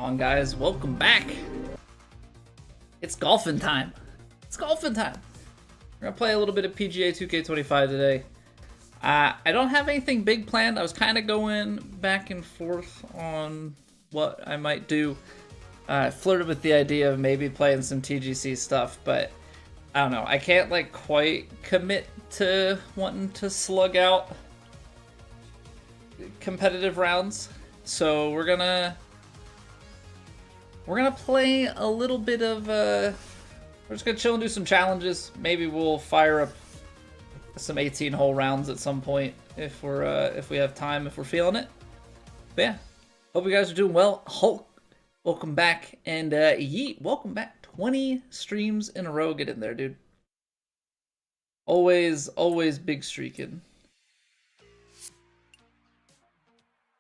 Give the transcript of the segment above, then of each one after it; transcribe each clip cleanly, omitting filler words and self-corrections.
on, guys? Welcome back. It's golfing time. It's golfing time. We're gonna play a little bit of PGA 2K25 today. I don't have anything big planned. I was kind of going back and forth on what I might do. I flirted with the idea of maybe playing some TGC stuff, but I don't know. I can't like quite commit to wanting to slug out competitive rounds. So we're gonna play a little bit of we're just gonna chill and do some challenges. Maybe we'll fire up some 18-hole rounds at some point if we have time, if we're feeling it. But yeah, hope you guys are doing well. Hulk, welcome back, and Yeet, welcome back. 20 streams in a row. Get in there, dude. Always big streaking.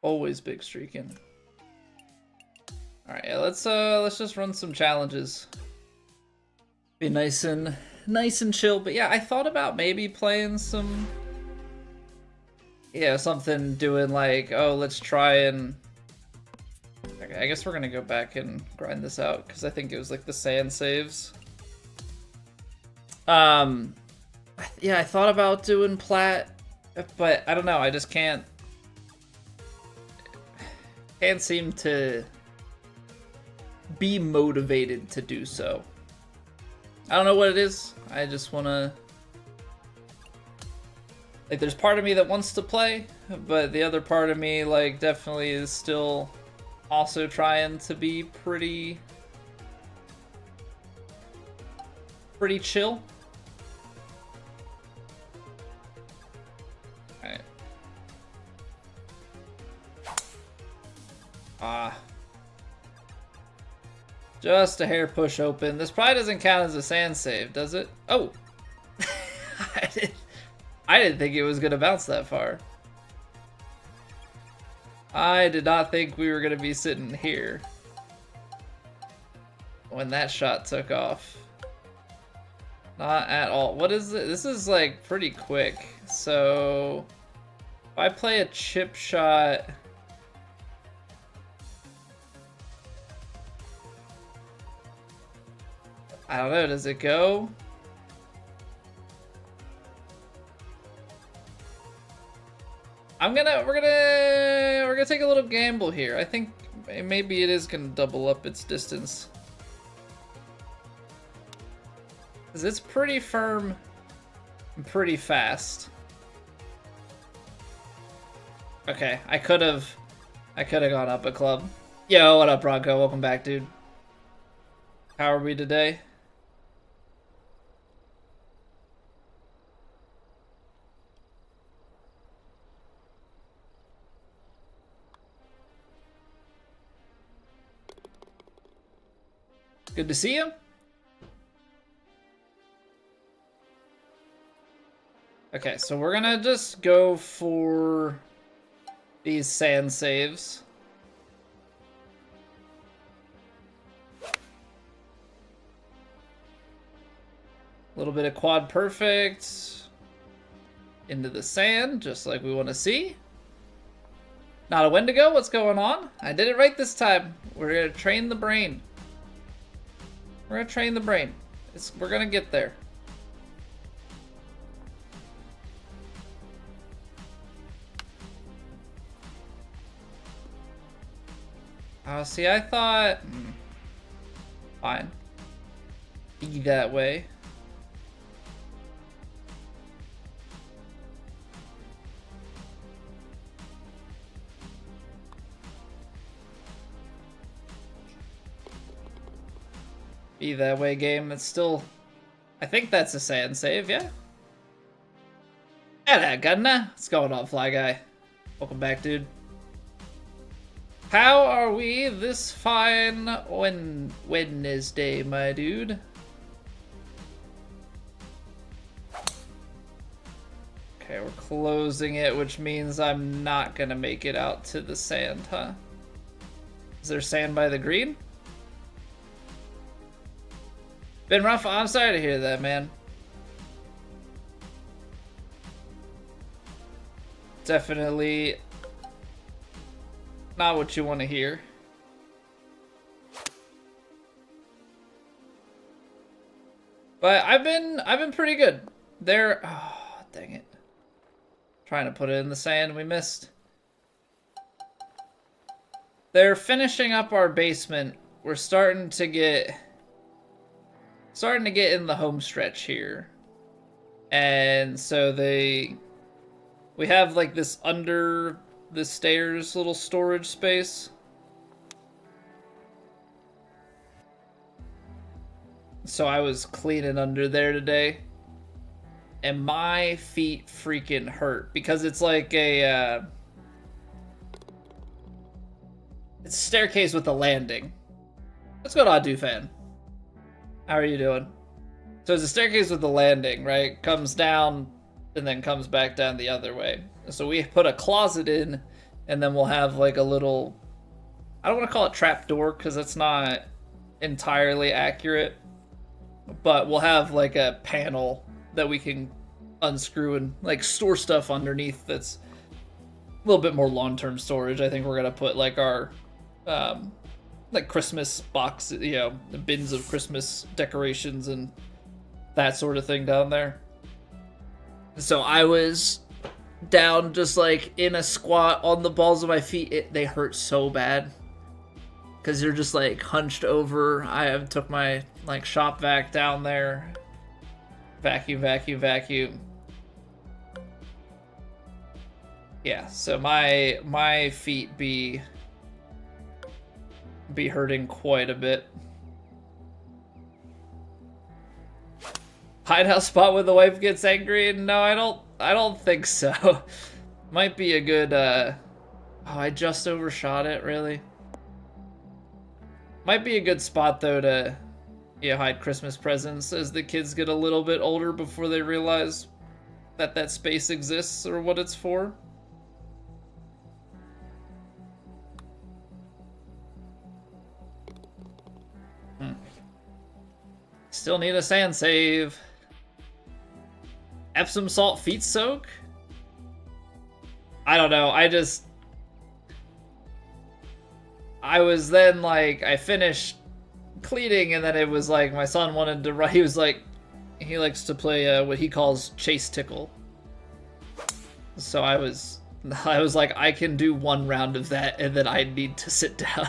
Always big streaking. All right, yeah, let's just run some challenges. Be nice and chill. But yeah, I thought about maybe playing some, something doing like, oh, let's try and. Okay, I guess we're gonna go back and grind this out because I think it was like the sand saves. Yeah, I thought about doing plat, but I don't know. I just can't seem to be motivated to do so. I don't know what it is. I just want to... Like, there's part of me that wants to play, but the other part of me, like, definitely is still also trying to be pretty chill. Alright. Just a hair push open. This probably doesn't count as a sand save, does it? Oh! I didn't think it was going to bounce that far. I did not think we were going to be sitting here when that shot took off. Not at all. What is it? This is like pretty quick. So if I play a chip shot... I don't know, does it go? We're gonna take a little gamble here. I think maybe it is gonna double up its distance. 'Cause it's pretty firm and pretty fast. Okay, I could have gone up a club. Yo, what up, Bronco? Welcome back, dude. How are we today? Good to see you. Okay, so we're gonna just go for these sand saves. A little bit of quad perfect into the sand, just like we want to see. Not a Wendigo, what's going on? I did it right this time. We're gonna train the brain. We're gonna train the brain. We're gonna get there. See, I thought... Fine. Be that way. Be that way, game. It's still... I think that's a sand save, yeah? Hello, Gunner. What's going on, Fly Guy? Welcome back, dude. How are we this fine Wednesday, my dude? Okay, we're closing it, which means I'm not gonna make it out to the sand, huh? Is there sand by the green? Been rough. I'm sorry to hear that, man. Definitely not what you want to hear. But I've been pretty good. They're, oh, dang it. Trying to put it in the sand, we missed. They're finishing up our basement. We're starting to get in the home stretch here. And so we have like this under the stairs little storage space. So I was cleaning under there today, and my feet freaking hurt because it's like it's a staircase with a landing. Let's go to Adu fan. How are you doing? So it's a staircase with a landing, right? Comes down and then comes back down the other way. So we put a closet in, and then we'll have like a little, I don't want to call it trap door because that's not entirely accurate. But we'll have like a panel that we can unscrew and like store stuff underneath that's a little bit more long-term storage. I think we're gonna put like our like Christmas box, you know, the bins of Christmas decorations and that sort of thing down there. So I was down just like in a squat on the balls of my feet. They hurt so bad. Because you're just like hunched over. I took my like shop vac down there. Vacuum, vacuum, vacuum. Yeah, so my feet be hurting quite a bit. Hideout spot when the wife gets angry? No, I don't think so. Might be a good oh, I just overshot it, really. Might be a good spot, though, to hide Christmas presents as the kids get a little bit older before they realize that that space exists or what it's for. Still need a sand save. Epsom salt feet soak? I don't know, I was then like, I finished cleaning, and then it was like my son wanted to run. He was like, he likes to play what he calls chase tickle. So I was like, I can do one round of that, and then I need to sit down.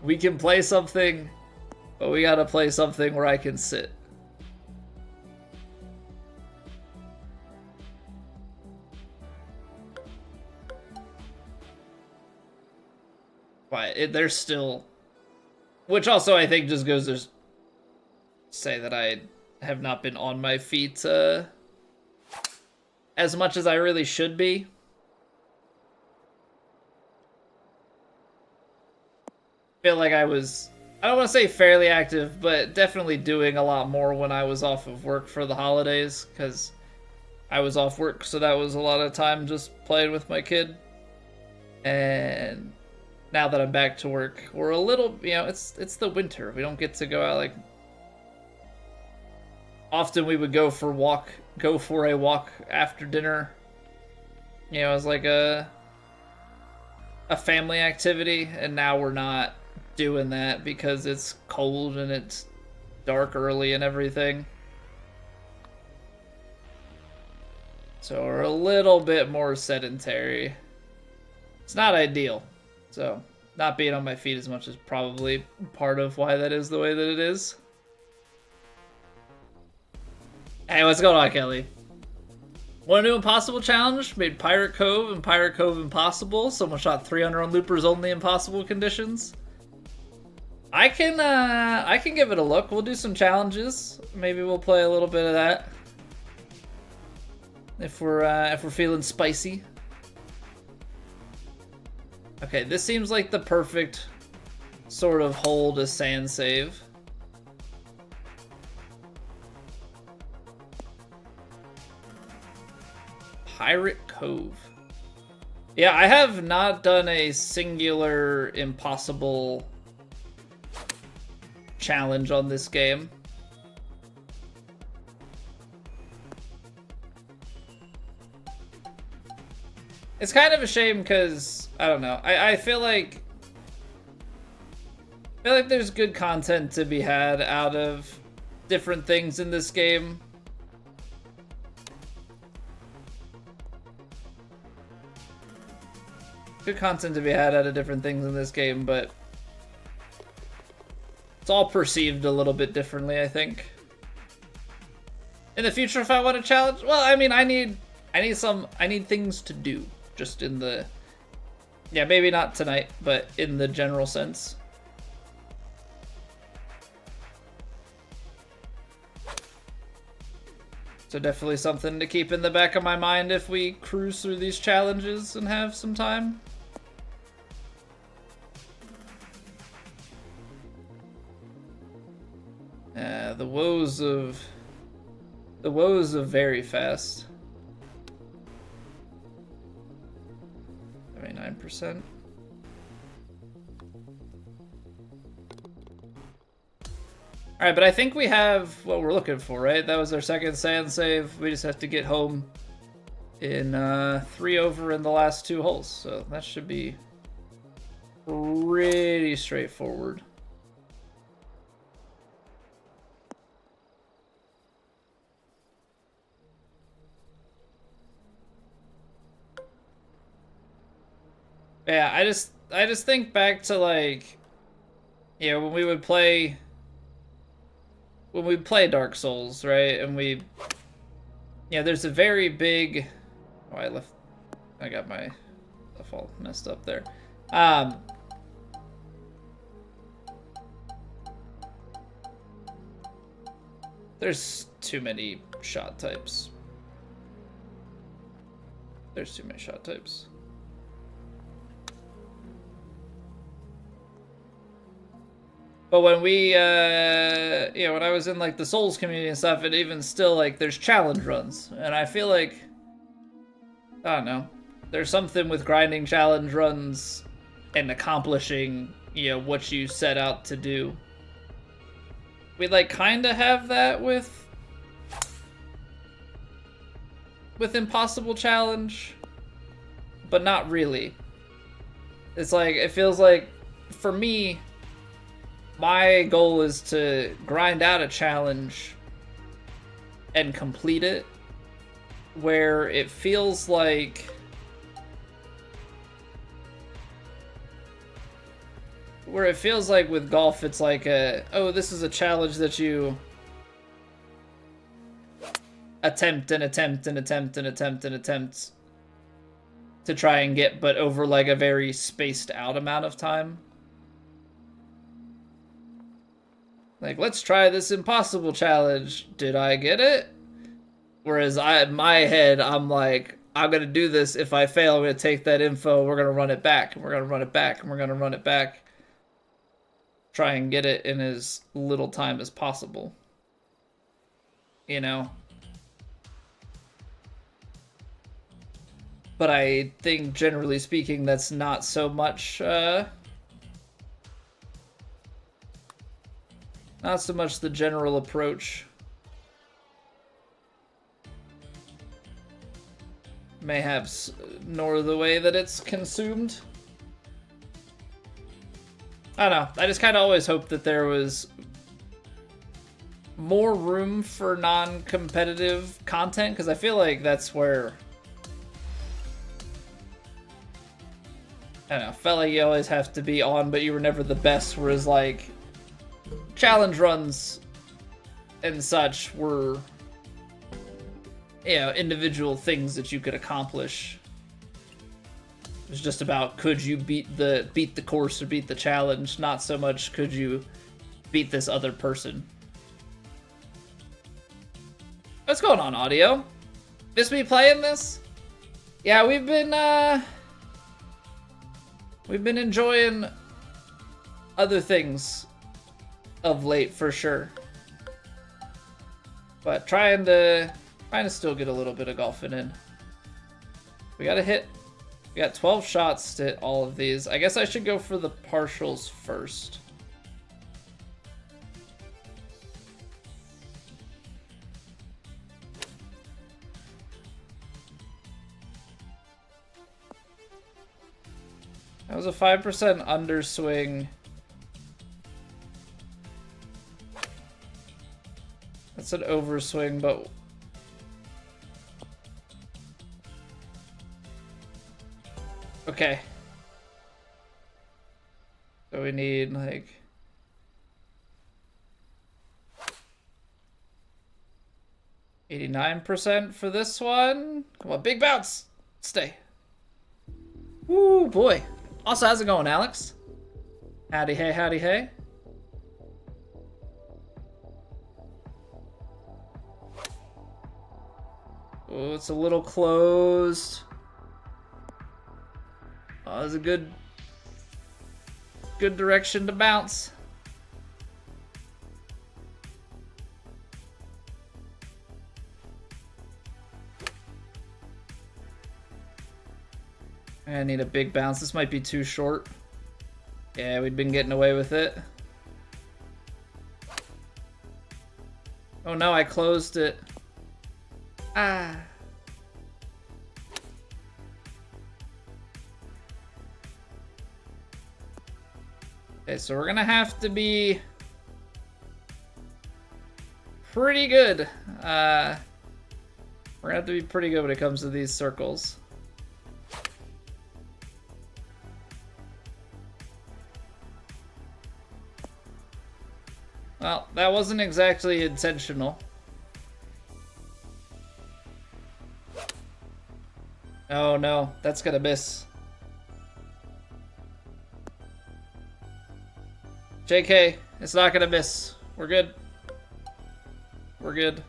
we can play something, but we gotta play something where I can sit. But there's still, which also I think just goes to say that I have not been on my feet as much as I really should be. Feel like I was, I don't want to say fairly active, but definitely doing a lot more when I was off of work for the holidays, because I was off work, so that was a lot of time just playing with my kid. And now that I'm back to work, we're a little, it's the winter. We don't get to go out. Like, often we would go for a walk after dinner. As like a family activity, and now we're not doing that because it's cold and it's dark early and everything. So we're a little bit more sedentary. It's not ideal. So, not being on my feet as much is probably part of why that is the way that it is. Hey, what's going on, Kelly? Want to do Impossible Challenge? Made Pirate Cove and Pirate Cove impossible. Someone shot 300 on loopers only impossible conditions. I can give it a look. We'll do some challenges. Maybe we'll play a little bit of that. If we're feeling spicy. Okay, this seems like the perfect sort of hole to sand save. Pirate Cove. Yeah, I have not done a singular impossible challenge on this game. It's kind of a shame because, I don't know, I feel like there's good content to be had out of different things in this game. Good content to be had out of different things in this game, but it's all perceived a little bit differently, I think. In the future, if I want to challenge, well, I mean, I need things to do, just in the, yeah, maybe not tonight, but in the general sense. So definitely something to keep in the back of my mind if we cruise through these challenges and have some time. The woes of very fast. 79%. Alright, but I think we have what we're looking for, right? That was our second sand save. We just have to get home in 3 over in the last 2 holes. So that should be pretty straightforward. Yeah, I just think back to, like, you know, when we'd play Dark Souls, right? And there's a very big, oh, I got my stuff all messed up there. There's too many shot types. There's too many shot types. But when we, when I was in, like, the Souls community and stuff, and even still, like, there's challenge runs. And I feel like, I don't know, there's something with grinding challenge runs and accomplishing, you know, what you set out to do. We, like, kind of have that with Impossible Challenge, but not really. It's like, it feels like, for me, my goal is to grind out a challenge and complete it, where it feels like with golf, it's like oh, this is a challenge that you attempt and attempt and attempt and attempt and attempt to try and get, but over, like, a very spaced out amount of time. Like, let's try this impossible challenge. Did I get it? Whereas in my head, I'm like, I'm going to do this. If I fail, I'm going to take that info. We're going to run it back. And we're going to run it back. And we're going to run it back. Try and get it in as little time as possible. You know? But I think, generally speaking, that's not so much, not so much the general approach. Mayhaps nor the way that it's consumed. I don't know. I just kind of always hoped that there was more room for non-competitive content, because I feel like that's where, I don't know, felt like you always have to be on, but you were never the best, whereas, like, challenge runs and such were, you know, individual things that you could accomplish. It was just about, could you beat the course or beat the challenge, not so much could you beat this other person. What's going on, audio? Miss me playing this? Yeah, we've been enjoying other things of late, for sure, but trying to still get a little bit of golfing in. We got 12 shots to hit all of these. I guess I should go for the partials first. That was a 5% underswing. That's an overswing, but... Okay. So we need, like... 89% for this one. Come on, big bounce! Stay. Woo, boy. Also, how's it going, Alex? Howdy hey, howdy hey. Oh, it's a little closed. Oh, it's a good direction to bounce. I need a big bounce. This might be too short. Yeah, we'd been getting away with it. Oh no, I closed it. Ah. Okay, so we're gonna have to be pretty good. We're gonna have to be pretty good when it comes to these circles. Well, that wasn't exactly intentional. Oh no, that's gonna miss. JK, it's not gonna miss. We're good. We're good.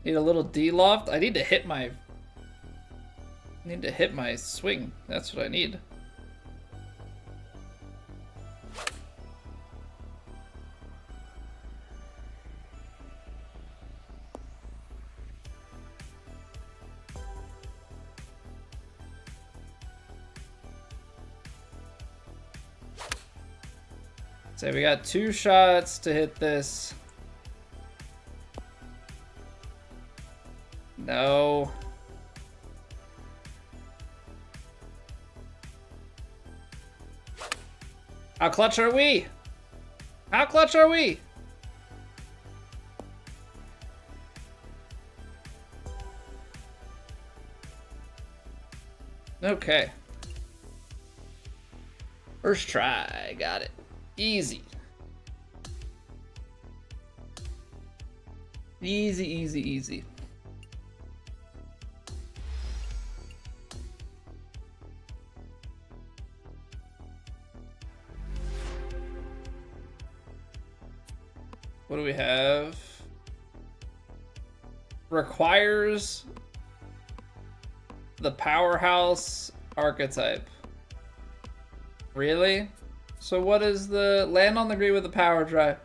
Need a little D-loft. I need to hit my swing. That's what I need. So we got 2 shots to hit this. No. How clutch are we? How clutch are we? Okay. First try, got it. Easy. Easy, easy, easy. What do we have? Requires the powerhouse archetype. Really? So what is the land on the green with the power drive?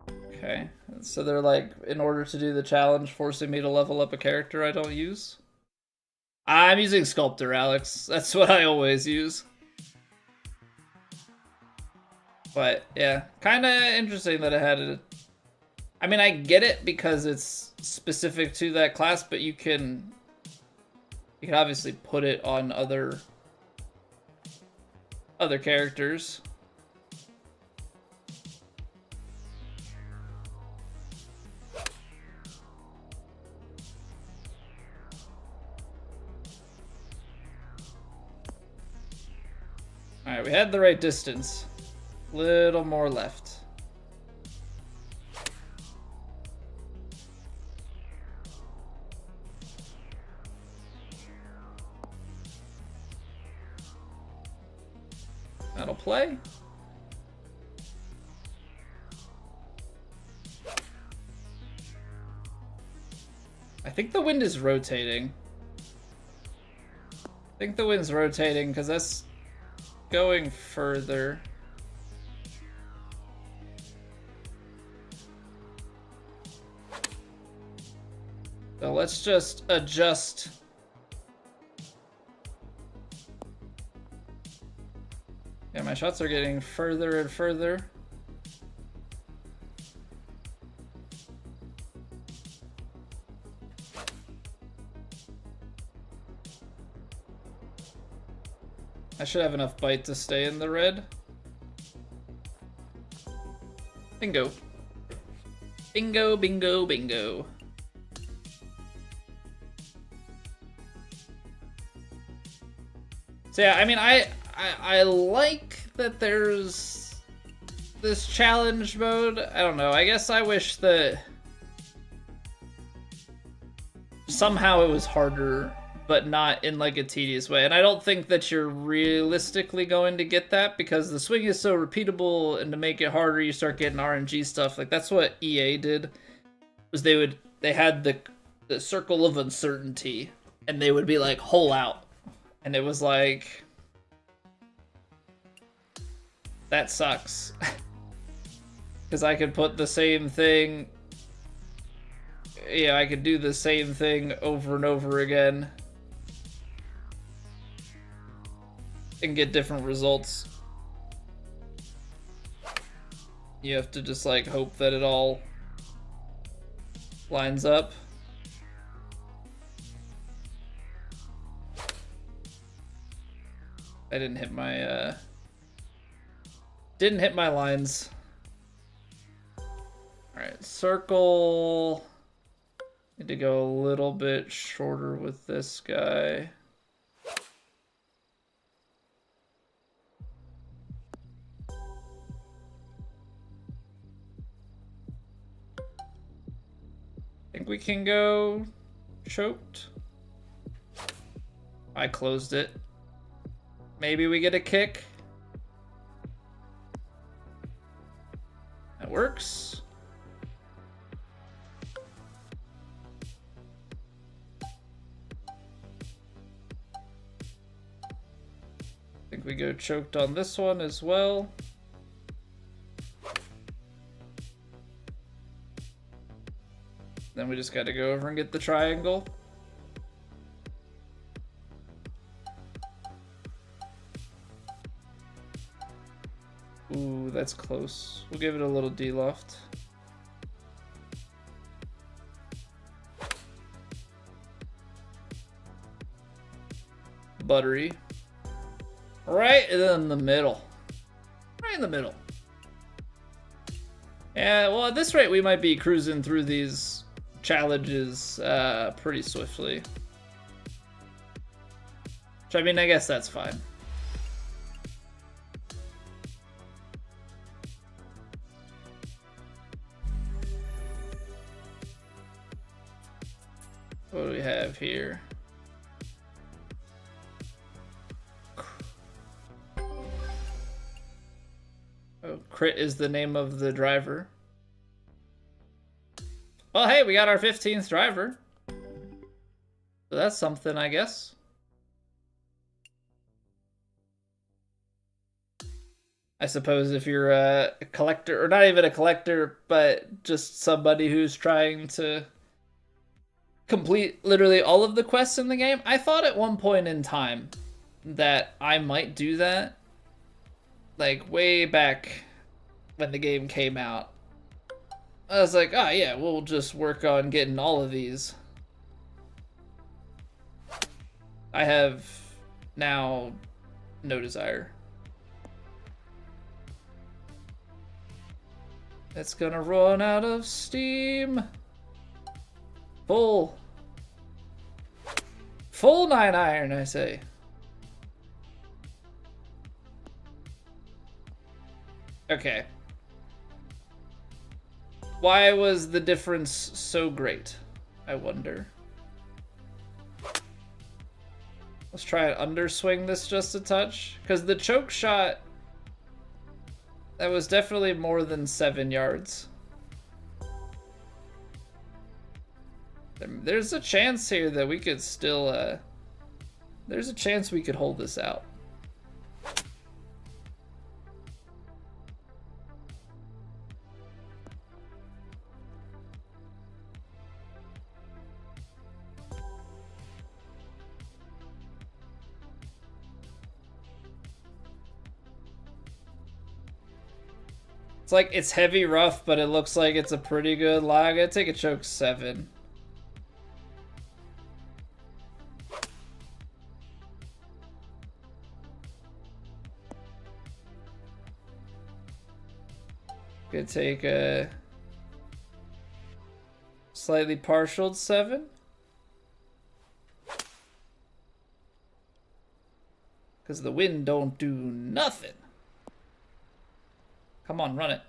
Okay, so they're like, in order to do the challenge, forcing me to level up a character I don't use? I'm using Sculptor, Alex. That's what I always use. But yeah, kind of interesting that it had it. I mean, I get it because it's specific to that class, but you can obviously put it on other characters. All right, we had the right distance. Little more left. That'll play. I think the wind is rotating. I think the wind's rotating because that's going further. So let's just adjust. Yeah, my shots are getting further and further. I should have enough bite to stay in the red. Bingo. Bingo, bingo, bingo. So yeah, I mean, I like that there's this challenge mode. I don't know. I guess I wish that somehow it was harder, but not in like a tedious way. And I don't think that you're realistically going to get that because the swing is so repeatable, and to make it harder, you start getting RNG stuff. Like that's what EA did. Was they had the circle of uncertainty, and they would be like hole out, and it was like that sucks because I could put the same thing. Yeah, I could do the same thing over and over again and get different results. You have to just like hope that it all lines up. I didn't hit my lines. Alright, circle. Need to go a little bit shorter with this guy. Think we can go choked. I closed it. Maybe we get a kick. That works. I think we go choked on this one as well. Then we just got to go over and get the triangle. Ooh, that's close. We'll give it a little D-loft. Buttery. Right in the middle. Right in the middle. Yeah, well, at this rate, we might be cruising through these challenges pretty swiftly. Which, I mean, I guess that's fine. What do we have here? Oh, Crit is the name of the driver. Well, hey, we got our 15th driver. So that's something, I guess. I suppose if you're a collector, or not even a collector, but just somebody who's trying to complete literally all of the quests in the game. I thought at one point in time that I might do that. Like way back when the game came out. I was like, oh yeah, we'll just work on getting all of these. I have now no desire. It's gonna run out of steam. Full 9 iron, I say. Okay. Why was the difference so great? I wonder. Let's try and underswing this just a touch. Because the choke shot, that was definitely more than 7 yards. There's a chance here that we could still, there's a chance we could hold this out. It's like, it's heavy rough, but it looks like it's a pretty good lie. I'm gonna take a choke 7. Could take a slightly partialed 7. Because the wind don't do nothing. Come on, run it.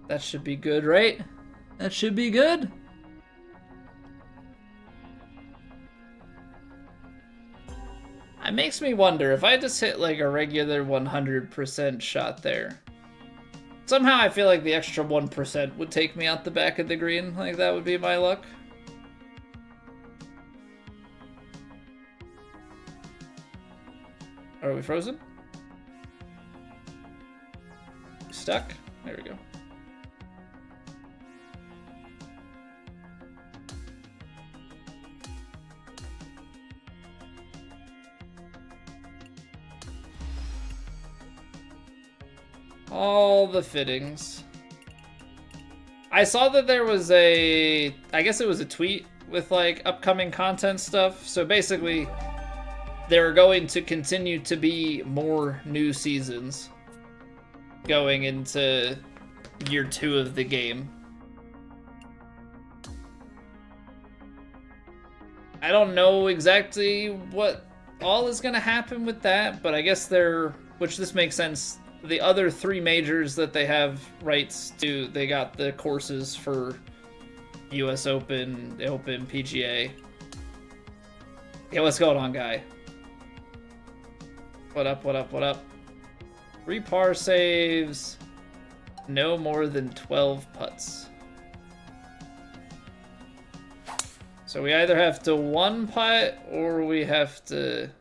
That should be good, right? That should be good. It makes me wonder if I just hit like a regular 100% shot there. Somehow I feel like the extra 1% would take me out the back of the green. Like that would be my luck. Are we frozen? Stuck? There we go. All the fittings. I saw that there was I guess it was a tweet with like upcoming content stuff. So basically, there are going to continue to be more new seasons going into year 2 of the game. I don't know exactly what all is going to happen with that, but I guess which this makes sense. The other 3 majors that they have rights to, they got the courses for US Open, PGA. Yeah, what's going on, guy? What up, what up, what up? 3 par saves, no more than 12 putts. So we either have to 1 putt or we have to...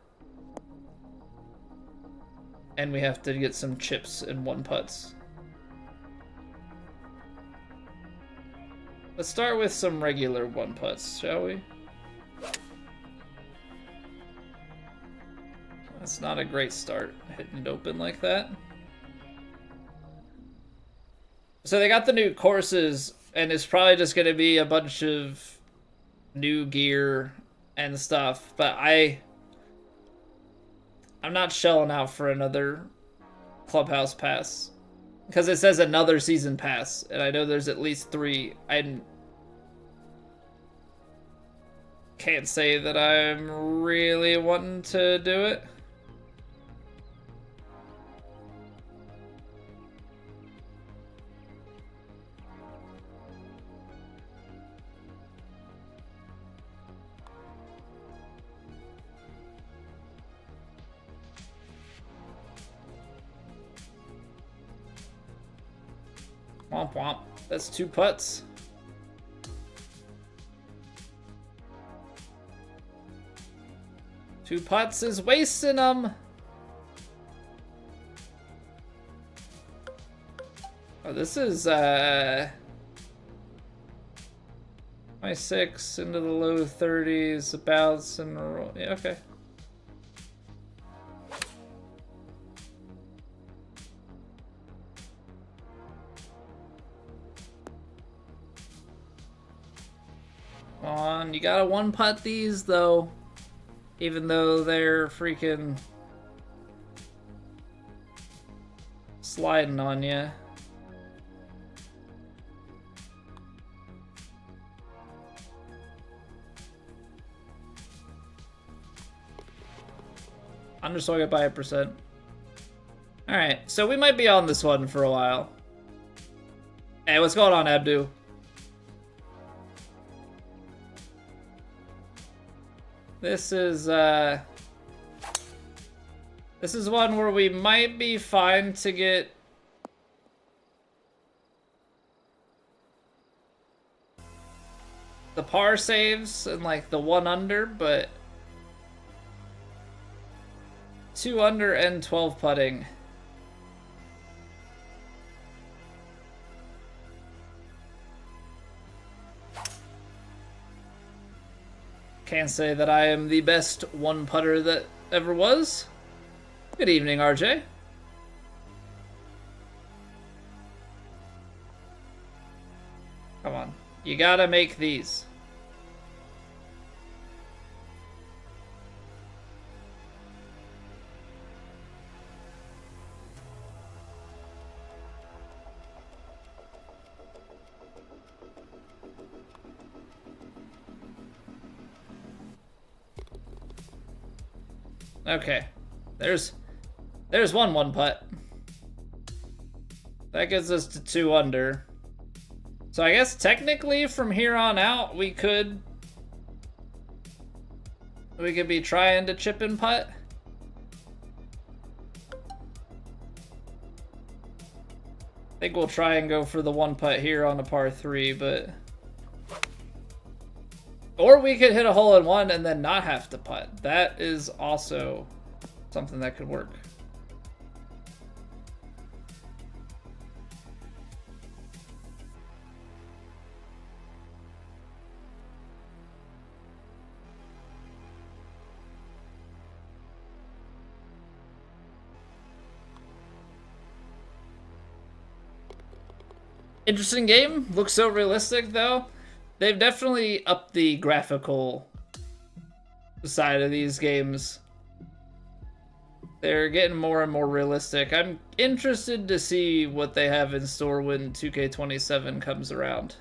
And we have to get some chips and 1 putts. Let's start with some regular 1 putts, shall we? That's not a great start, hitting it open like that. So they got the new courses, and it's probably just going to be a bunch of new gear and stuff, but I'm not shelling out for another clubhouse pass because it says another season pass, and I know there's at least 3. I can't say that I'm really wanting to do it. Womp womp. That's 2 putts. Two putts is wasting them. Oh, this is 26 into the low 30s, abouts and yeah, okay. On, you gotta 1 putt these though, even though they're freaking sliding on you. Underswung it by 1%. Alright, so we might be on this one for a while. Hey, what's going on, Abdu? This is one where we might be fine to get the par saves and like the 1 under, but 2 under and 12 putting. Can't say that I am the best 1 putter that ever was. Good evening, RJ. Come on. You gotta make these. Okay. There's one putt. That gets us to 2 under. So I guess technically from here on out we could be trying to chip and putt. I think we'll try and go for the 1 putt here on a par 3, but... Or we could hit a hole-in-one and then not have to putt. That is also something that could work. Interesting game. Looks so realistic, though. They've definitely upped the graphical side of these games. They're getting more and more realistic. I'm interested to see what they have in store when 2K27 comes around.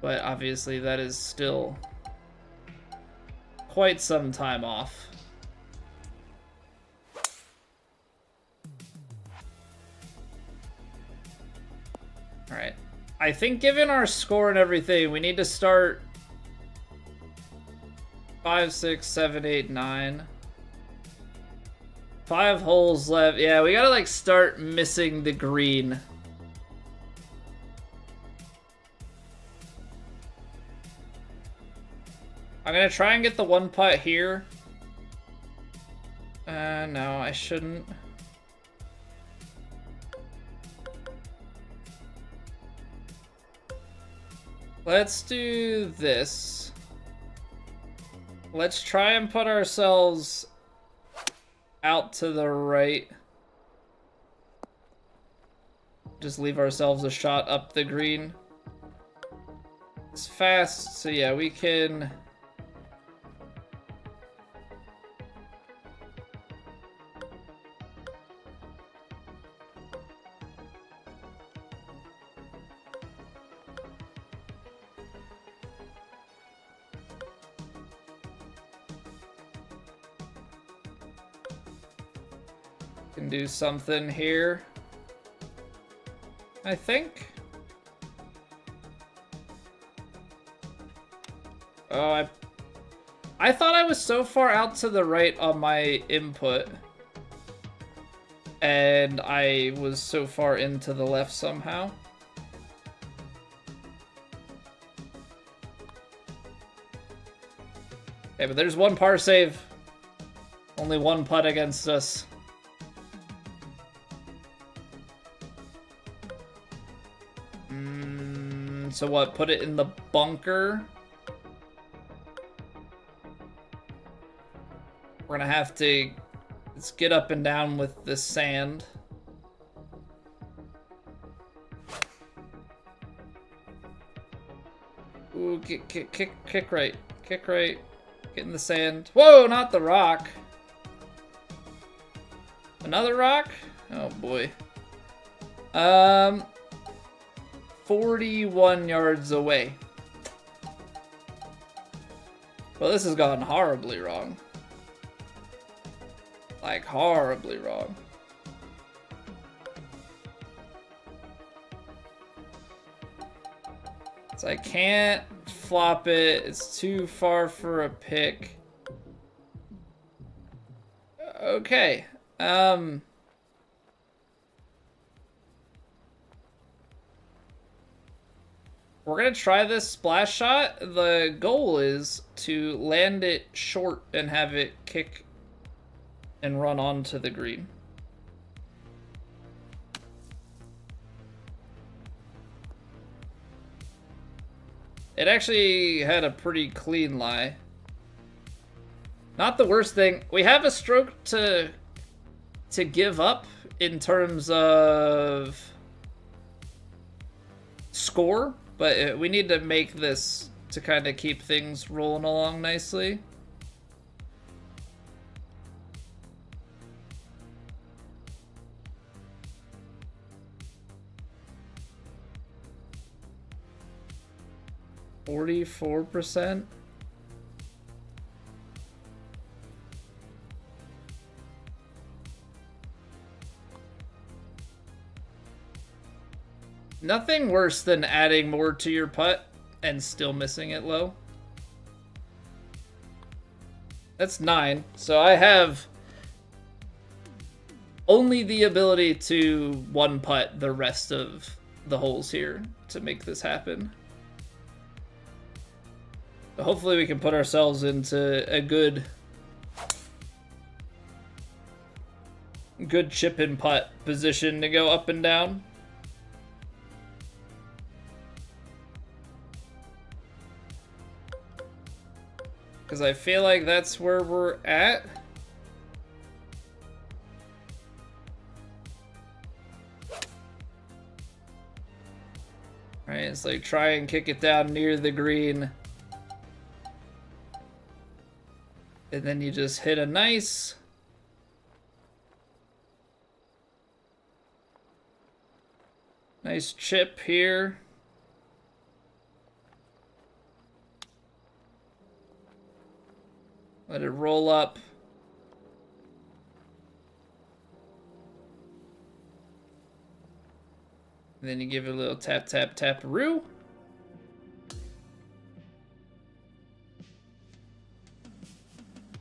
But obviously that is still quite some time off. Alright. I think given our score and everything, we need to start 5, 6, 7, 8, 9. 5 holes left. Yeah, we gotta like start missing the green. I'm gonna try and get the 1 putt here. No, I shouldn't. Let's do this. Let's try and put ourselves out to the right. Just leave ourselves a shot up the green. It's fast, so yeah, we can... Can do something here, I think. Oh, I thought I was so far out to the right on my input, and I was so far into the left somehow. Okay, but there's 1 par save. Only 1 putt against us. So what, put it in the bunker? We're gonna have to, let's get up and down with the sand. Ooh, kick right, kick right. Get in the sand. Whoa, not the rock. Another rock? Oh boy. 41 yards away. Well, this has gone horribly wrong. Like, horribly wrong. So I can't flop it. It's too far for a pick. Okay. We're gonna try this splash shot. The goal is to land it short and have it kick and run onto the green. It actually had a pretty clean lie. Not the worst thing. We have a stroke to give up in terms of score. But we need to make this to kind of keep things rolling along nicely. %44. nothing worse than adding more to your putt and still missing it low. That's 9. So I have only the ability to one putt the rest of the holes here to make this happen. But hopefully we can put ourselves into a good chip and putt position to go up and down. Because I feel like that's where we're at. Right, it's like try and kick it down near the green. And then you just hit a nice chip here. Let it roll up. And then you give it a little tap, tap, tap-a-roo.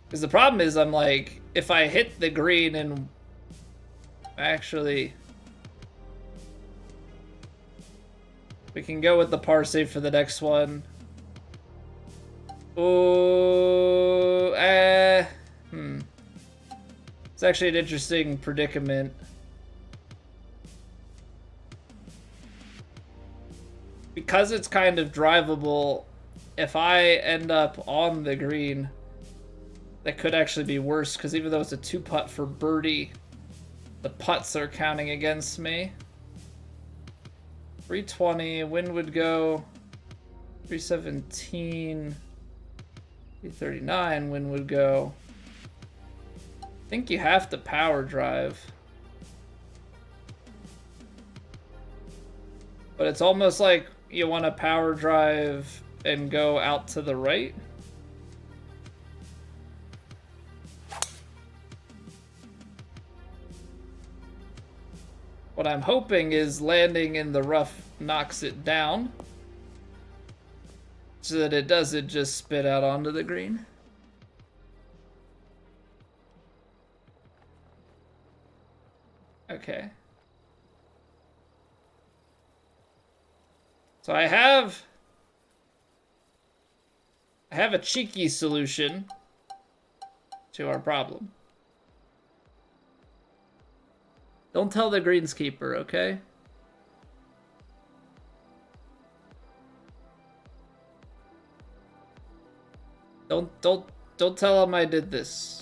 Because the problem is, I'm like, if I hit the green and actually, we can go with the par save for the next one. Oh, It's actually an interesting predicament. Because it's kind of drivable, if I end up on the green, that could actually be worse, because even though it's a 2-putt for birdie, the putts are counting against me. 320, wind would go 317, 339, wind would go. I think you have to power drive. But it's almost like you want to power drive and go out to the right. What I'm hoping is landing in the rough knocks it down so that it doesn't just spit out onto the green. Okay. So I have a cheeky solution to our problem. Don't tell the greenskeeper, okay? Don't tell him I did this.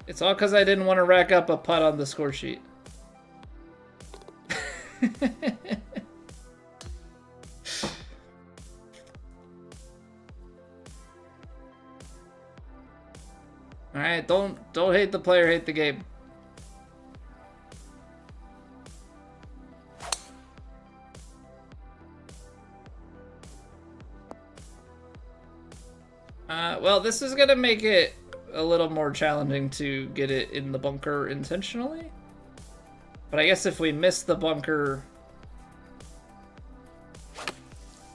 It's all because I didn't want to rack up a putt on the score sheet. Alright, don't hate the player, hate the game. Well, this is gonna make it a little more challenging to get it in the bunker intentionally. But I guess if we miss the bunker,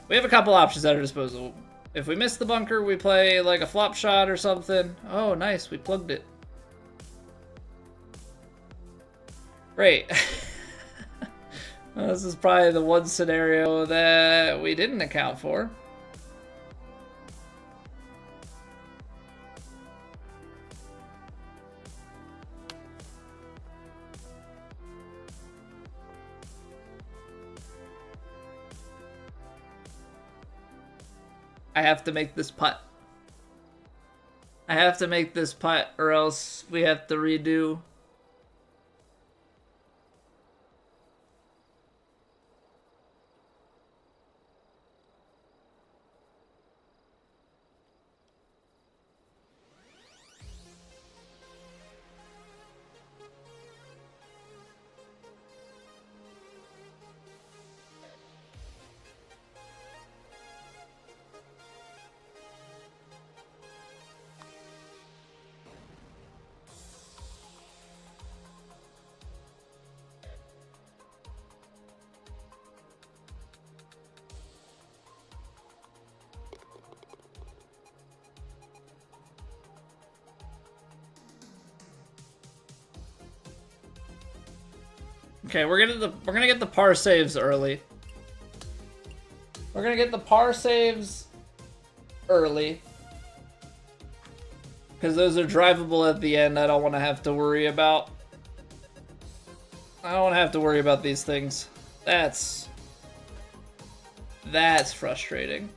we have a couple options at our disposal. If we miss the bunker, we play like a flop shot or something. Oh, nice, we plugged it. Great. Well, this is probably the one scenario that we didn't account for. I have to make this putt. I have to make this putt or else we have to redo. Okay, we're gonna get the par saves early. We're gonna get the par saves early. Because those are drivable at the end. I don't want to have to worry about. I don't want to have to worry about these things. That's frustrating.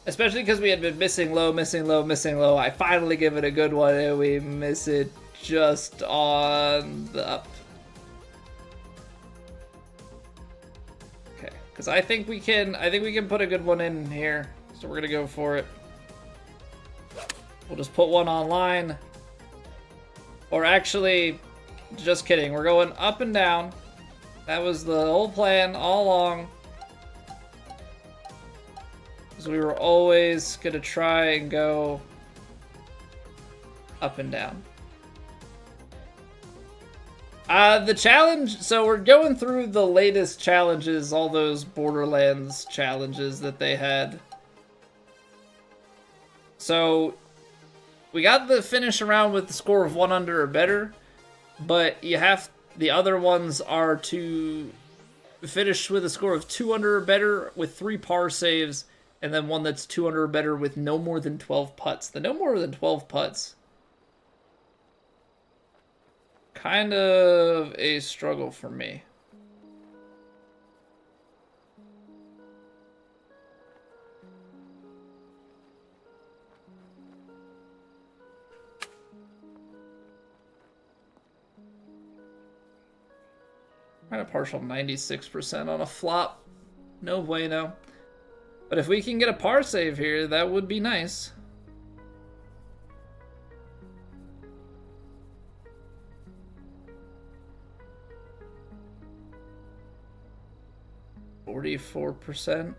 Especially because we had been missing low, missing low, missing low. I finally give it a good one and we miss it just on the up. Okay, because I think we can put a good one in here. So we're gonna go for it. We'll just put one online. Or actually, just kidding. We're going up and down. That was the whole plan all along. Because we were always going to try and go up and down. The challenge, so we're going through the latest challenges, all those Borderlands challenges that they had. So we got the finish around with the score of 1 under or better, but the other ones are to finish with a score of 2 under or better with 3 par saves, and then one that's 2 under or better with no more than 12 putts. The no more than 12 putts, kind of a struggle for me. Kind of partial 96% on a flop. No bueno. But if we can get a par save here, that would be nice. %.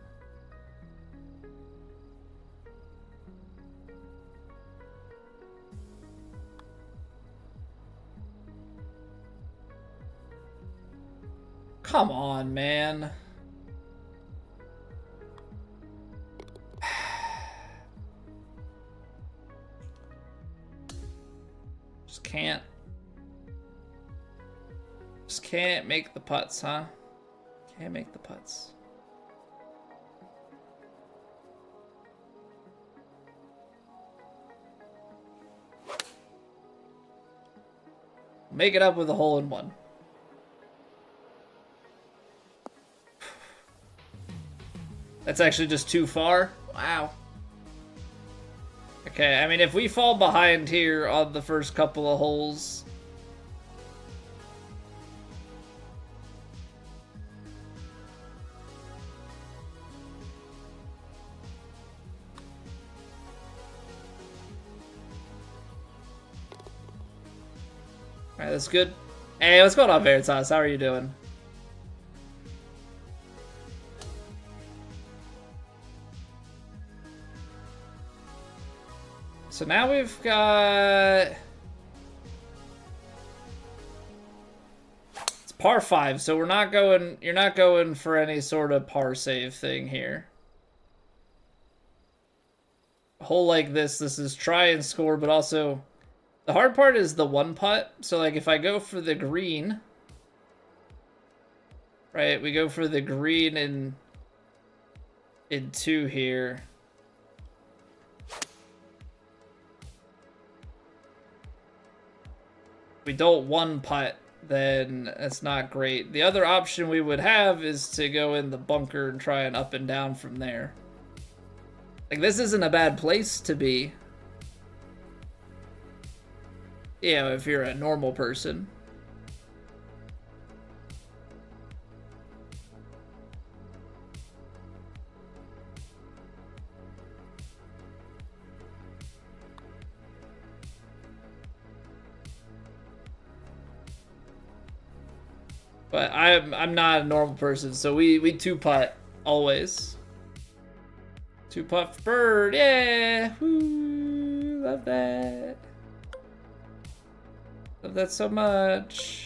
Come on, man. Just can't make the putts, huh? Can't make the putts. Make it up with a hole in one. That's actually just too far. Wow. Okay, I mean, if we fall behind here on the first couple of holes... Alright, that's good. Hey, what's going on, Veritas? How are you doing? So now we've got... It's par 5, so we're not going... You're not going for any sort of par save thing here. A hole like this is try and score, but also... The hard part is the one putt. So, like, if I go for the green... Right, we go for the green in 2 here... we don't one putt, then it's not great. The other option we would have is to go in the bunker and try and up and down from there. Like, this isn't a bad place to be. You know, if you're a normal person. But I'm not a normal person, so we two putt always. Two putt for bird, yeah! Woo, love that. Love that so much.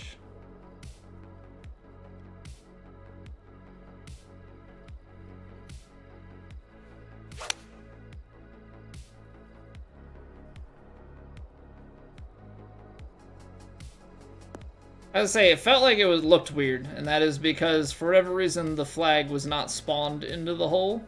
I would say it felt like it looked weird, and that is because for whatever reason the flag was not spawned into the hole.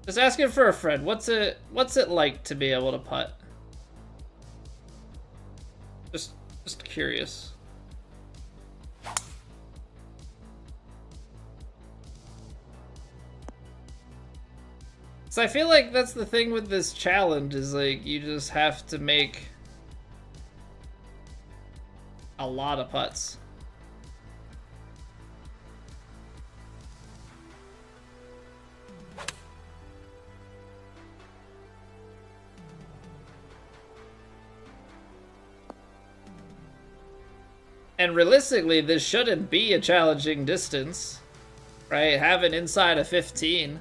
Just asking for a friend. What's it like to be able to putt? Just curious. So I feel like that's the thing with this challenge is like you just have to make a lot of putts. And realistically, this shouldn't be a challenging distance, right? Have it inside of 15.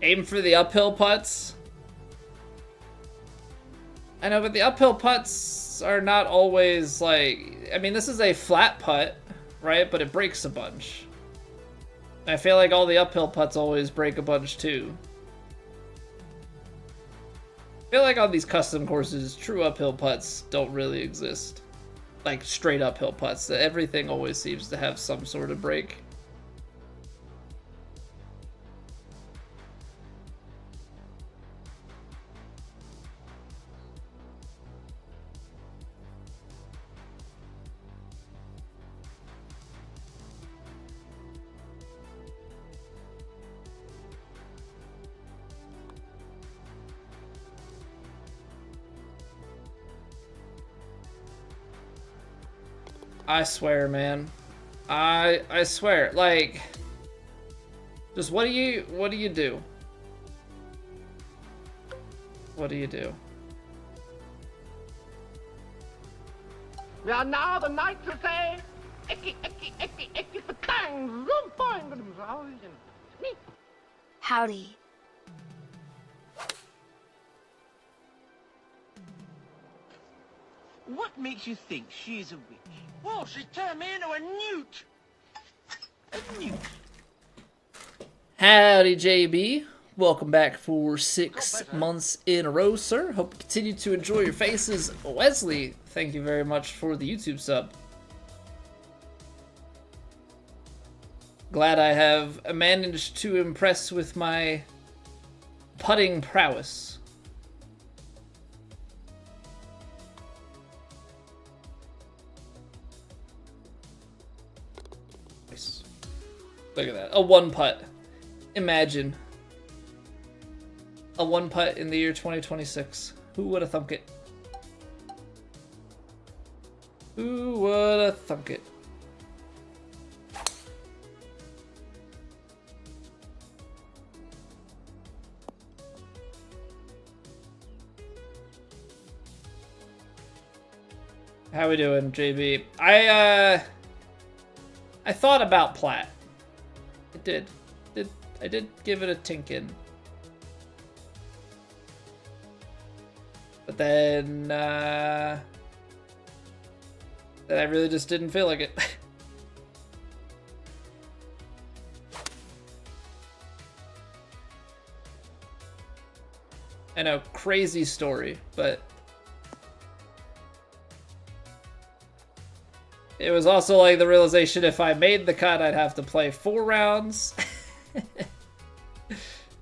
Aim for the uphill putts. I know, but the uphill putts are not always like... I mean, this is a flat putt, right? But it breaks a bunch. I feel like all the uphill putts always break a bunch too. I feel like on these custom courses, true uphill putts don't really exist. Like straight uphill putts. Everything always seems to have some sort of break. I swear, man. I swear, like, just what do you do? What do you do? We are now the knights who say, "Eki, eki, eki, eki, patang, zoom, boing, boing." Howdy. What makes you think she's a witch? Oh, she turned me into a newt. A newt. Howdy, JB. Welcome back for 6 months in a row, sir. Hope you continue to enjoy your faces. Wesley, thank you very much for the YouTube sub. Glad I have managed to impress with my putting prowess. Nice. Look at that. A one putt. Imagine. A one putt in the year 2026. Who would have thunk it? Who would have thunk it? How we doing, JB? I thought about Platt. I did give it a tinkin'. But then I really just didn't feel like it. I know, crazy story, but it was also like the realization if I made the cut, I'd have to play 4 rounds.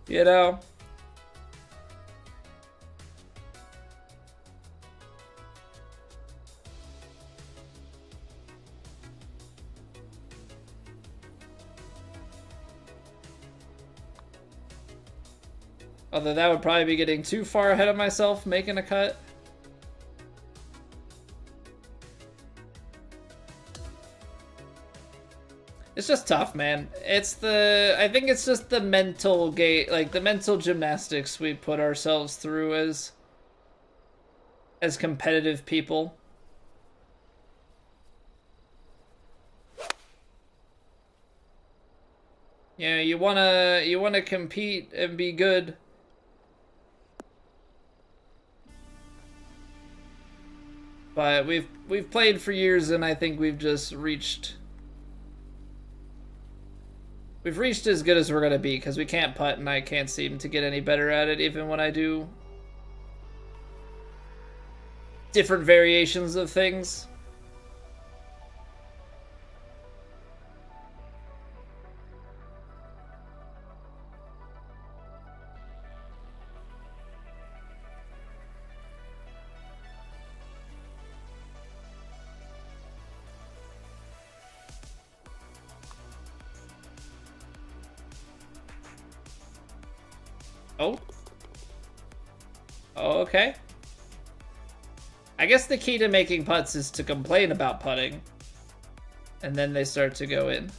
You know? Although that would probably be getting too far ahead of myself making a cut. It's just tough, man. I think it's just the mental like the mental gymnastics we put ourselves through as competitive people. You know, you wanna compete and be good. But we've played for years, and I think we've reached as good as we're gonna be, because we can't putt, and I can't seem to get any better at it, even when I do different variations of things. Oh. Oh, okay. I guess the key to making putts is to complain about putting, and then they start to go in.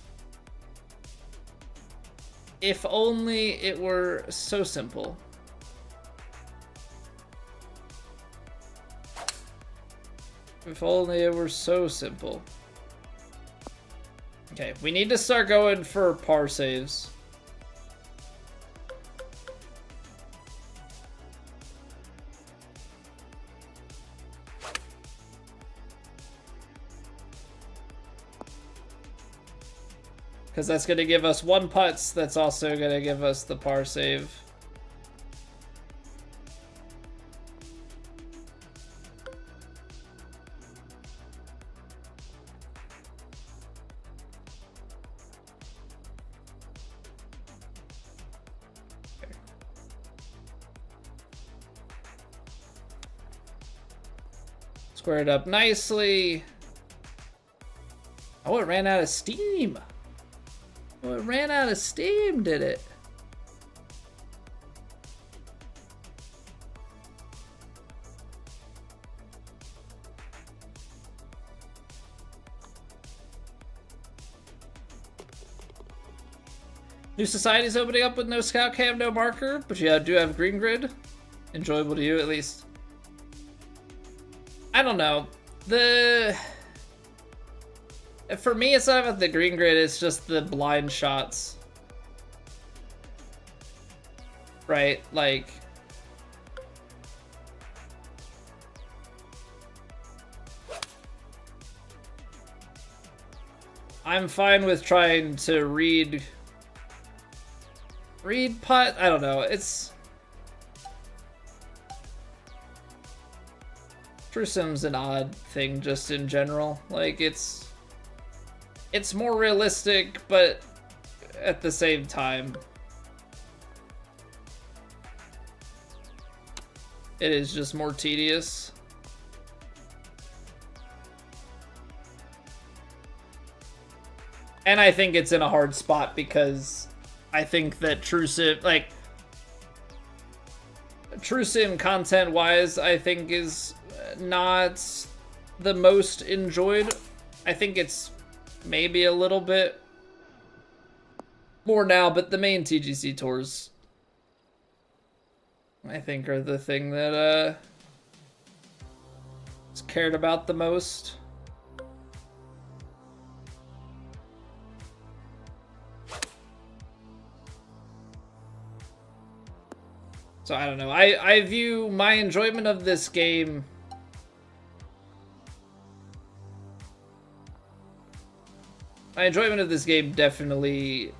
If only it were so simple. If only it were so simple. Okay, we need to start going for par saves. Because that's going to give us 1 putts. That's also going to give us the par save. Okay. Square it up nicely. Oh, it ran out of steam. Oh, it ran out of steam, did it? New society's opening up with no scout cam, no marker, but you do have green grid. Enjoyable to you, at least. I don't know. For me, it's not about the green grid, it's just the blind shots. Right? Like... I'm fine with trying to read putt? I don't know, it's... True Sim's an odd thing just in general. Like, it's more realistic, but at the same time, it is just more tedious. And I think it's in a hard spot because I think that True Sim, like, True Sim content-wise, I think is not the most enjoyed. I think it's maybe a little bit more now, but the main TGC tours, I think, are the thing that is cared about the most. So I don't know. I view my enjoyment of this game definitely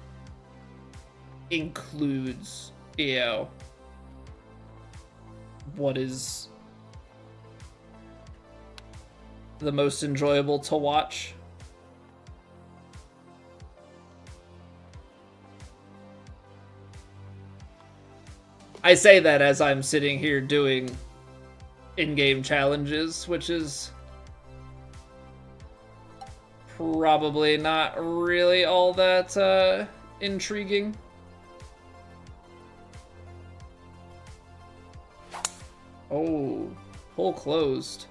includes, you know, what is the most enjoyable to watch. I say that as I'm sitting here doing in-game challenges, which is probably not really all that intriguing. Oh, hole closed.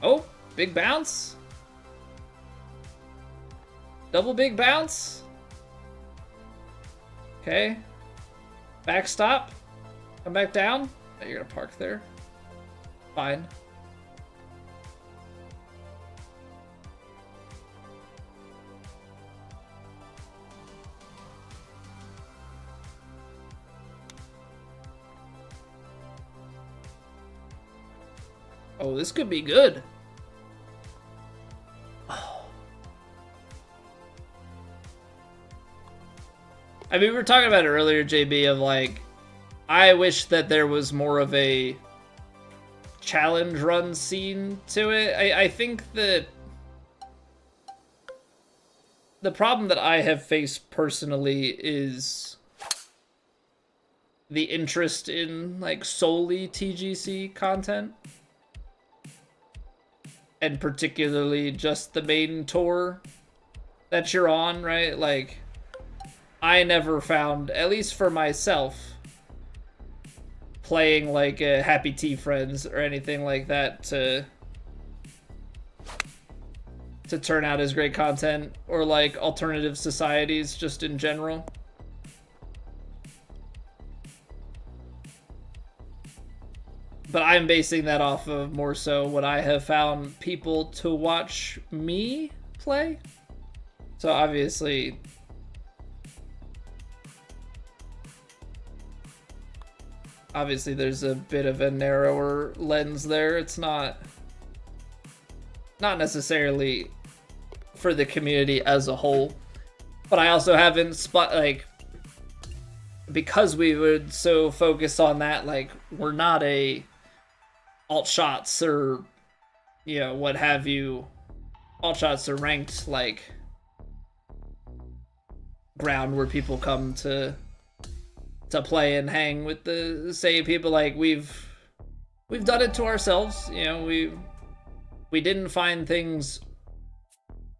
Oh, big bounce. Double big bounce. Okay. Backstop. Come back down. Oh, you're gonna park there. Fine. Oh, this could be good. I mean, we were talking about it earlier, JB, of like, I wish that there was more of a challenge run scene to it. I think that the problem that I have faced personally is the interest in like solely TGC content. And particularly just the main tour that you're on, right? Like, I never found, at least for myself, playing like a Happy Tea Friends or anything like that to turn out as great content, or like alternative societies just in general. But I'm basing that off of more so what I have found people to watch me play. So obviously, there's a bit of a narrower lens there. It's not necessarily for the community as a whole. But I also haven't because we would so focus on that, like, we're not a alt shots or, you know, what have you. Alt shots are ranked like ground where people come to play and hang with the same people. Like, we've done it to ourselves, you know. We didn't find things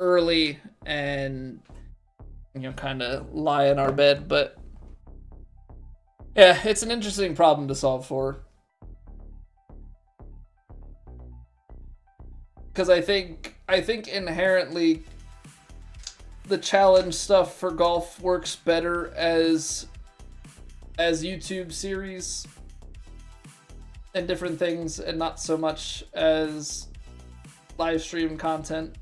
early and, you know, kind of lie in our bed, but yeah, it's an interesting problem to solve for. Because I think inherently the challenge stuff for golf works better as YouTube series and different things, and not so much as live stream content.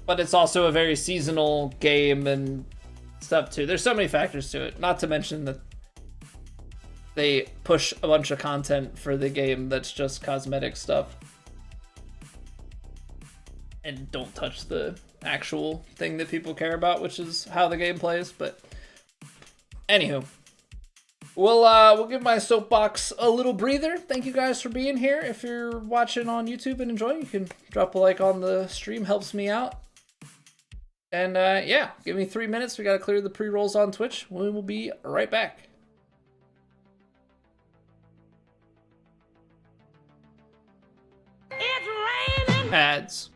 But it's also a very seasonal game and stuff too. There's so many factors to it, not to mention that they push a bunch of content for the game that's just cosmetic stuff and don't touch the actual thing that people care about, which is how the game plays. But anywho, we'll give my soapbox a little breather. Thank you guys for being here. If you're watching on YouTube and enjoying, you can drop a like on the stream, helps me out. And yeah, give me 3 minutes. We gotta clear the pre-rolls on Twitch. We will be right back. It's raining. Ads.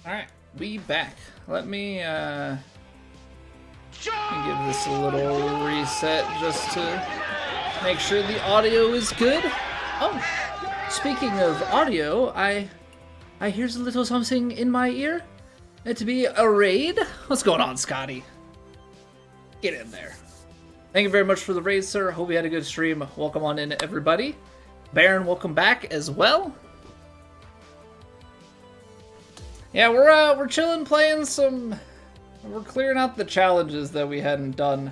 Alright, we back. Let me give this a little reset just to make sure the audio is good. Oh, speaking of audio, I hear a little something in my ear. It to be a raid? What's going on, Scotty? Get in there. Thank you very much for the raid, sir. Hope you had a good stream. Welcome on in, everybody. Baron, welcome back as well. Yeah, we're chilling, playing some. We're clearing out the challenges that we hadn't done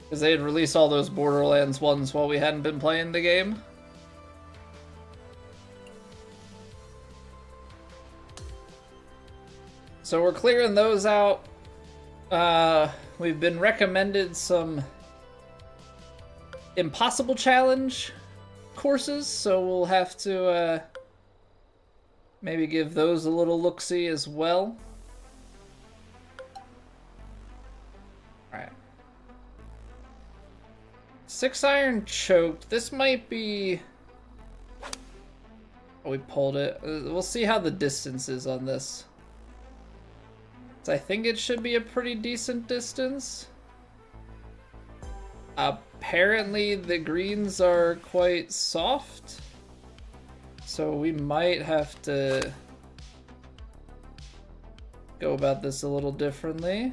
because they had released all those Borderlands ones while we hadn't been playing the game. So we're clearing those out. We've been recommended some impossible challenge courses, so we'll have to maybe give those a little look-see as well. Alright. 6-iron choked. This might be... Oh, we pulled it. We'll see how the distance is on this. So I think it should be a pretty decent distance. Apparently the greens are quite soft. So we might have to go about this a little differently.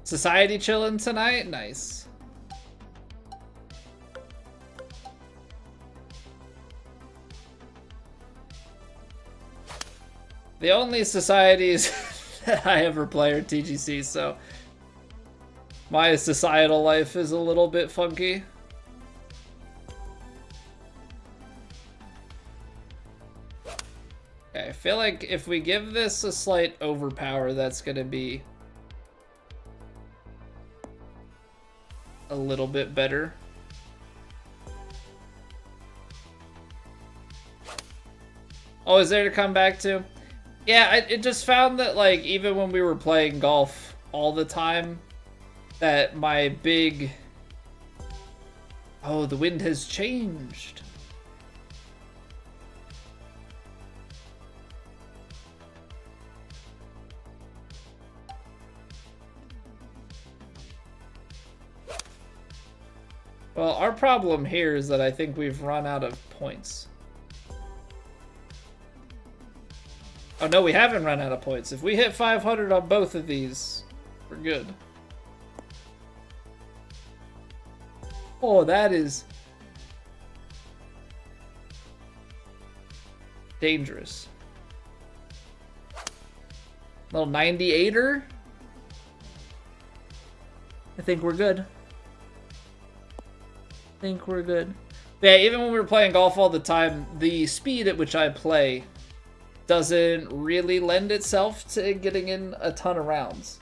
Society chilling tonight? Nice. The only societies that I ever play are TGC, so my societal life is a little bit funky. Okay, I feel like if we give this a slight overpower, that's gonna be a little bit better. Oh, is there to come back to? Yeah, it just found that, like, even when we were playing golf all the time, that my big... Oh, the wind has changed. Well, our problem here is that I think we've run out of points. Oh no, we haven't run out of points. If we hit 500 on both of these, we're good. Oh, that is dangerous. Little 98er. I think we're good. I think we're good. Yeah, even when we were playing golf all the time, the speed at which I play doesn't really lend itself to getting in a ton of rounds.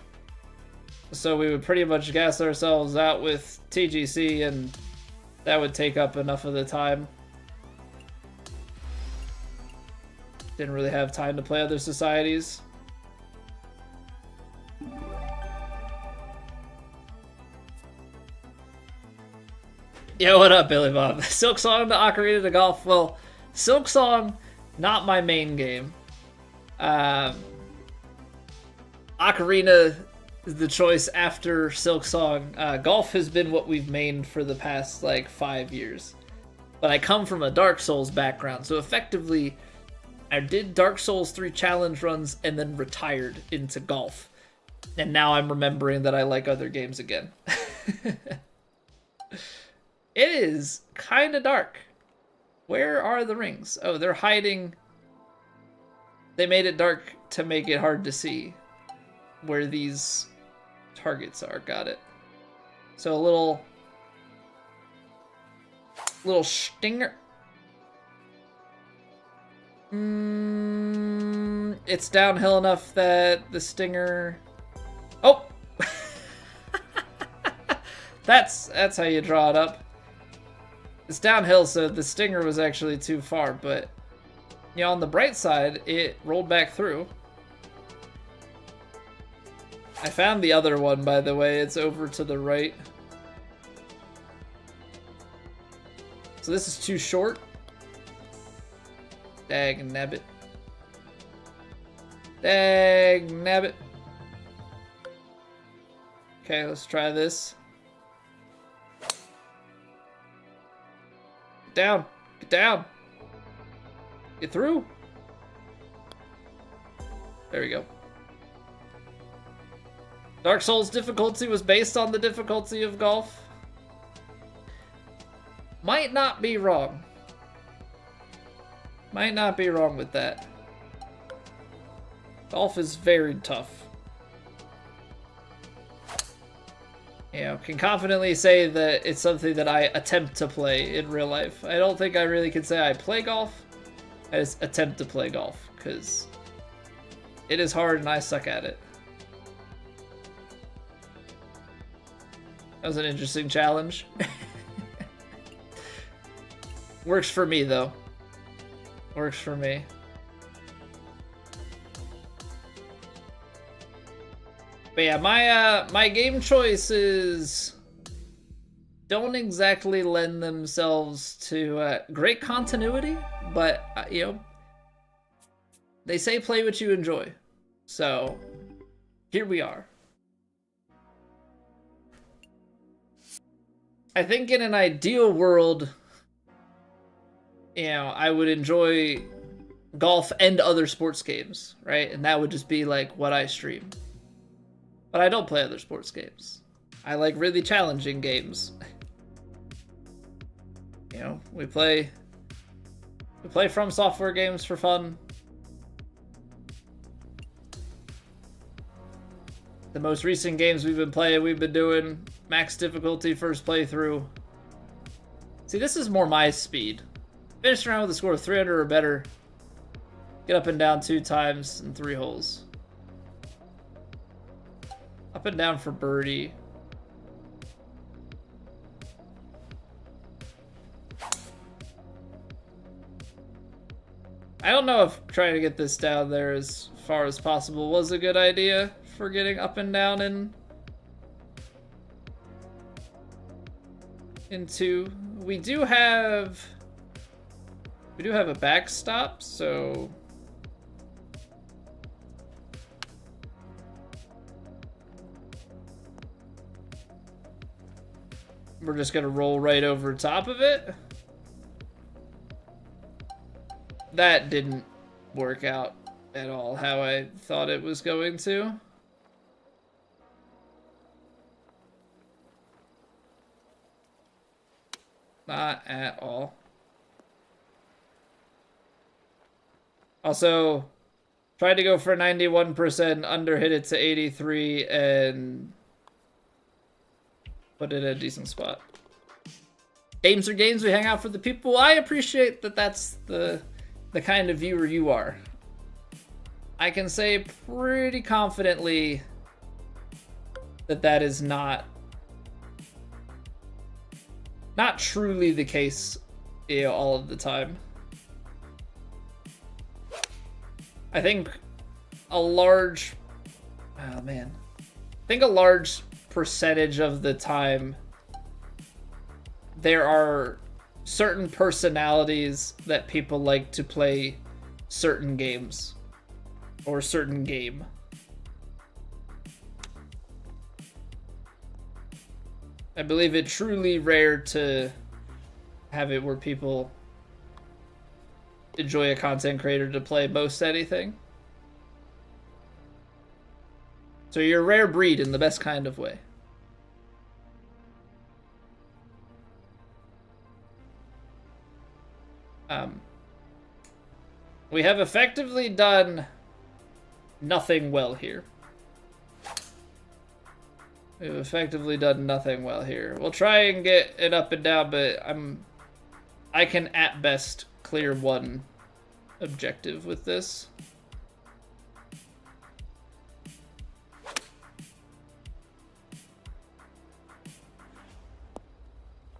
So we would pretty much gas ourselves out with TGC, and that would take up enough of the time. Didn't really have time to play other societies. Yo, what up, Billy Bob? Silksong to Ocarina to Golf. Well, Silksong, not my main game. Ocarina is the choice after Silksong. Golf has been what we've mained for the past, like, 5 years. But I come from a Dark Souls background, so effectively, I did Dark Souls 3 challenge runs and then retired into golf. And now I'm remembering that I like other games again. It is kind of dark. Where are the rings? Oh, they're hiding. They made it dark to make it hard to see where these targets are. Got it. So a little stinger. It's downhill enough that the stinger. Oh, that's how you draw it up. It's downhill, so the stinger was actually too far, but you know, on the bright side, it rolled back through. I found the other one, by the way. It's over to the right. So this is too short. Dag nabbit. Dag nabbit. Okay, let's try this. Get down. Get down. Get through. There we go. Dark Souls difficulty was based on the difficulty of golf. Might not be wrong. Might not be wrong with that. Golf is very tough. You know, can confidently say that it's something that I attempt to play in real life. I don't think I really can say I play golf. I just attempt to play golf, because it is hard and I suck at it. That was an interesting challenge. Works for me, though. Works for me. But yeah, my game choices don't exactly lend themselves to great continuity, but you know, they say play what you enjoy. So here we are. I think in an ideal world, you know, I would enjoy golf and other sports games, right? And that would just be like what I stream. But I don't play other sports games. I like really challenging games. You know, we play From Software games for fun. The most recent games we've been doing max difficulty first playthrough. See, this is more my speed. Finish around with a score of 300 or better. Get up and down 2 times in 3 holes. Up and down for birdie. I don't know if trying to get this down there as far as possible was a good idea for getting up and down in 2. We do have a backstop, so we're just gonna roll right over top of it. That didn't work out at all how I thought it was going to. Not at all. Also, tried to go for 91%, underhit it to 83, and put it in a decent spot. Games are games, we hang out for the people. I appreciate that that's the kind of viewer you are. I can say pretty confidently that that is not truly the case, you know, all of the time. I think a large percentage of the time there are certain personalities that people like to play certain games or certain game. I believe it truly rare to have it where people enjoy a content creator to play most anything. So you're a rare breed in the best kind of way. We have effectively done nothing well here. We've effectively done nothing well here. We'll try and get it up and down, but I can at best clear one objective with this.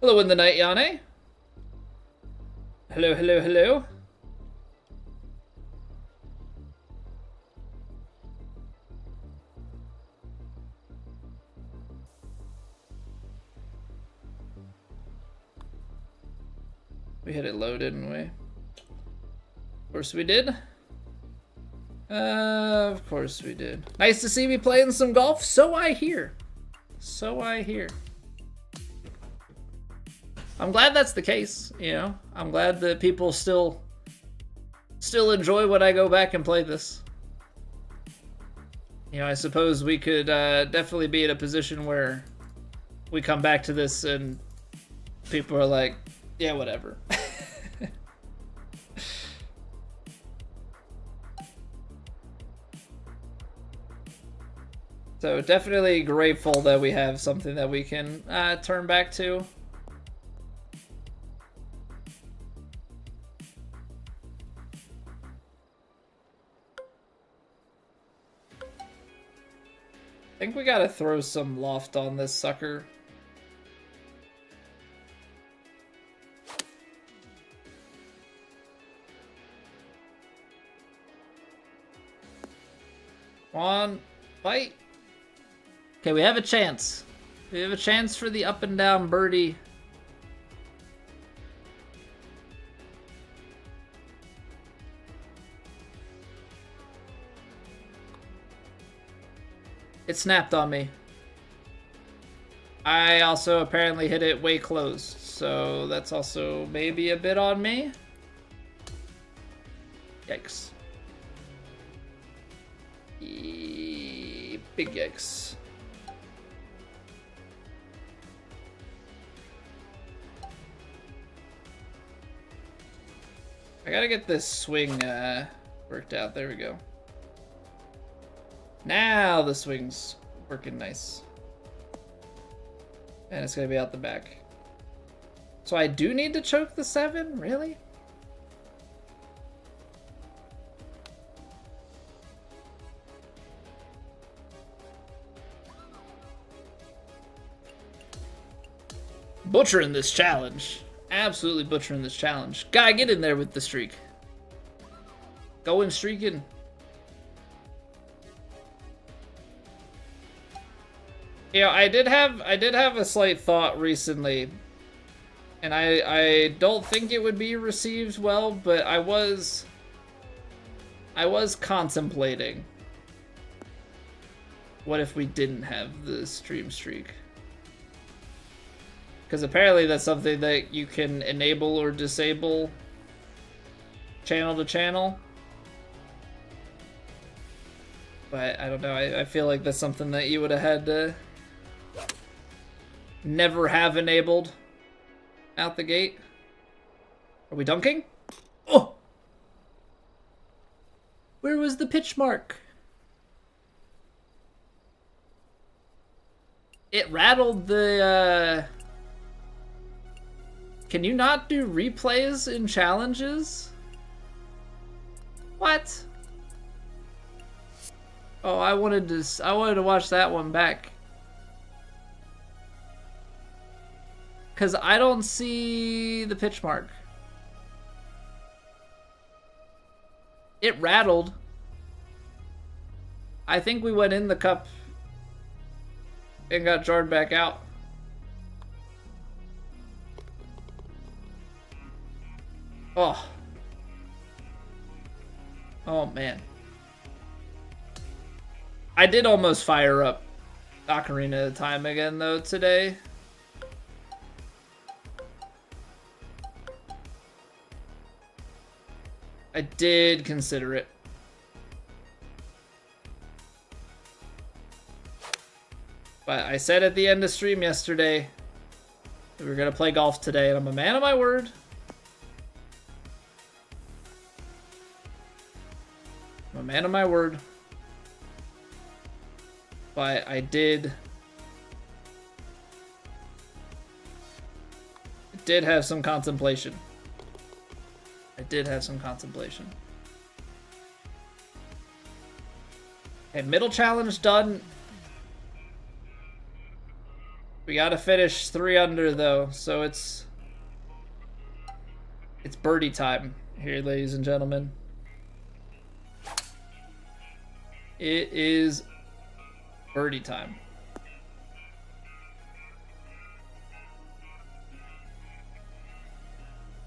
Hello in the night, Yane. Hello, hello, hello. We hit it low, didn't we? Of course we did. Of course we did. Nice to see me playing some golf. So I hear. So I hear. I'm glad that's the case, you know. I'm glad that people still enjoy when I go back and play this. You know, I suppose we could definitely be in a position where we come back to this and people are like, yeah, whatever. So definitely grateful that we have something that we can turn back to. I think we gotta throw some loft on this sucker. Come on, fight. Okay, we have a chance. We have a chance for the up and down birdie. It snapped on me. I also apparently hit it way closed, so that's also maybe a bit on me. Yikes. Big yikes. I gotta get this swing worked out. There we go. Now the swing's working nice. And it's gonna be out the back. So I do need to choke the 7? Really? Butchering this challenge. Absolutely butchering this challenge. Gotta get in there with the streak. Going streaking. You know, I did have a slight thought recently, and I don't think it would be received well, but I was contemplating, what if we didn't have the stream streak? Because apparently that's something that you can enable or disable channel to channel. But I don't know, I feel like that's something that you would have had to never have enabled out the gate. Are we dunking? Oh! Where was the pitch mark? It rattled the, Can you not do replays in challenges? What? Oh, I wanted to watch that one back. Cause I don't see the pitch mark. It rattled. I think we went in the cup and got jarred back out. Oh. Oh man. I did almost fire up Ocarina of Time again though today. I did consider it. But I said at the end of stream yesterday, we were gonna play golf today, and I'm a man of my word. I'm a man of my word. But I did have some contemplation. I did have some contemplation. Okay, middle challenge done. We gotta finish 3 under though, so it's birdie time here, ladies and gentlemen. It is birdie time.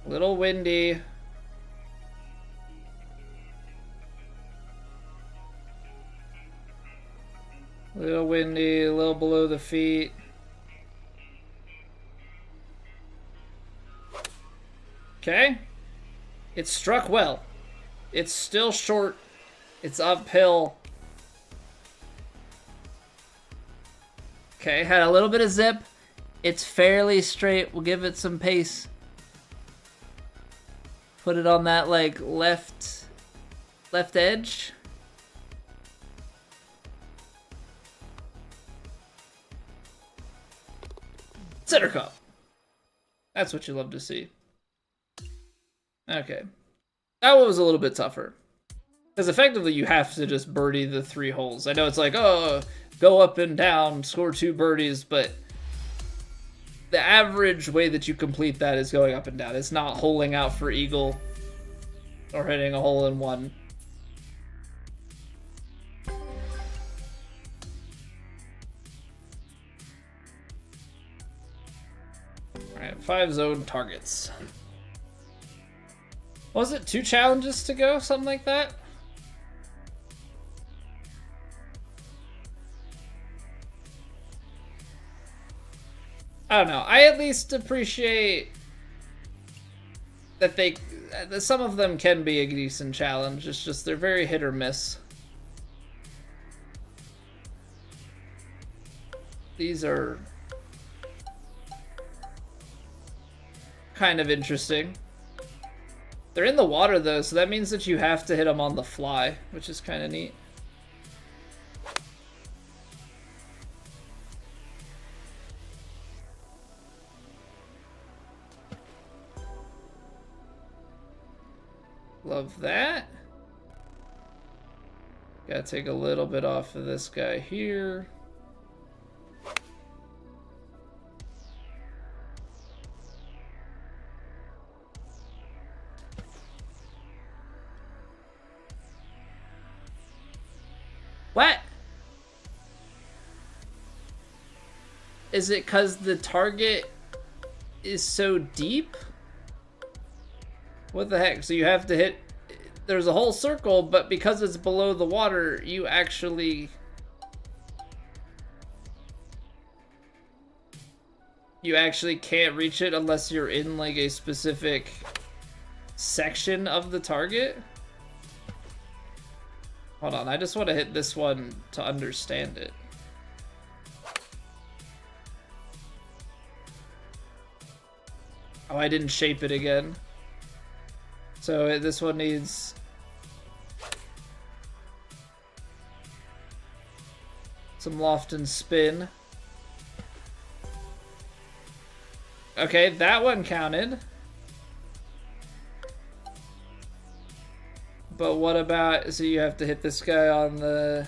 Little windy. Little windy, a little below the feet. Okay. It struck well. It's still short. It's uphill. Okay, had a little bit of zip. It's fairly straight. We'll give it some pace. Put it on that, like, left edge. Center cup. That's what you love to see. Okay. That one was a little bit tougher. Because effectively you have to just birdie the 3 holes. I know it's like, oh, go up and down, score 2 birdies, but the average way that you complete that is going up and down. It's not holing out for eagle or hitting a hole in one. Alright, 5 zone targets. Was it 2 challenges to go? Something like that? I don't know. I at least appreciate that some of them can be a decent challenge. It's just they're very hit or miss. These are kind of interesting. They're in the water though, so that means that you have to hit them on the fly, which is kind of neat. Love that. Gotta take a little bit off of this guy here. What? Is it because the target is so deep? What the heck? So you have to hit... There's a whole circle, but because it's below the water, you actually... You actually can't reach it unless you're in, like, a specific section of the target? Hold on, I just want to hit this one to understand it. Oh, I didn't shape it again. So this one needs... some loft and spin. Okay, that one counted. But what about, so you have to hit this guy on the,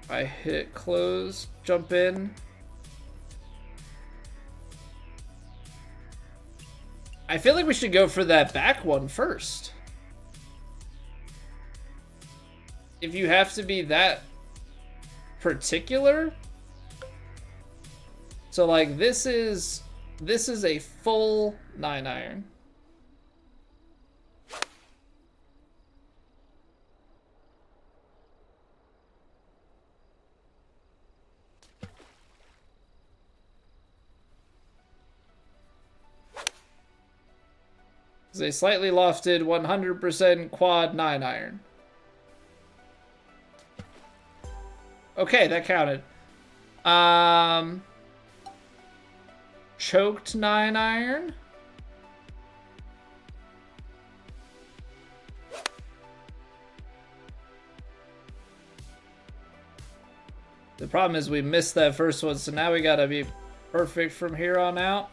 I hit close, jump in. I feel like we should go for that back one first. If you have to be that particular. So like this is a full 9-iron. It's a slightly lofted 100% quad 9-iron. Okay, that counted. Choked 9-iron. The problem is we missed that first one, so now we gotta be perfect from here on out.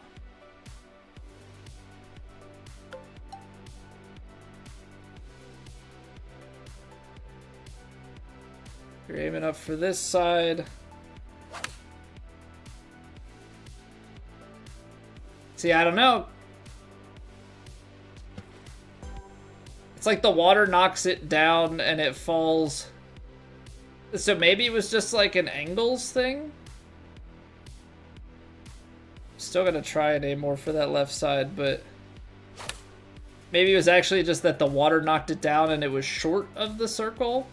You're aiming up for this side. See, I don't know. It's like the water knocks it down and it falls. So maybe it was just like an angles thing? Still gonna try and aim more for that left side, but Maybe it was actually just that the water knocked it down and it was short of the circle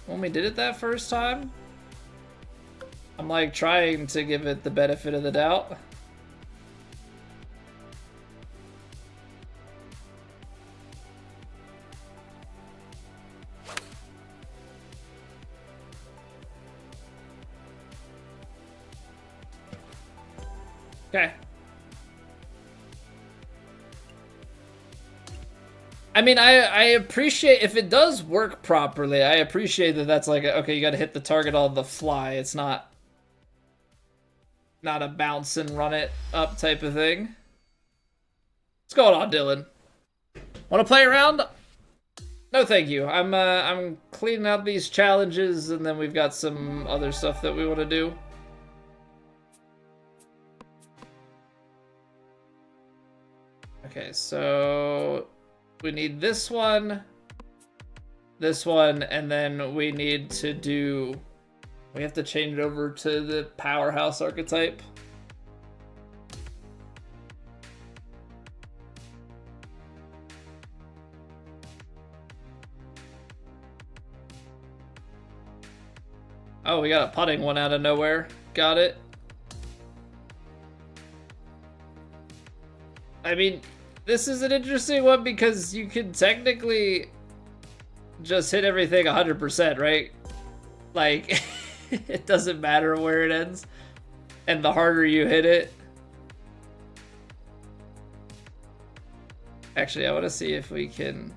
when we did it that first time. I'm like trying to give it the benefit of the doubt. Okay. I mean, I appreciate if it does work properly. I appreciate that that's like, okay, you got to hit the target on the fly. It's not a bounce and run it up type of thing. What's going on, Dylan? Want to play around? No, thank you. I'm cleaning out these challenges, and then we've got some other stuff that we want to do. Okay, so we need this one, and then we need to do... We have to change it over to the powerhouse archetype. Oh, we got a putting one out of nowhere. Got it. I mean, this is an interesting one because you can technically just hit everything 100%, right? Like, it doesn't matter where it ends. And the harder you hit it... Actually, I want to see if we can...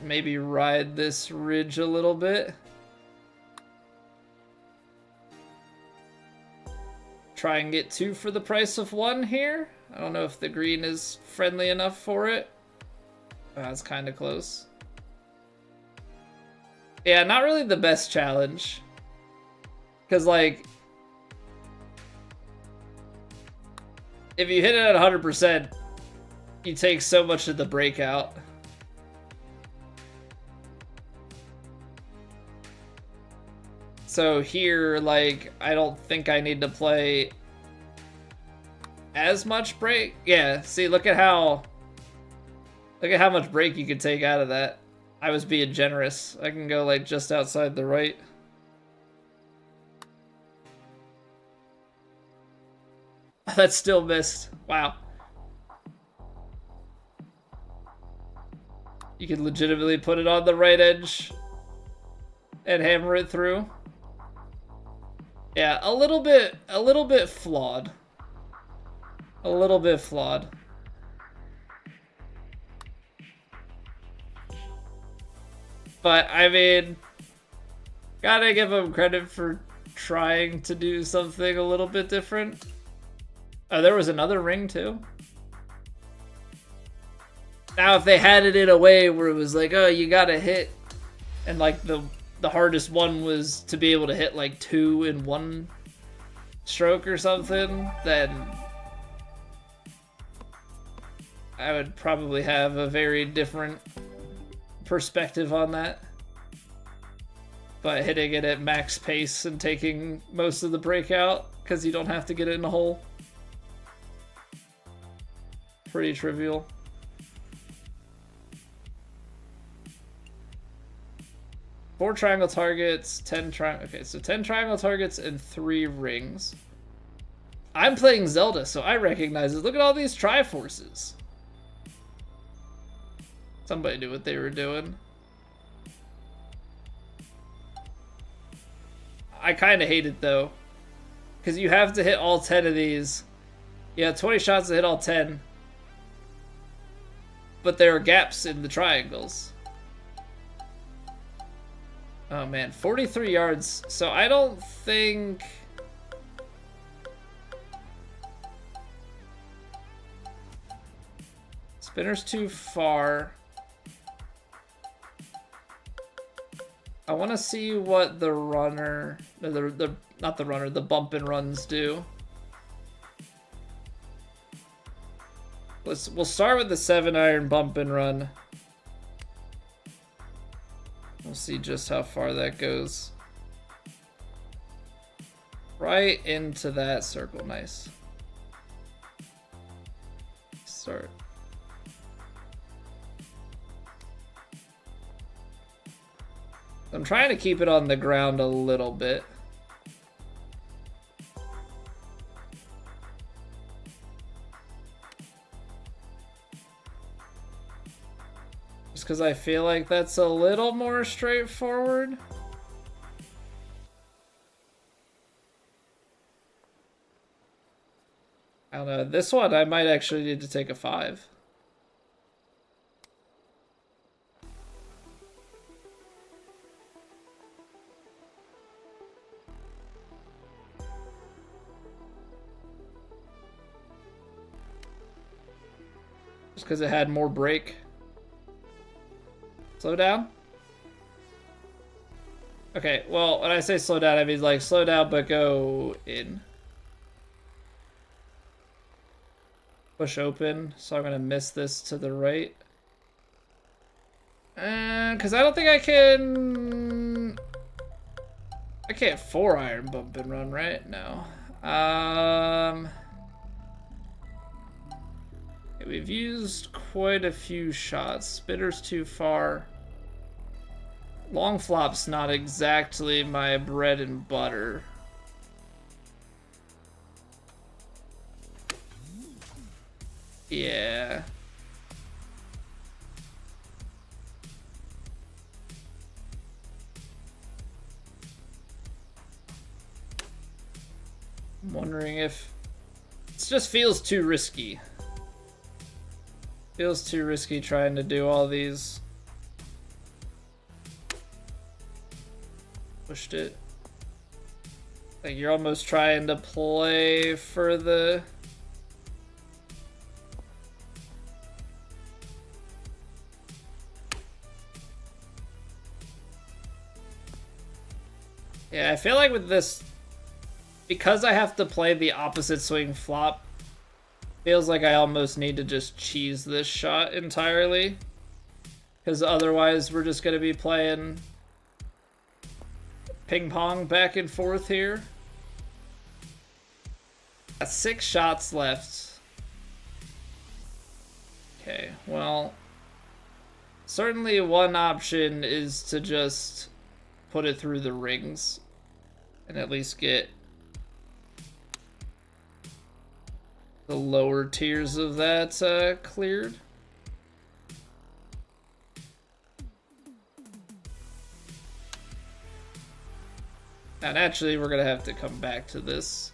maybe ride this ridge a little bit. Try and get 2 for the price of 1 here. I don't know if the green is friendly enough for it. That's kind of close. Yeah, not really the best challenge. Because, like, if you hit it at 100%, you take so much of the breakout. So here, like, I don't think I need to play as much break. Yeah, see, look at how much break you could take out of that. I was being generous. I can go, like, just outside the right. That still missed. Wow. You could legitimately put it on the right edge and hammer it through. Yeah, a little bit flawed. A little bit flawed. But, I mean, gotta give him credit for trying to do something a little bit different. Oh, there was another ring, too? Now, if they had it in a way where it was like, oh, you gotta hit, and, like, the hardest one was to be able to hit, like, 2 in 1 stroke or something, then I would probably have a very different perspective on that. But hitting it at max pace and taking most of the breakout because you don't have to get it in a hole. Pretty trivial. Four triangle targets, 10 triangle... Okay, so 10 triangle targets and 3 rings. I'm playing Zelda, so I recognize it. Look at all these Triforces. Somebody knew what they were doing. I kind of hate it, though. Because you have to hit all 10 of these. You have 20 shots to hit all 10. But there are gaps in the triangles. Oh, man. 43 yards. So I don't think... Spinner's too far. I want to see what the runner... not the runner, the bump and runs do. We'll start with the 7-iron bump and run. We'll see just how far that goes. Right into that circle. Nice. Start. I'm trying to keep it on the ground a little bit. Just because I feel like that's a little more straightforward. I don't know. This one I might actually need to take a 5. Just because it had more break. Slow down? Okay, well, when I say slow down, I mean like slow down but go in. Push open, so I'm gonna miss this to the right. Because I don't think I can... I can't 4-iron bump and run, right? No. We've used quite a few shots. Spitter's too far. Long flop's not exactly my bread and butter. Yeah. I'm wondering if it just feels too risky. Feels too risky trying to do all these. Pushed it. Like you're almost trying to play for the... Yeah, I feel like with this, because I have to play the opposite swing flop, feels like I almost need to just cheese this shot entirely. Because otherwise we're just going to be playing ping pong back and forth here. Got 6 shots left. Okay, well, certainly one option is to just put it through the rings and at least get the lower tiers of that cleared. Now, naturally, we're going to have to come back to this,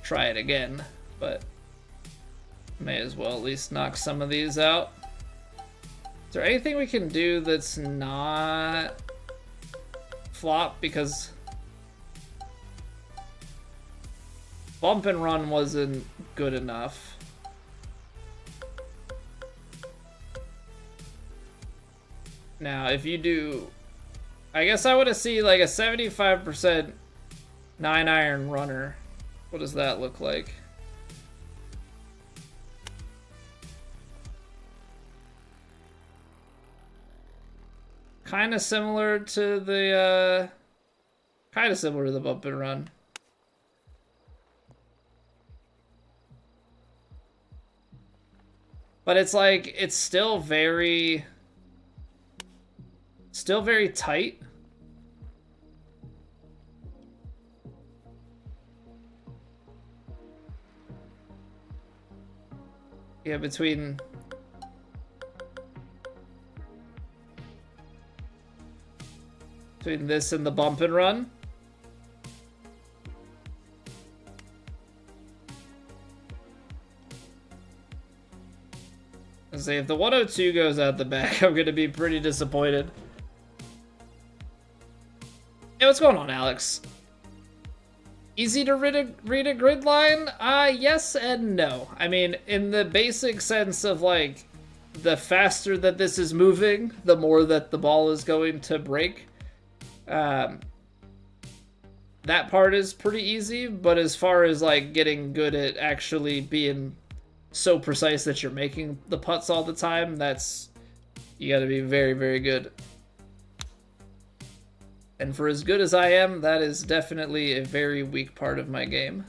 try it again, but may as well at least knock some of these out. Is there anything we can do that's not flop? Because bump and run wasn't good enough. Now, if you do... I guess I want to see like a 75% 9-iron runner. What does that look like? Kind of similar to the bump and run. But it's like, it's still very tight. Yeah, between this and the bump and run. I say if the 102 goes out the back, I'm gonna be pretty disappointed. Hey, what's going on, Alex? Easy to read a grid line? Yes and no. I mean, in the basic sense of like, the faster that this is moving, the more that the ball is going to break. That part is pretty easy, but as far as like getting good at actually being so precise that you're making the putts all the time, you gotta be very, very good. And for as good as I am, that is definitely a very weak part of my game.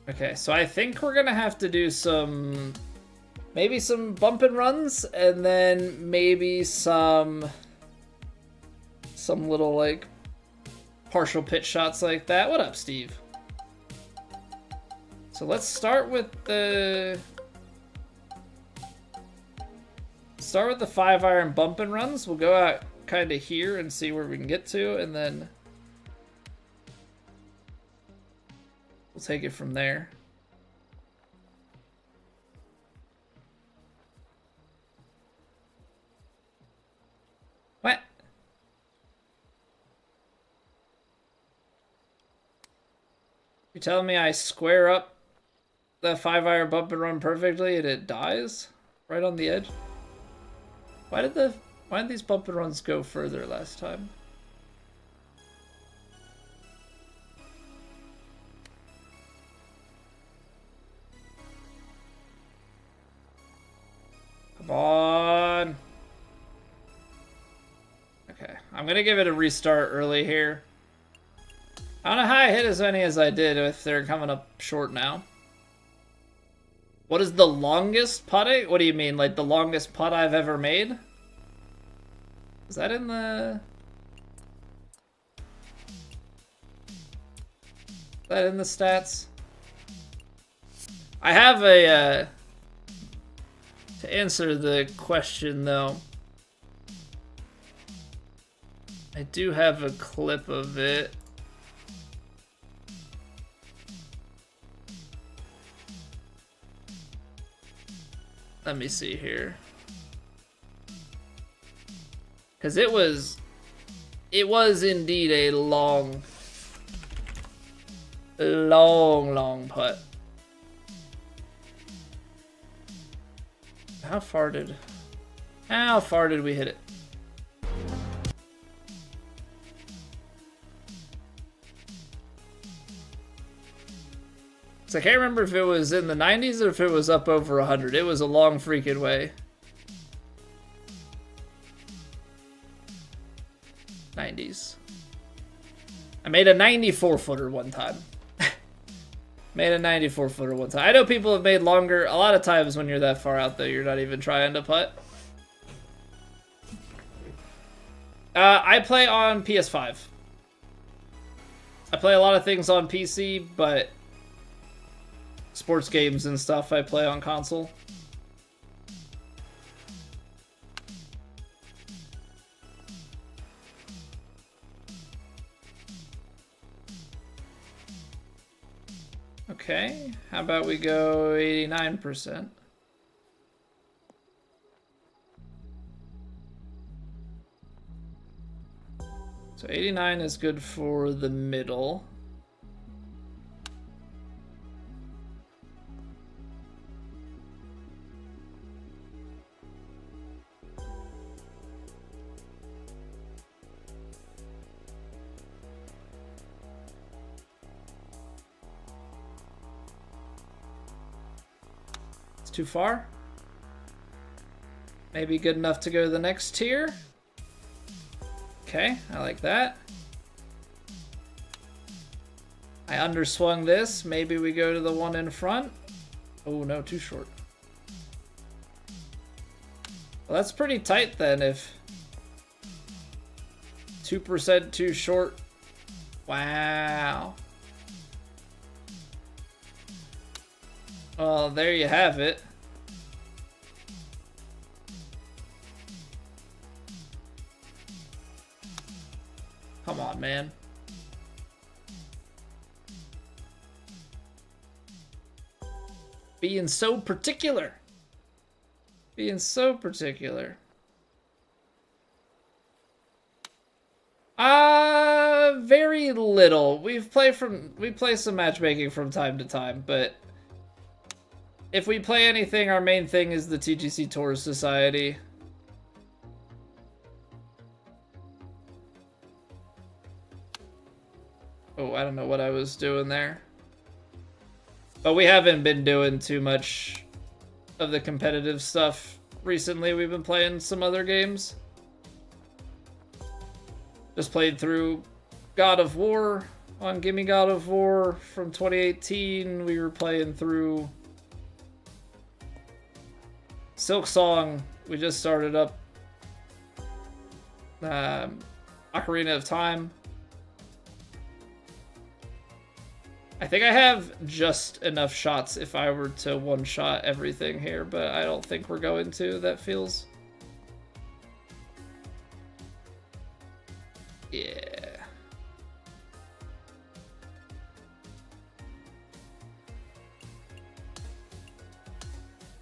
Okay, so I think we're gonna have to do some... maybe some bump and runs, and then maybe some little, like, partial pitch shots like that. What up, Steve? So let's start with the... 5-iron bump and runs. We'll go out kind of here and see where we can get to, and then we'll take it from there. What? You're telling me I square up the 5-iron bump and run perfectly and it dies right on the edge? Why did these bump and runs go further last time? Come on. Okay, I'm gonna give it a restart early here. I don't know how I hit as many as I did if they're coming up short now. What is the longest putt? What do you mean, like the longest putt I've ever made? Is that in the... is that in the stats? I have a... to answer the question, though, I do have a clip of it. Let me see here. Because it was indeed a long putt. How far did we hit it? So I can't remember if it was in the 90s or if it was up over 100. It was a long freaking way. 90s. I made a 94-footer one time. Made a 94-footer one time. I know people have made longer. A lot of times when you're that far out, though, you're not even trying to putt. I play on PS5. I play a lot of things on PC, but sports games and stuff I play on console. Okay, how about we go 89%? So 89 is good for the middle. Too far? Maybe good enough to go to the next tier? Okay, I like that. I underswung this. Maybe we go to the one in front. Oh no, too short. Well, that's pretty tight then if 2% too short. Wow. Well, there you have it. Come on, man. Being so particular. Being so particular. Very little. We play some matchmaking from time to time, but if we play anything, our main thing is the TGC Tour Society. Oh, I don't know what I was doing there. But we haven't been doing too much of the competitive stuff recently we've been playing some other games. Just played through God of War on Gimme God of War from 2018. We were playing through Silk Song. We just started up Ocarina of Time. I think I have just enough shots if I were to one-shot everything here, but I don't think we're going to. That feels... yeah.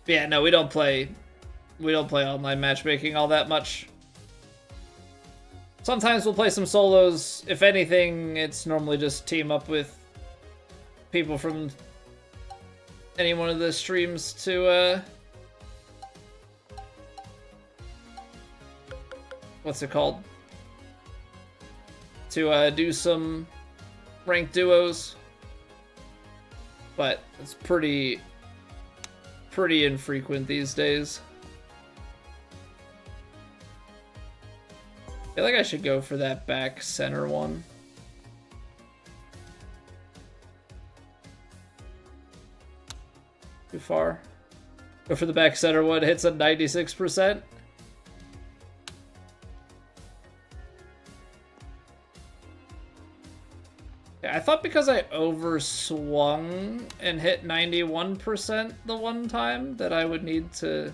But yeah, no, we don't play online matchmaking all that much. Sometimes we'll play some solos. If anything, it's normally just team up with people from any one of the streams to what's it called? To do some ranked duos. But it's pretty infrequent these days. I feel like I should go for that back center one. Too far. Go for the back center one. Hits at 96%. Yeah, I thought because I overswung and hit 91% the one time that I would need to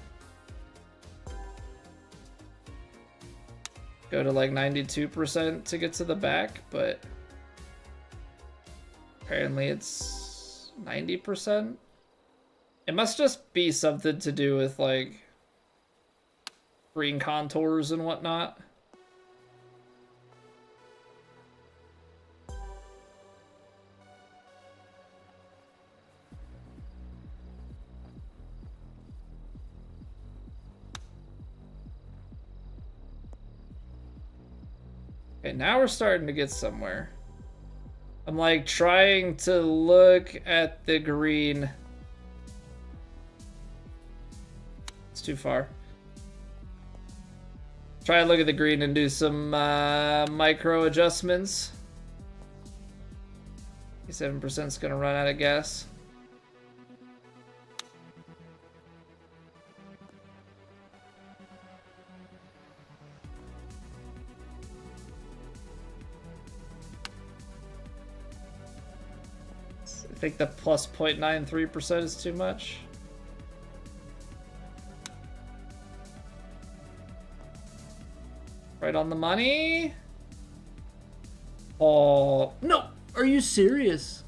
go to like 92% to get to the back, but apparently it's 90%. It must just be something to do with, like, green contours and whatnot. Okay, now we're starting to get somewhere. I'm, like, trying to look at the green. Too far. Try and look at the green and do some micro adjustments. 7% is gonna run out of gas. I think the plus 0.93% is too much. Right on the money. Oh, no. Are you serious?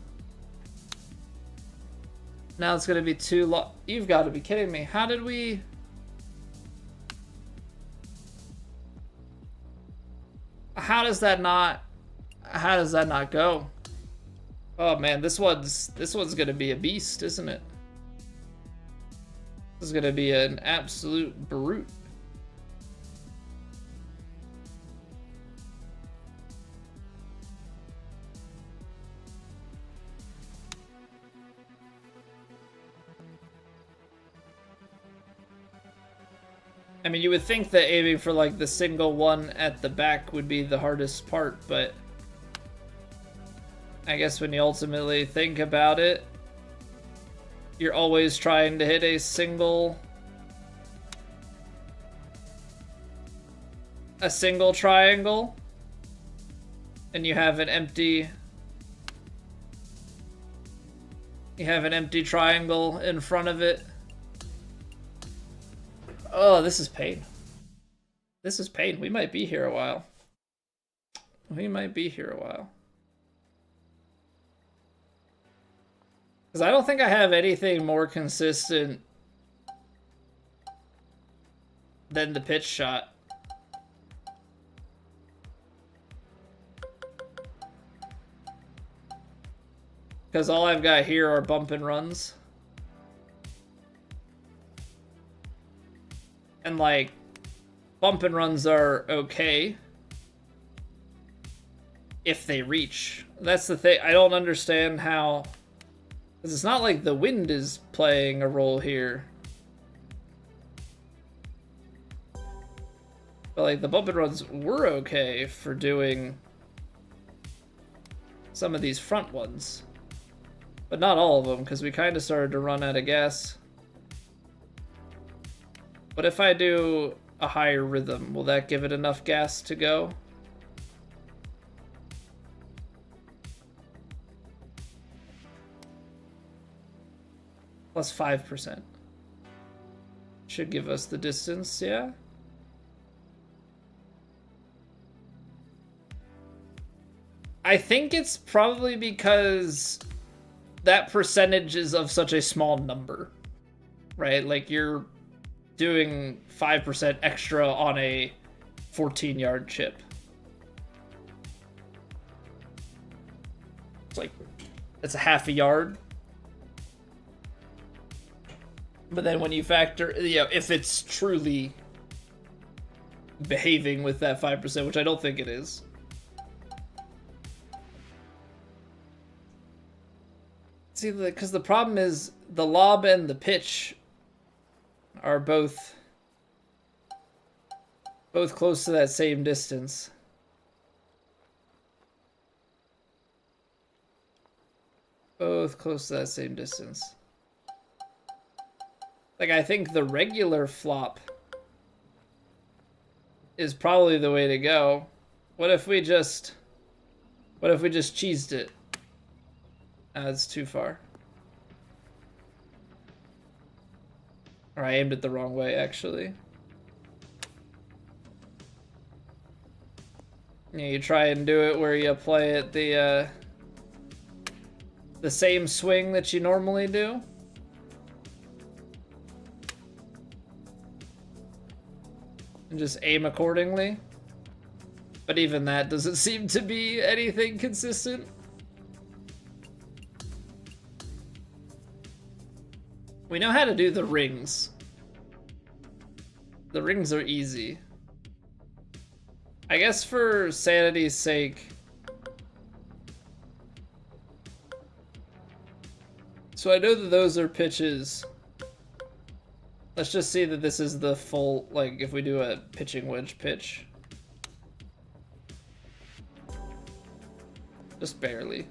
Now it's going to be too long. You've got to be kidding me. How did we... How does that not go? Oh man, this one's going to be a beast, isn't it? This is going to be an absolute brute. I mean, you would think that aiming for, like, the single one at the back would be the hardest part, but I guess when you ultimately think about it, you're always trying to hit a single triangle, and you have an empty triangle in front of it. Oh, this is pain. This is pain. We might be here a while. We might be here a while. Because I don't think I have anything more consistent than the pitch shot. Because all I've got here are bump and runs. And, like, bump and runs are okay if they reach. That's the thing. I don't understand how... Because it's not like the wind is playing a role here. But like the bump and runs were okay for doing some of these front ones. But not all of them, because we kind of started to run out of gas. What if I do a higher rhythm? Will that give it enough gas to go? Plus 5%. Should give us the distance, yeah? I think it's probably because that percentage is of such a small number, right? Like you're doing 5% extra on a 14-yard chip. It's like, it's a half a yard. But then when you factor, you know, if it's truly behaving with that 5%, which I don't think it is. See, because the problem is the lob and the pitch are both close to that same distance. Both close to that same distance. Like, I think the regular flop is probably the way to go. What if we just cheesed it? That's too far. Or I aimed it the wrong way, actually. Yeah, you try and do it where you play it the same swing that you normally do. And just aim accordingly. But even that doesn't seem to be anything consistent. We know how to do the rings. The rings are easy. I guess for sanity's sake. So I know that those are pitches. Let's just see that this is the full, like, if we do a pitching wedge pitch. Just barely.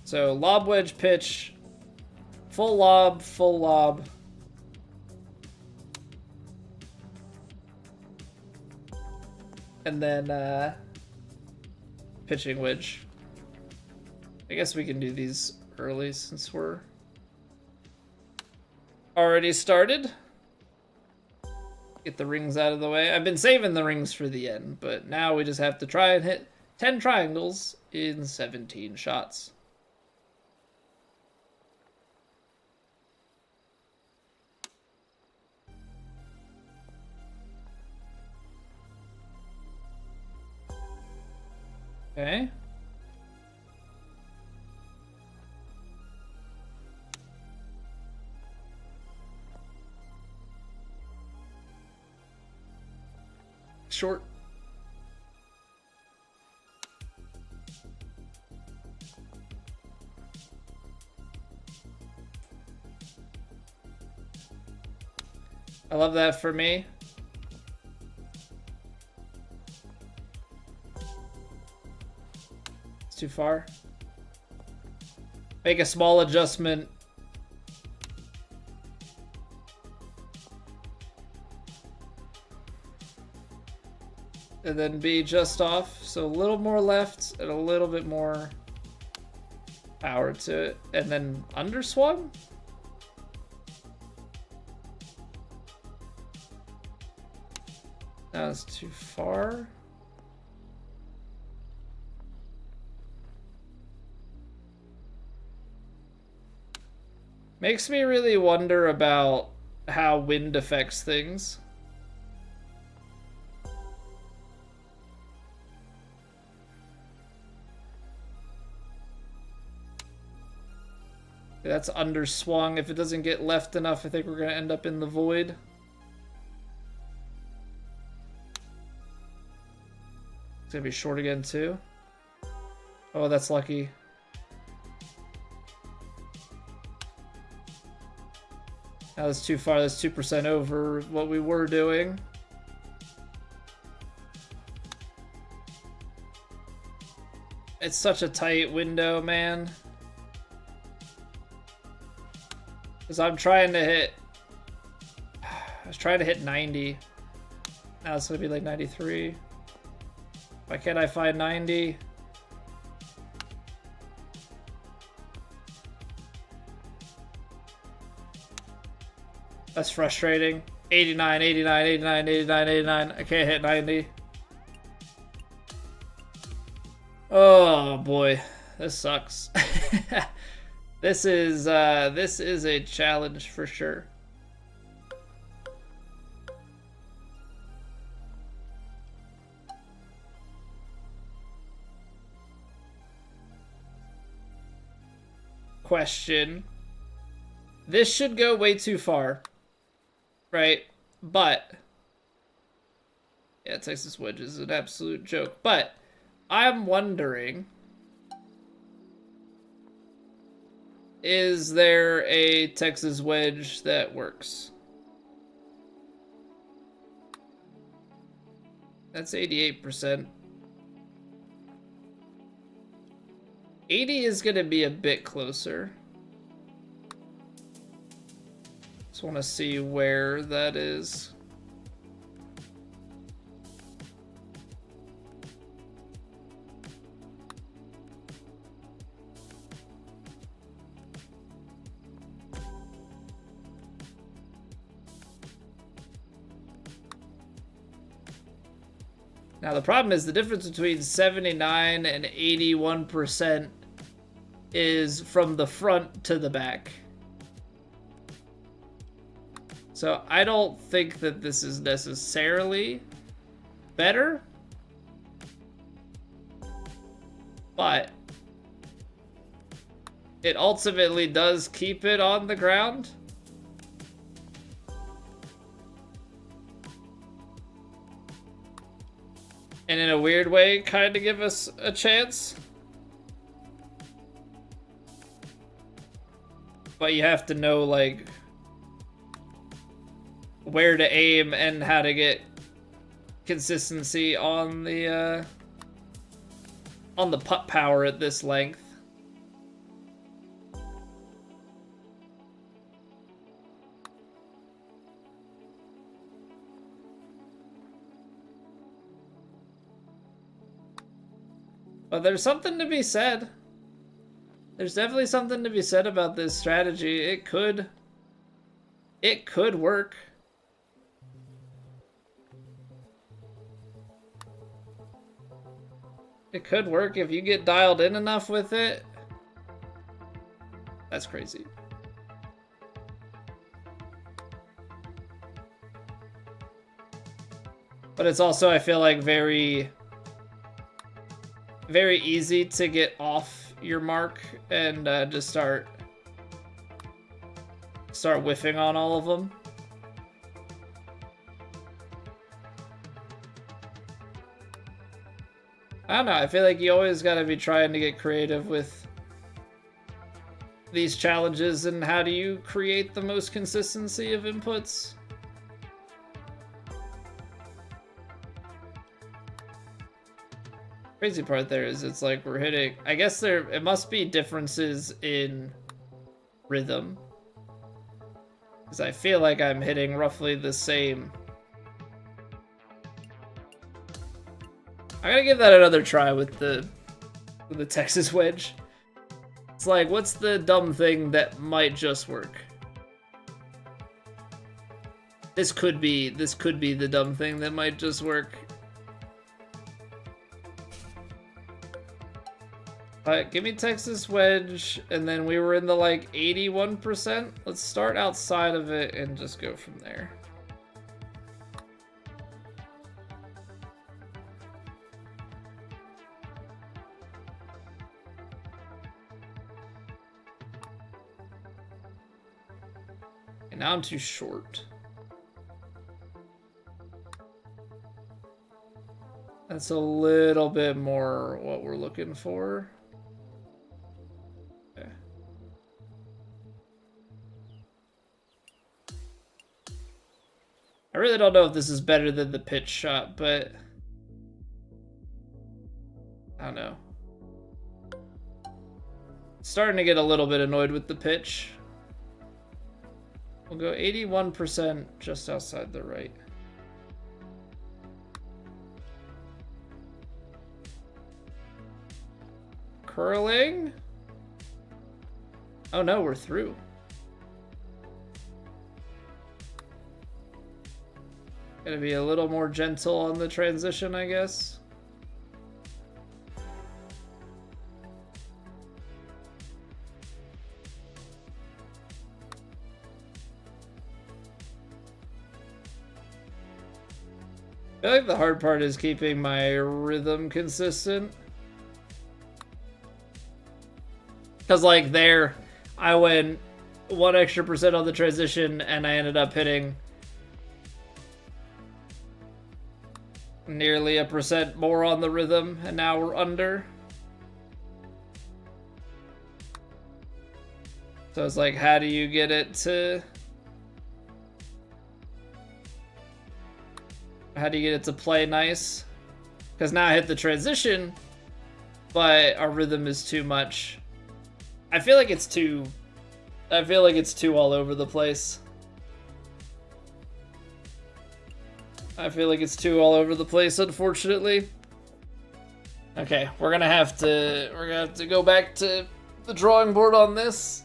So lob wedge pitch, full lob, full lob. And then pitching wedge. I guess we can do these early since we're already started. Get the rings out of the way. I've been saving the rings for the end, but now we just have to try and hit 10 triangles in 17 shots. Okay. Short. I love that for me. It's too far. Make a small adjustment. And then be just off. So a little more left and a little bit more power to it. And then underswung? That was too far. Makes me really wonder about how wind affects things. That's underswung. If it doesn't get left enough, I think we're going to end up in the void. It's going to be short again, too. Oh, that's lucky. Now that's too far. That's 2% over what we were doing. It's such a tight window, man. Because I'm trying to hit... I was trying to hit 90. Now it's going to be like 93. Why can't I find 90? That's frustrating. 89, 89, 89, 89, 89. I can't hit 90. Oh boy, this sucks. This is a challenge for sure. Question. This should go way too far, right? But yeah, Texas wedge is an absolute joke. But I'm wondering, is there a Texas wedge that works? That's 88%. 80 is going to be a bit closer. Just want to see where that is. Now the problem is the difference between 79 and 81% is from the front to the back. So I don't think that this is necessarily better, but it ultimately does keep it on the ground. And in a weird way, kind of give us a chance. But you have to know, like, where to aim and how to get consistency on the putt power at this length. But there's something to be said. There's definitely something to be said about this strategy. It could work. It could work if you get dialed in enough with it. That's crazy. But it's also, I feel like, very easy to get off your mark and just start whiffing on all of them. I don't know, I feel like you always gotta be trying to get creative with these challenges and how do you create the most consistency of inputs. Crazy part there is it's like we're hitting, I guess it must be differences in rhythm, because I feel like I'm hitting roughly the same. I gotta give that another try with the Texas wedge. It's like, what's the dumb thing that might just work? This could be the dumb thing that might just work. Alright, give me Texas wedge, and then we were in the like 81%. Let's start outside of it and just go from there. And now I'm too short. That's a little bit more what we're looking for. Okay. really don't know if this is better than the pitch shot, but I don't know. Starting to get a little bit annoyed with the pitch. We'll go 81% just outside the right. Curling? Oh no, we're through. Gotta be a little more gentle on the transition, I guess. I feel like the hard part is keeping my rhythm consistent. Because, like, there, I went 1 extra percent on the transition, and I ended up hitting nearly 1% more on the rhythm, and now we're under. So it's like, how do you get it to... How do you get it to play nice? Because now I hit the transition, but our rhythm is too much. I feel like it's too all over the place. I feel like it's too all over the place, unfortunately. Okay, we're gonna have to go back to the drawing board on this.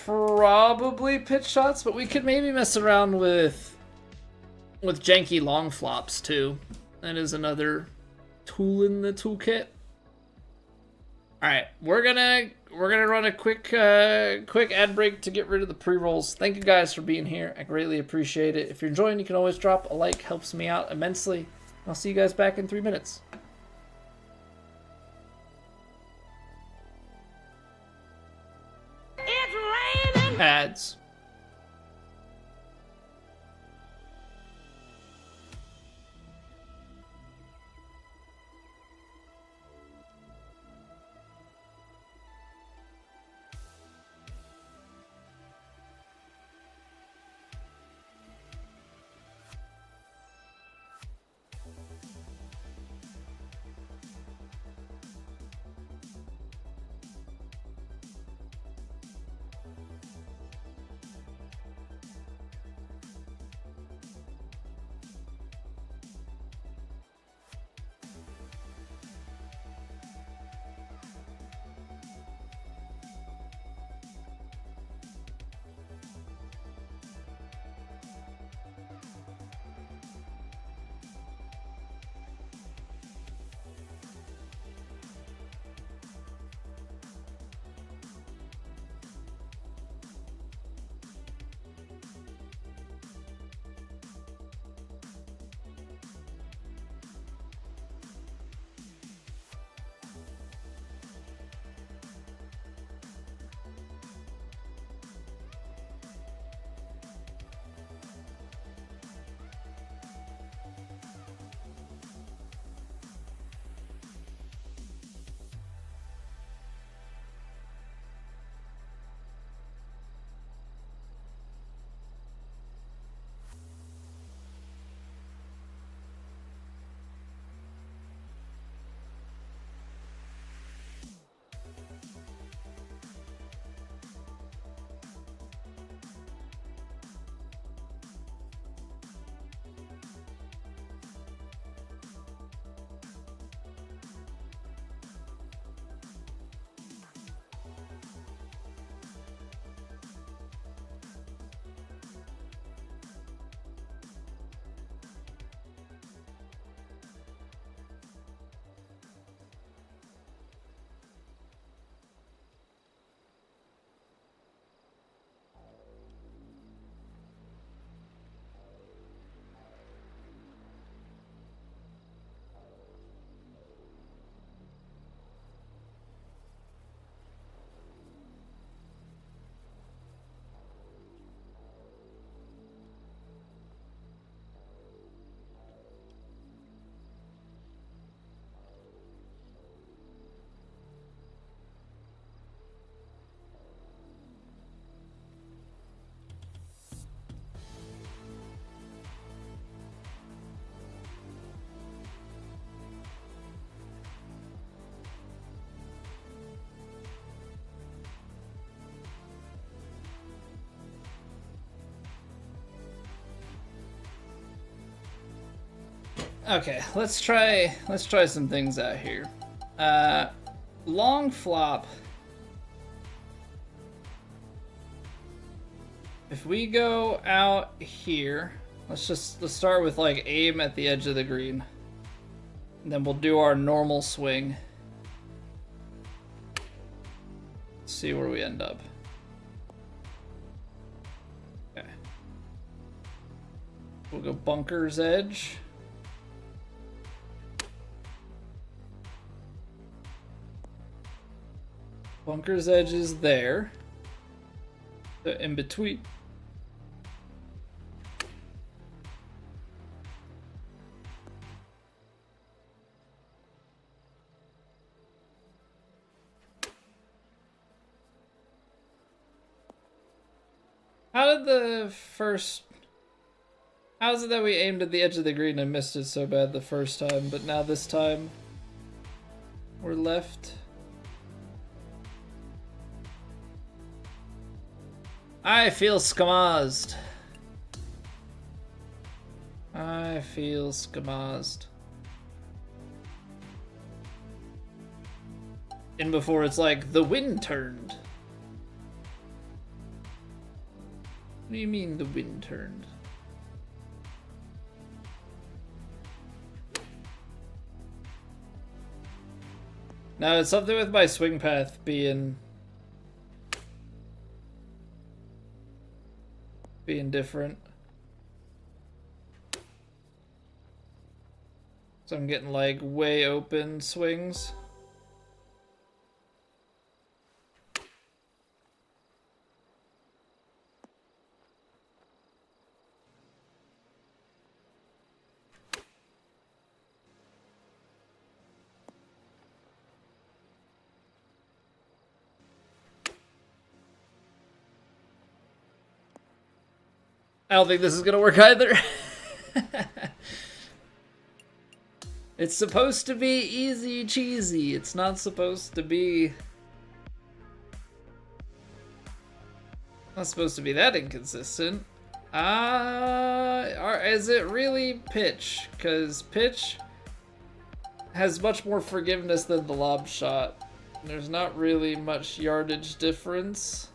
Probably pitch shots, but we could maybe mess around with janky long flops too. That is another tool in the toolkit. All right, we're gonna run a quick ad break to get rid of the pre-rolls. Thank you guys for being here. I greatly appreciate it. If you're enjoying, you can always drop a like. Helps me out immensely. I'll see you guys back in 3 minutes. It's raining. Ads. Okay, let's try some things out here. Long flop. If we go out here, let's start with like aim at the edge of the green. And then we'll do our normal swing. See where we end up. Okay. We'll go bunker's edge. Bunker's edge is there. In between. How is it that we aimed at the edge of the green and missed it so bad the first time, but now this time we're left? I feel skamazed. I feel skamazed. And before it's like, the wind turned. What do you mean the wind turned? No, it's something with my swing path being different. So I'm getting like way open swings. I don't think this is gonna work either. It's supposed to be easy cheesy. It's not supposed to be... Not supposed to be that inconsistent. Is it really pitch? Because pitch has much more forgiveness than the lob shot. There's not really much yardage difference.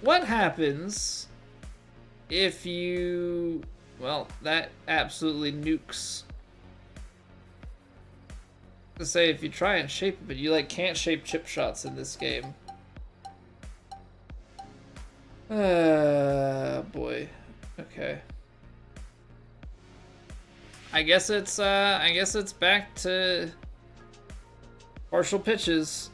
What happens if you... Well, that absolutely nukes. To say if you try and shape it, but you like can't shape chip shots in this game. Boy. Okay. I guess it's back to partial pitches.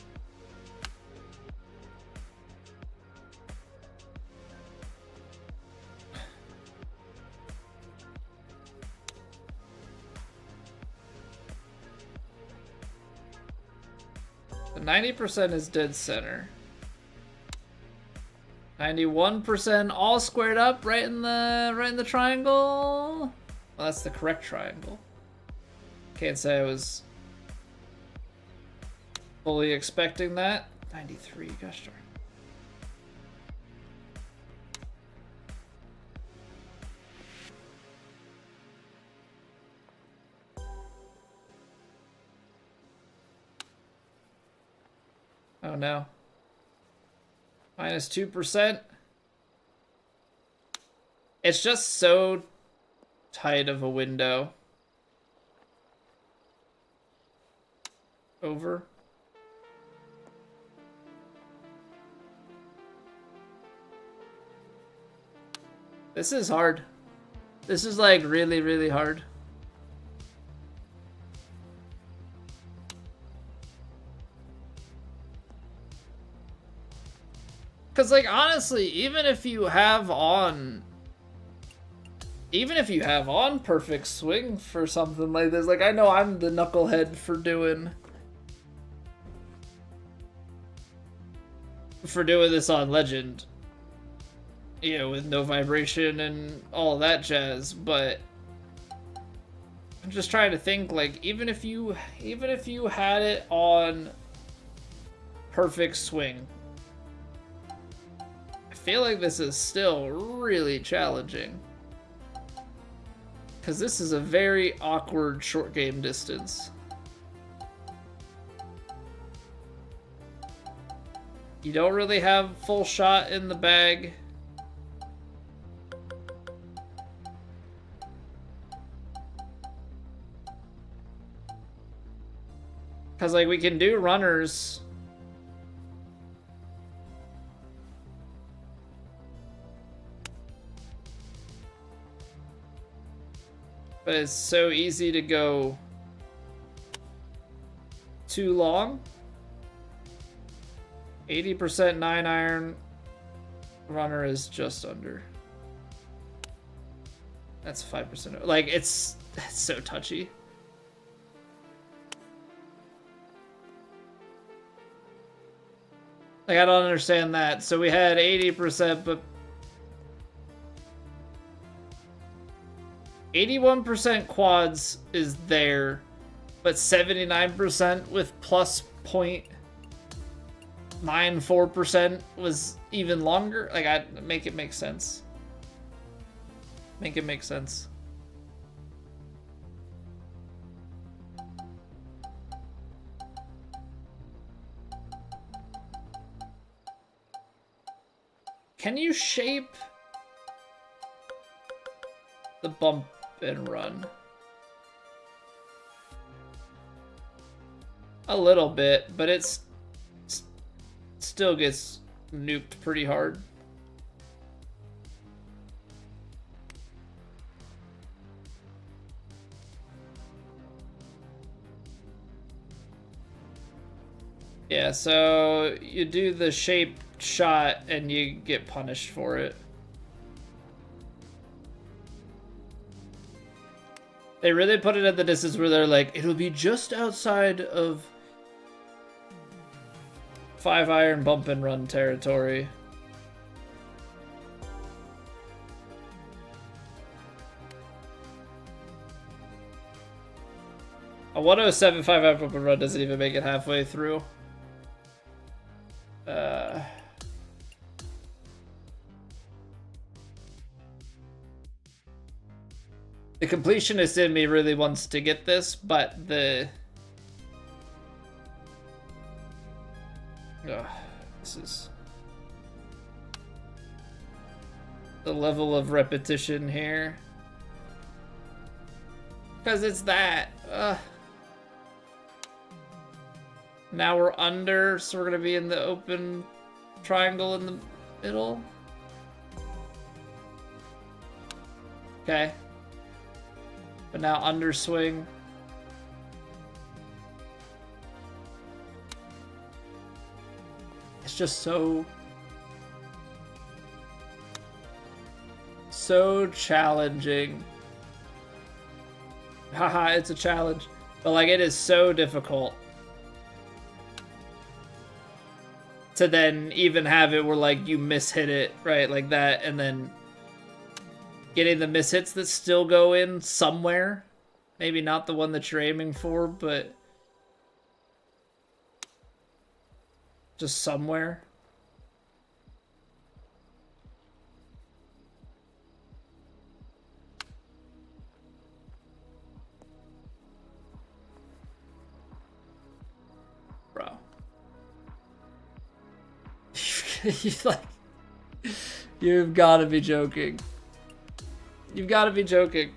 The 90% is dead center. 91% all squared up right in the triangle. Well, that's the correct triangle. Can't say I was fully expecting that. 93, gosh darn. Oh no. Minus 2%. It's just so tight of a window. Over. This is hard. This is like really, really hard. Because, like, honestly, even if you have on perfect swing for something like this, like, I know I'm the knucklehead for doing this on Legend, you know, with no vibration and all that jazz, but I'm just trying to think, like, even if you had it on perfect swing, I feel like this is still really challenging. Because this is a very awkward short game distance. You don't really have full shot in the bag. Because, like, we can do runners. But it's so easy to go too long. 80% 9-iron. Runner is just under. That's 5%. Like, it's so touchy. Like, I don't understand that. So we had 80%, but 81% quads is there, but 79% with plus 0.94% was even longer. Like, I'd make it make sense. Make it make sense. Can you shape the bump and run? A little bit, but it's still gets nuked pretty hard. Yeah, so you do the shape shot and you get punished for it. They really put it at the distance where they're like, it'll be just outside of 5-iron bump and run territory. A 107 5-iron bump and run doesn't even make it halfway through. The completionist in me really wants to get this, but this is the level of repetition here. Because it's that. Now we're under, so we're going to be in the open triangle in the middle. Okay. But now underswing. It's just so challenging. Haha, it's a challenge. But like, it is so difficult to then even have it where like you mishit it, right? Like that, and then getting the mishits that still go in somewhere. Maybe not the one that you're aiming for, but just somewhere. Bro. You've got to be joking. You've got to be joking.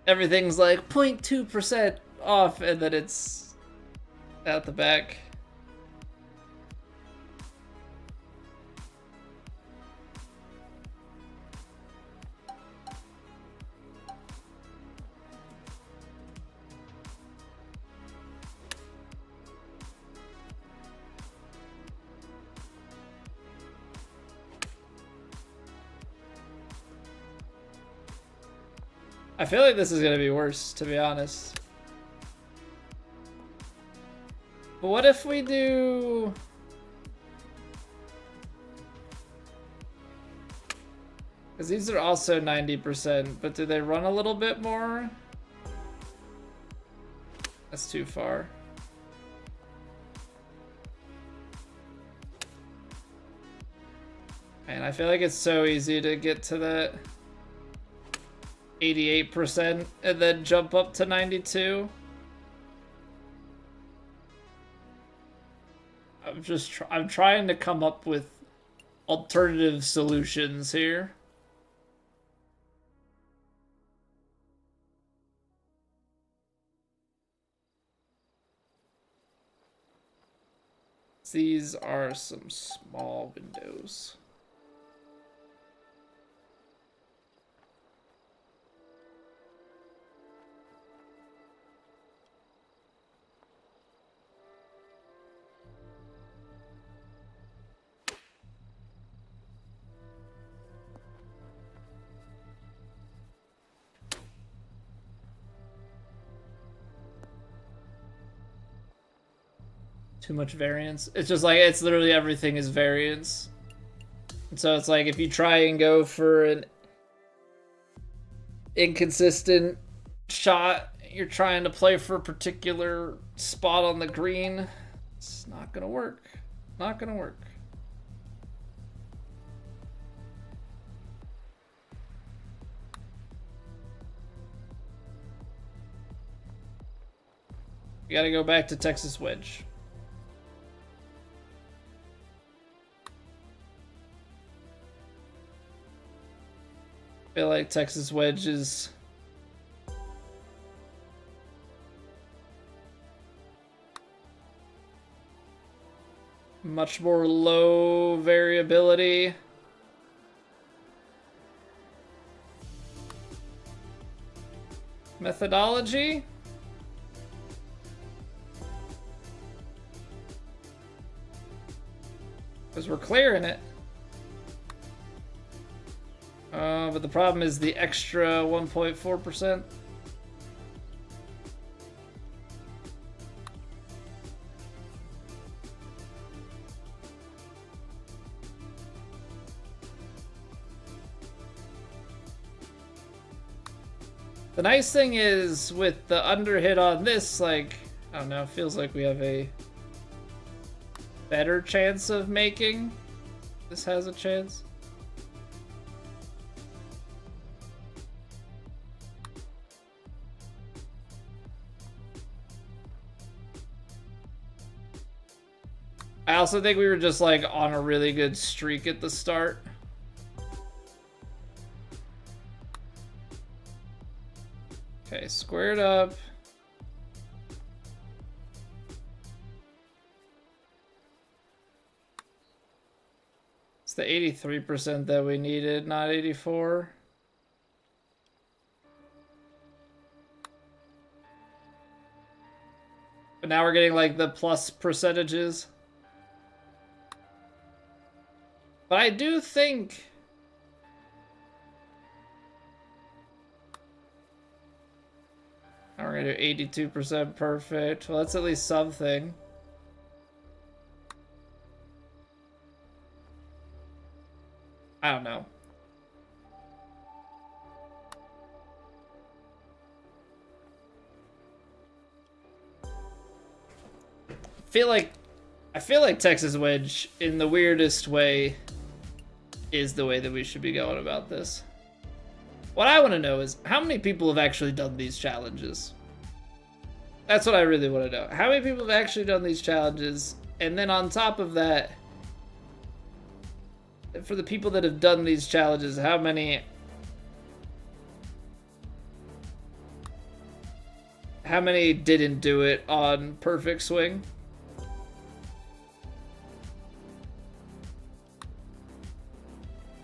Everything's like 0.2% off, and then it's out the back. I feel like this is gonna be worse, to be honest. But what if we do... Because these are also 90%, but do they run a little bit more? That's too far. Man, I feel like it's so easy to get to that. 88% and then jump up to 92. I'm trying to come up with alternative solutions here. These are some small windows. Too much variance. It's just like, it's literally everything is variance. And so it's like, if you try and go for an inconsistent shot, you're trying to play for a particular spot on the green, it's not gonna work. Not gonna work. You gotta go back to Texas wedge. I feel like Texas wedge is much more low variability. Methodology? Because we're clearing it. But the problem is the extra 1.4%. The nice thing is with the underhit on this, like, I don't know, feels like we have a better chance of making. This has a chance. I also think we were just like on a really good streak at the start. Okay, squared up. It's the 83% that we needed, not 84. But now we're getting like the plus percentages. But I do think now we're gonna do 82% perfect. Well, that's at least something. I don't know. I feel like Texas wedge in the weirdest way is the way that we should be going about this. What I want to know is how many people have actually done these challenges? That's what I really want to know. How many people have actually done these challenges? And then on top of that, for the people that have done these challenges, how many didn't do it on perfect swing?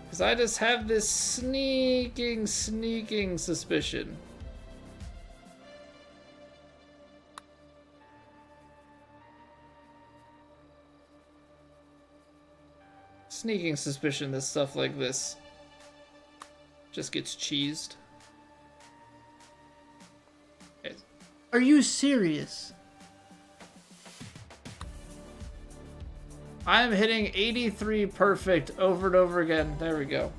Because I just have this sneaking suspicion. Sneaking suspicion that stuff like this just gets cheesed. Okay. Are you serious? I'm hitting 83 perfect over and over again. There we go.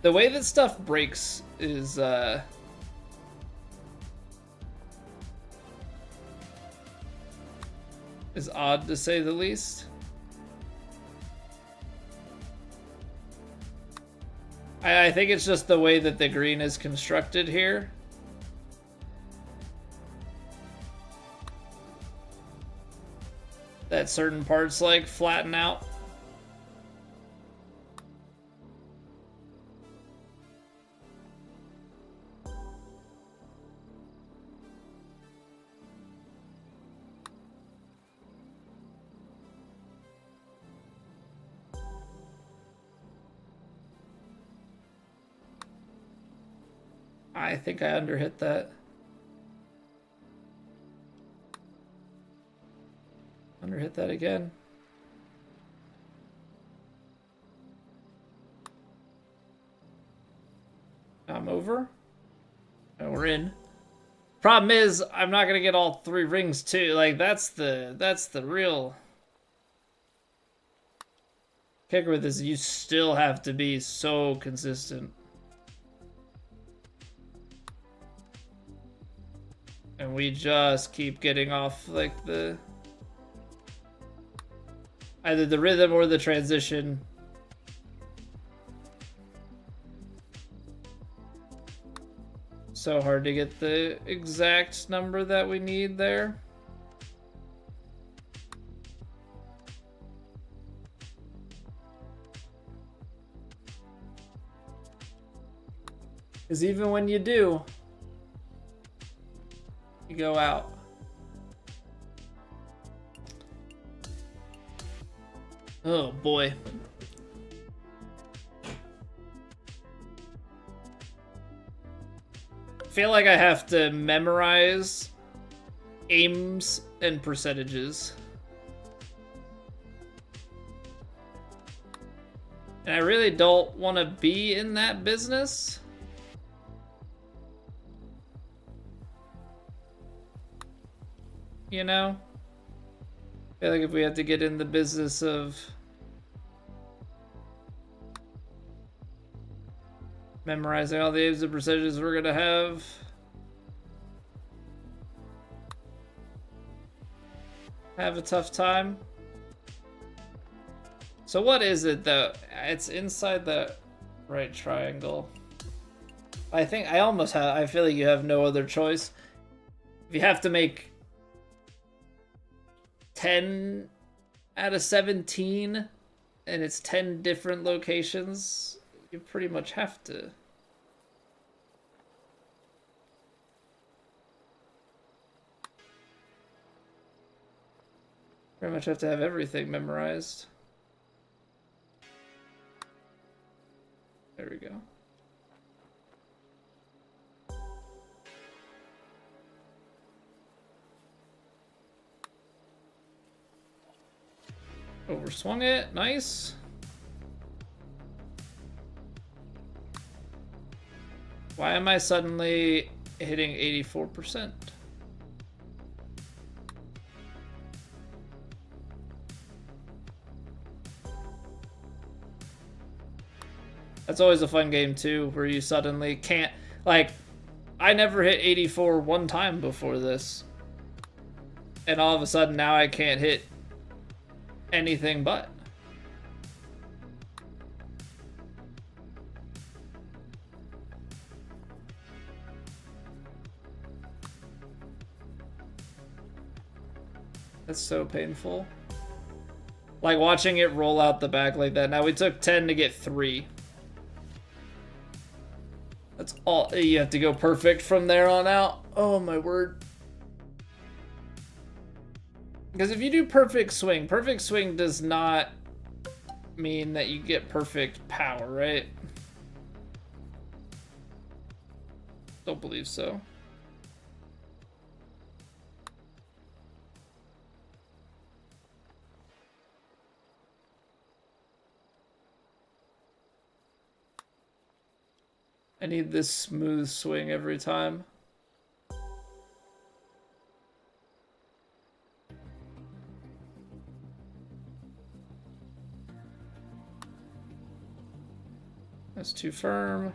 The way that stuff breaks is odd to say the least. I think it's just the way that the green is constructed here. That certain parts like flatten out. I think I underhit that. Underhit that again. I'm over. And we're in. Problem is, I'm not gonna get all 3 rings too. Like that's the real kicker with this. You still have to be so consistent. And we just keep getting off like either the rhythm or the transition. So hard to get the exact number that we need there. Because even when you do, you go out. Oh boy. I feel like I have to memorize aims and percentages. And I really don't want to be in that business. You know? I feel like if we have to get in the business of memorizing all the aims and percentages we're gonna have, a tough time. So what is it though? It's inside the right triangle. I think I almost have, I feel like you have no other choice. If you have to make 10 out of 17 and it's 10 different locations, you pretty much have to. Pretty much have to have everything memorized. There we go. Overswung it, nice. Why am I suddenly hitting 84%? That's always a fun game too, where you suddenly can't, like, I never hit 84 one time before this. And all of a sudden now I can't hit anything but. That's so painful. Like watching it roll out the back like that. Now we took 10 to get 3. That's all. You have to go perfect from there on out. Oh my word. Because if you do perfect swing does not mean that you get perfect power, right? Don't believe so. I need this smooth swing every time. That's too firm.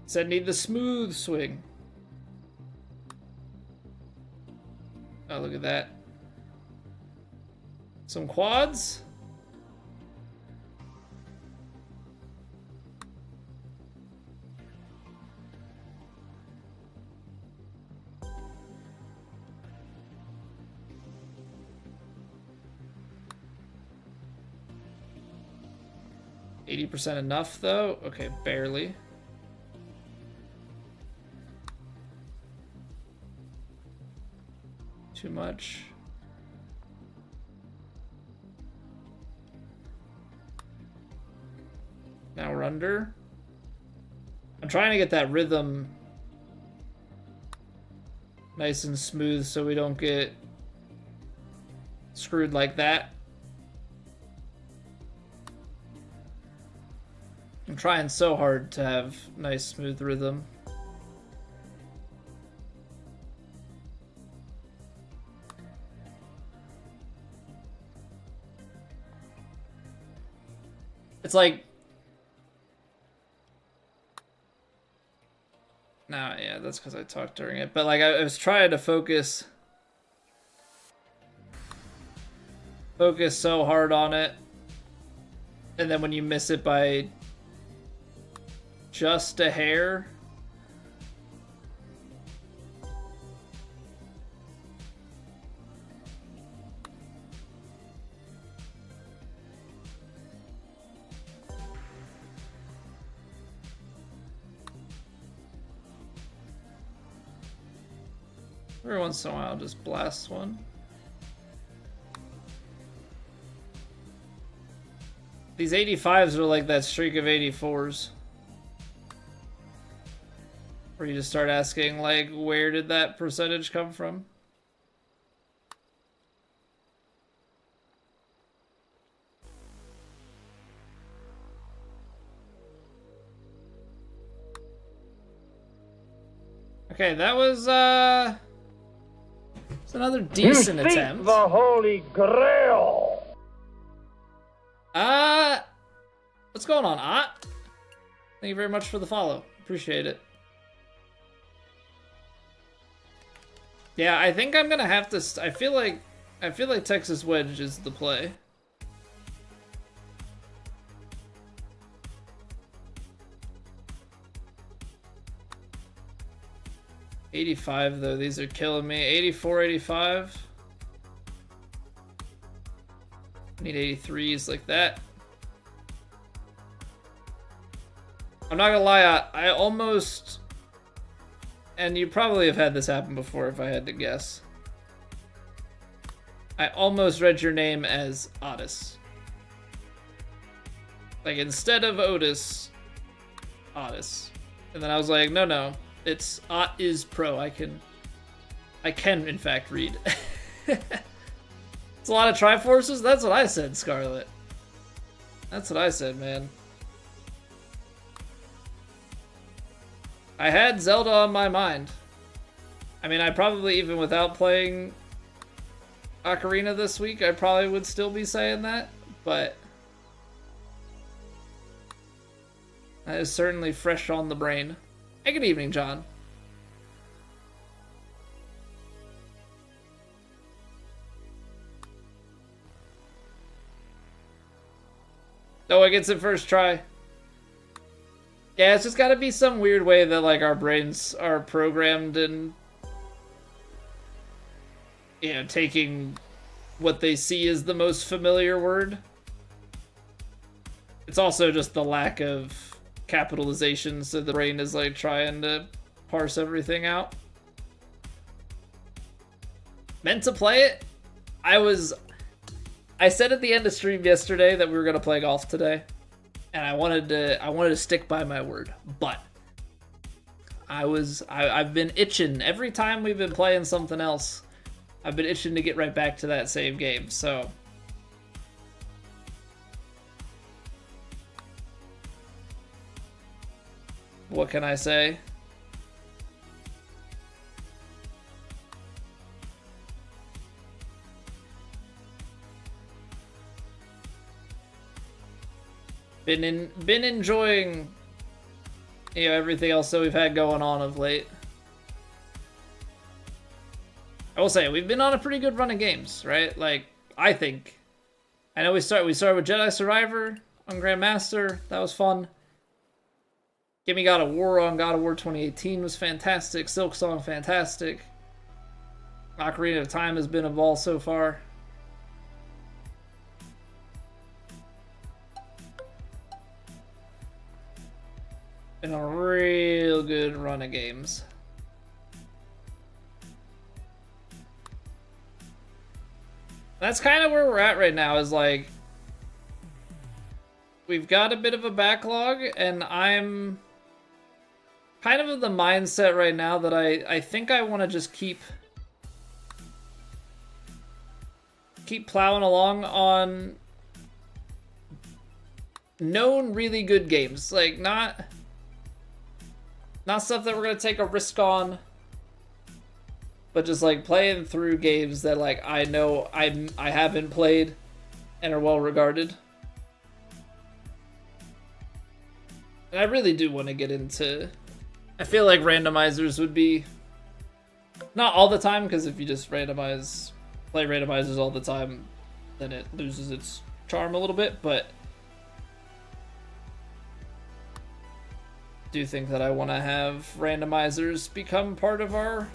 So I need the smooth swing. Oh, look at that. Some quads. 80% enough though? Okay, barely. Too much. Now we're under. I'm trying to get that rhythm nice and smooth so we don't get screwed like that. I'm trying so hard to have nice smooth rhythm. It's like, no, yeah, that's because I talked during it. But like, I was trying to focus so hard on it, and then when you miss it by just a hair, every once in a while, I'll just blast one. These 85s are like that streak of 84s. Where you just start asking, like, where did that percentage come from? Okay, that was, it's another decent attempt. The Holy Grail. What's going on, Ott? Thank you very much for the follow. Appreciate it. Yeah, I think I'm gonna have to. I feel like Texas Wedge is the play. $85 though. These are killing me. 84, 85. Need 83s like that. I'm not gonna lie, I almost, and you probably have had this happen before if I had to guess. I almost read your name as Otis. Like, instead of Otis, Otis. And then I was like, no, it's Ot is pro. I can in fact read. It's a lot of Triforces? That's what I said, Scarlet. That's what I said, man. I had Zelda on my mind. I mean, I probably, even without playing Ocarina this week, I probably would still be saying that, but that is certainly fresh on the brain. Hey, good evening, John. Noah gets it first try. Yeah, it's just gotta be some weird way that, like, our brains are programmed and, you know, taking what they see as the most familiar word. It's also just the lack of capitalization, so the brain is, like, trying to parse everything out. Meant to play it? I said at the end of stream yesterday that we were gonna play golf today. And I wanted to stick by my word, but I've been itching every time we've been playing something else. I've been itching to get right back to that same game. So what can I say? Been enjoying, you know, everything else that we've had going on of late. I will say we've been on a pretty good run of games, right? Like, I think. I know we started with Jedi Survivor on Grandmaster. That was fun. Gimme God of War on God of War 2018 was fantastic. Silk Song, fantastic. Ocarina of Time has been a ball so far. in a real good run of games. That's kind of where we're at right now, is like, we've got a bit of a backlog, and I'm kind of in the mindset right now that I think I want to just keep plowing along on known really good games. Like, not stuff that we're going to take a risk on, but just like playing through games that like I know I haven't played and are well regarded. And I really do want to get into, I feel like randomizers would be, not all the time, because if you just play randomizers all the time, then it loses its charm a little bit, but I do think that I want to have randomizers become part of our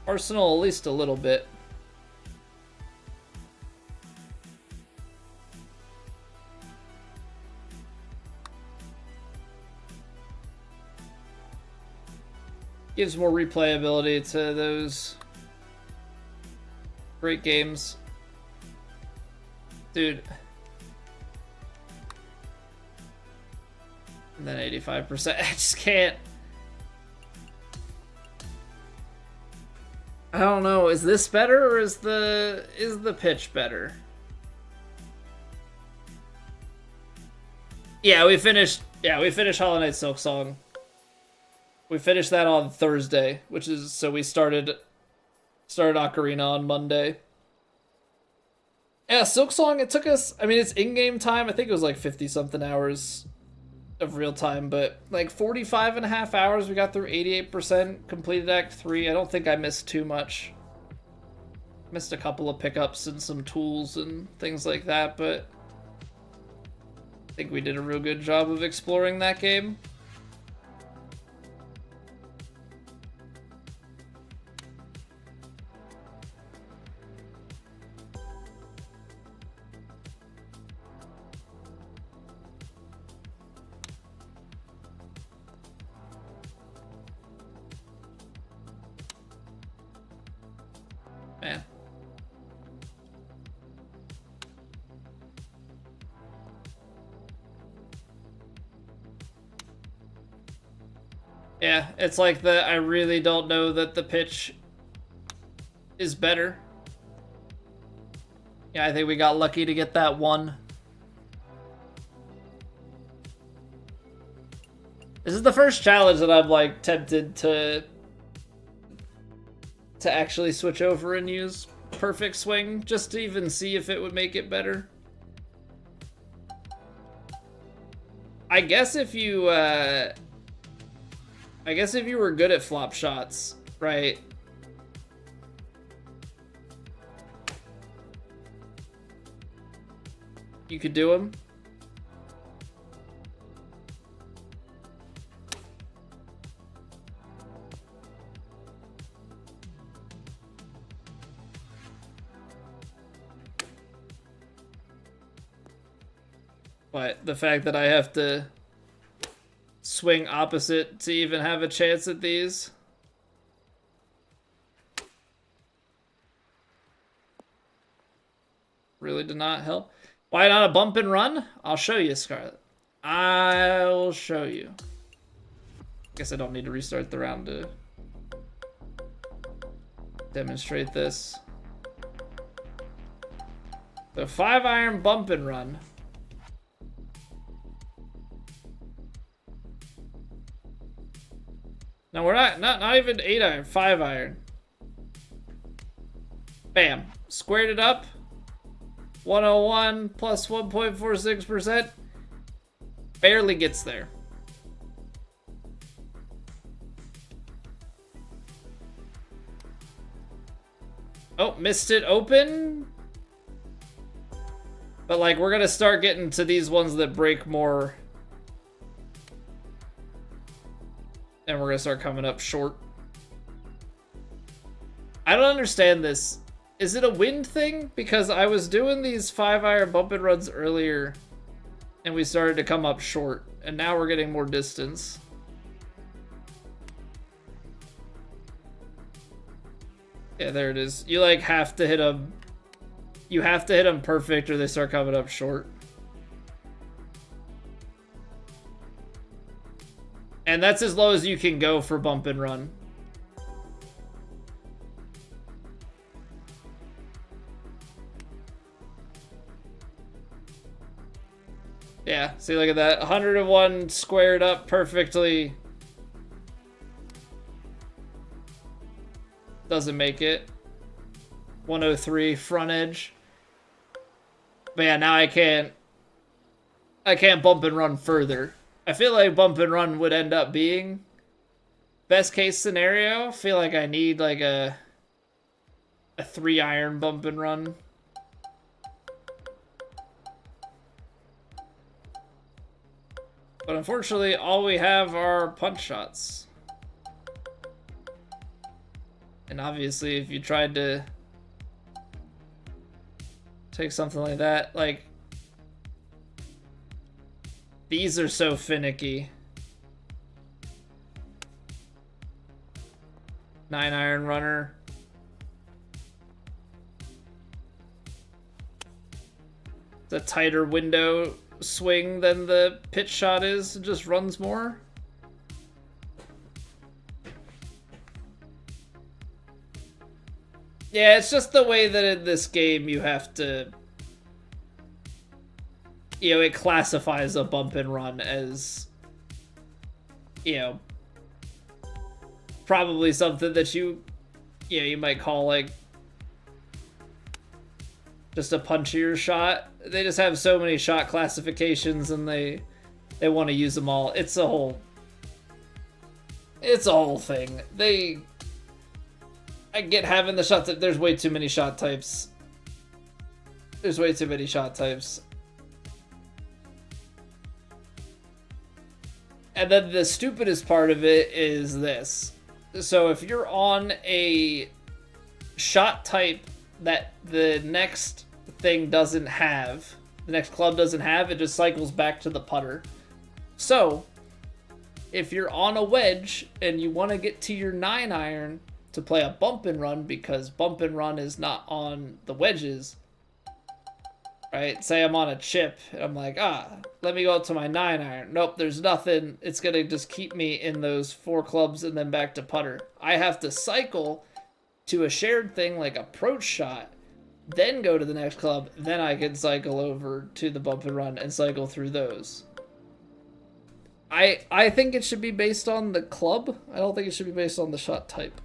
arsenal at least a little bit. Gives more replayability to those great games. Dude. And then 85%. I just can't. I don't know. Is this better, or is the pitch better? Yeah, we finished Hollow Knight Silksong. We finished that on Thursday, which is, so we started Ocarina on Monday. Yeah, Silksong, it took us, I mean, it's in-game time. I think it was like 50-something hours of real time, but like 45 and a half hours. We got through 88%, completed Act 3. I don't think I missed too much. Missed a couple of pickups and some tools and things like that, but I think we did a real good job of exploring that game. Man. Yeah, it's like I really don't know that the pitch is better. Yeah, I think we got lucky to get that one. This is the first challenge that I'm like tempted to actually switch over and use Perfect Swing, just to even see if it would make it better. I guess if you were good at flop shots, right? You could do them. But the fact that I have to swing opposite to even have a chance at these. Really did not help. Why not a bump and run? I'll show you, Scarlet. I'll show you. Guess I don't need to restart the round to demonstrate this. The 5-iron bump and run. No, we're not even 8-iron, 5-iron. Bam. Squared it up. 101 plus 1.46%. Barely gets there. Oh, missed it open. But like, we're gonna start getting to these ones that break more. And we're gonna start coming up short. I don't understand this. Is it a wind thing? Because I was doing these 5-iron bump and runs earlier, and we started to come up short, and now we're getting more distance. Yeah, there it is. You like have to hit them. You have to hit them perfect or they start coming up short. And that's as low as you can go for bump and run. Yeah, see, look at that. 101 squared up perfectly. Doesn't make it. 103 front edge. But yeah, now I can't bump and run further. I feel like bump and run would end up being best case scenario. I feel like I need like a 3-iron bump and run. But unfortunately, all we have are punch shots. And obviously, if you tried to take something like that, like, these are so finicky. 9-iron runner. It's a tighter window swing than the pitch shot is. It just runs more. Yeah, it's just the way that in this game you have to, you know, it classifies a bump and run as, you know, probably something that you might call like just a punchier shot. They just have so many shot classifications and they want to use them all. It's a whole thing. I get having the shot that there's way too many shot types. There's way too many shot types. And then the stupidest part of it is this. So if you're on a shot type that the next thing doesn't have, the next club doesn't have, it just cycles back to the putter. So if you're on a wedge and you want to get to your 9-iron to play a bump and run because bump and run is not on the wedges, right? Say I'm on a chip and I'm like, let me go up to my 9-iron. Nope, there's nothing. It's going to just keep me in those 4 clubs and then back to putter. I have to cycle to a shared thing like approach shot, then go to the next club, then I can cycle over to the bump and run and cycle through those. I think it should be based on the club. I don't think it should be based on the shot type.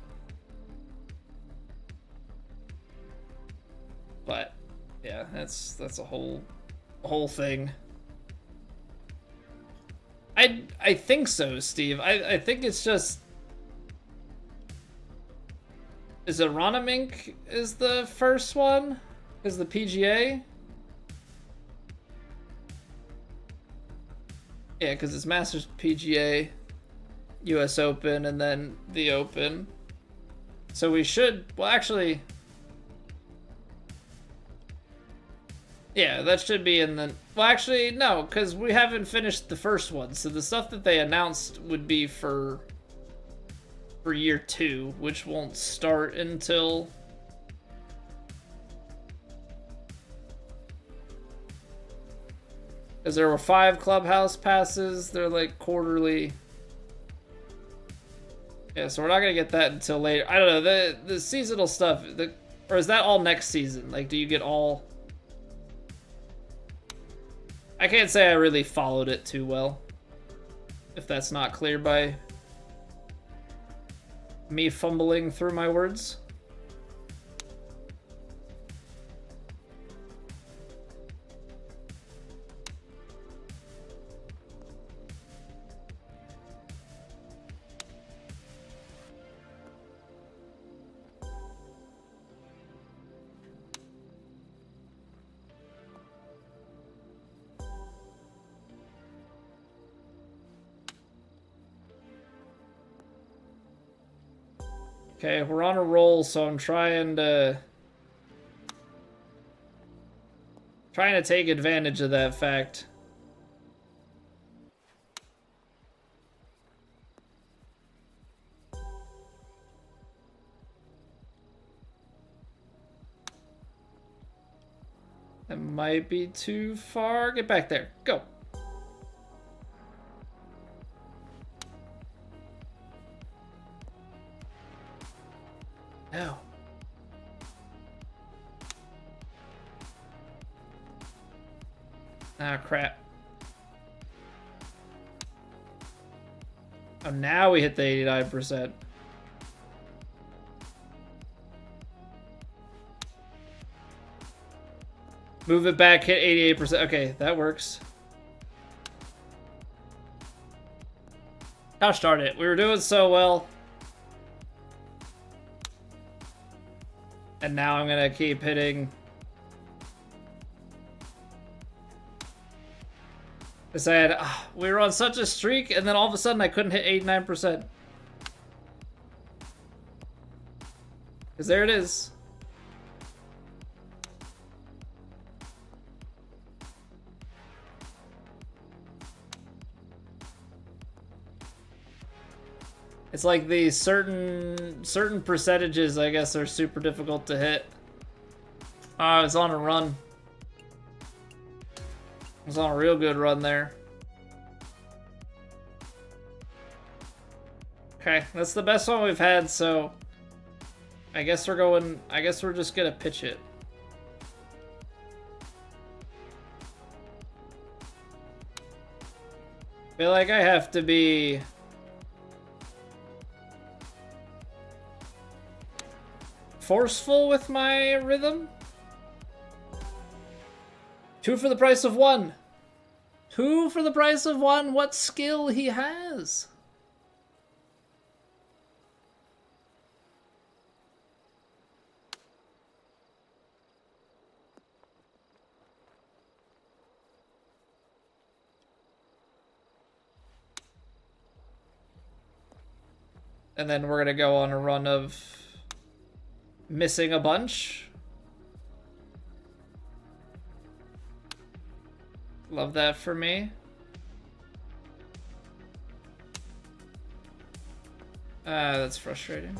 But yeah, that's a whole thing. I think so, Steve. I think it's just, is it Ronamink is the first one? Is the PGA? Yeah, because it's Masters, PGA, US Open, and then the Open. So we should, well, actually, yeah, that should be in the, well, actually, no, because we haven't finished the first one. So the stuff that they announced would be for year 2, which won't start until because there were 5 clubhouse passes. They're like quarterly. Yeah, so we're not gonna get that until later. I don't know, the seasonal stuff. Or is that all next season? Like, do you get all? I can't say I really followed it too well. If that's not clear by me fumbling through my words. Okay, we're on a roll, so I'm trying to take advantage of that fact. That might be too far. Get back there. Go. No. Ah, crap. Oh, now we hit the 89%. Move it back, hit 88%. Okay, that works. Gosh darn it, we were doing so well. And now I'm gonna keep hitting. I said, we were on such a streak, and then all of a sudden I couldn't hit 89%. Because there it is. It's like the certain percentages, I guess, are super difficult to hit. Oh, I was on a run. I was on a real good run there. Okay, that's the best one we've had, so I guess we're just gonna pitch it. Feel like I have to be forceful with my rhythm. 2 for the price of 1. 2 for the price of 1. What skill he has. And then we're gonna go on a run of missing a bunch. Love that for me. That's frustrating.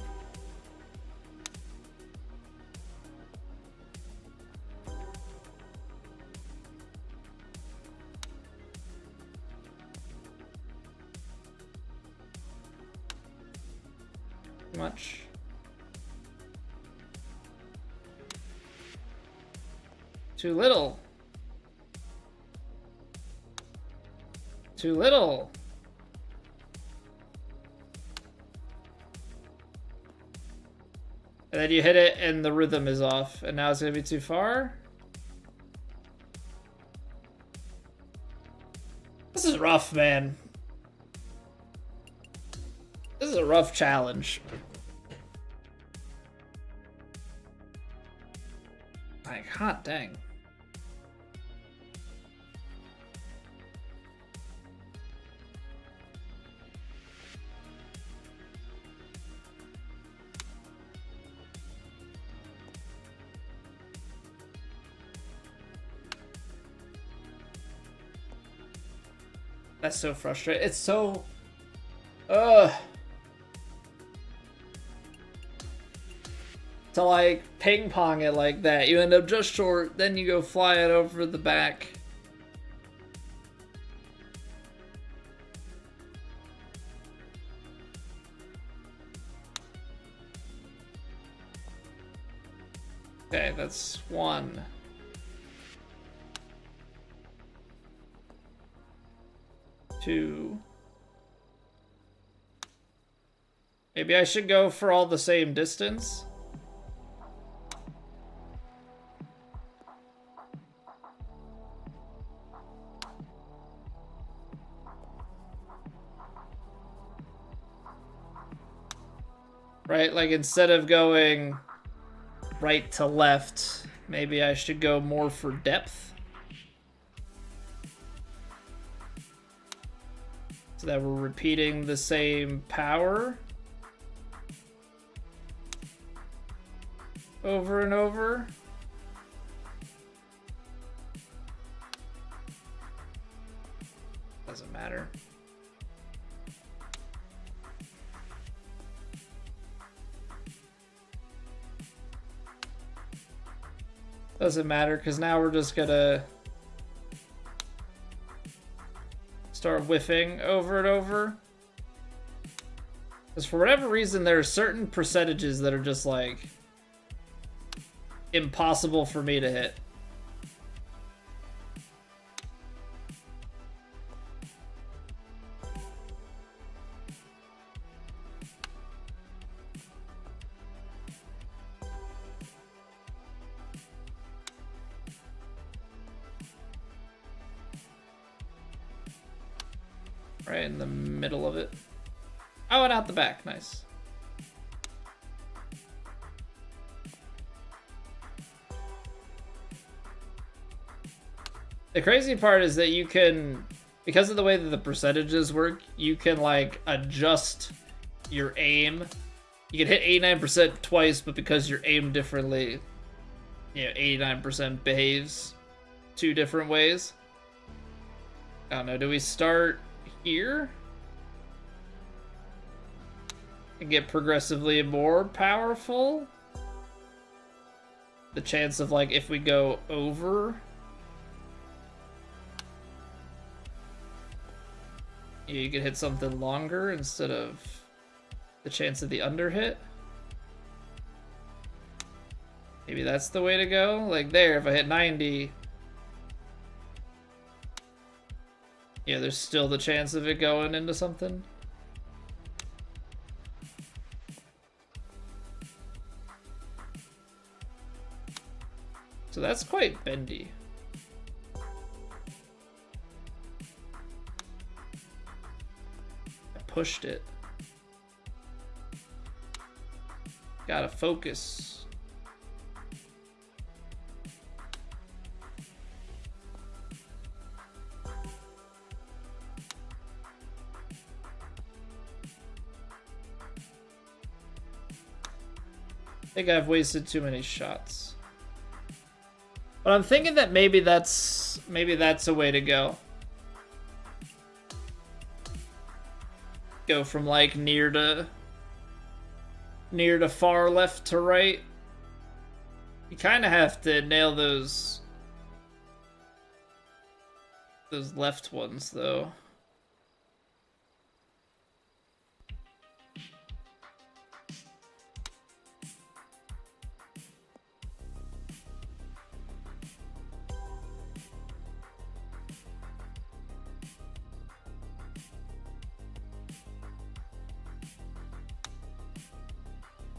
Too much. Too little. Too little. And then you hit it and the rhythm is off. And now it's gonna be too far. This is rough, man. This is a rough challenge. Like, hot dang. That's so frustrating. It's so... To like ping pong it like that. You end up just short, then you go fly it over the back. Okay, that's 1. 2. Maybe I should go for all the same distance. Right, like instead of going right to left, maybe I should go more for depth. So that we're repeating the same power over and over. Doesn't matter. Doesn't matter, because now we're just gonna start whiffing over and over. Because for whatever reason, there are certain percentages that are just like impossible for me to hit. Right in the middle of it. Oh, and out the back. Nice. The crazy part is that you can, because of the way that the percentages work, you can like adjust your aim. You can hit 89% twice, but because you're aimed differently, you know, 89% behaves two different ways. I don't know, do we start here? And get progressively more powerful? The chance of like, if we go over, you could hit something longer instead of the chance of the under hit. Maybe that's the way to go. Like there, if I hit 90, yeah, there's still the chance of it going into something. So that's quite bendy. I pushed it. Gotta focus. I think I've wasted too many shots. But I'm thinking that maybe that's a way to go. Go from like near to far left to right. You kind of have to nail those left ones though.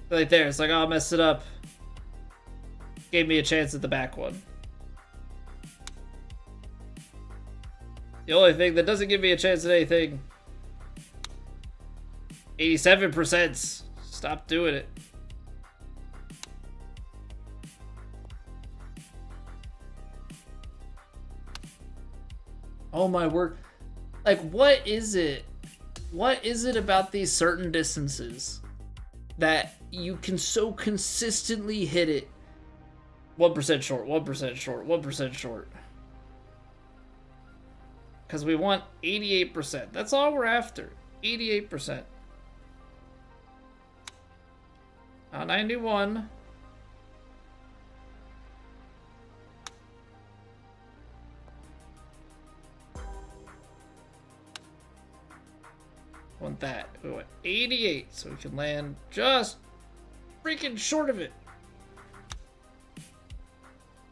Like there, it's like, oh, I'll mess it up. Gave me a chance at the back one. The only thing that doesn't give me a chance at anything. 87%. Stop doing it. Oh my word. Like, what is it? What is it about these certain distances that you can so consistently hit it 1% short, 1% short, 1% short? Because we want 88%. That's all we're after. 88%. 91. Want that. We want 88, so we can land just freaking short of it.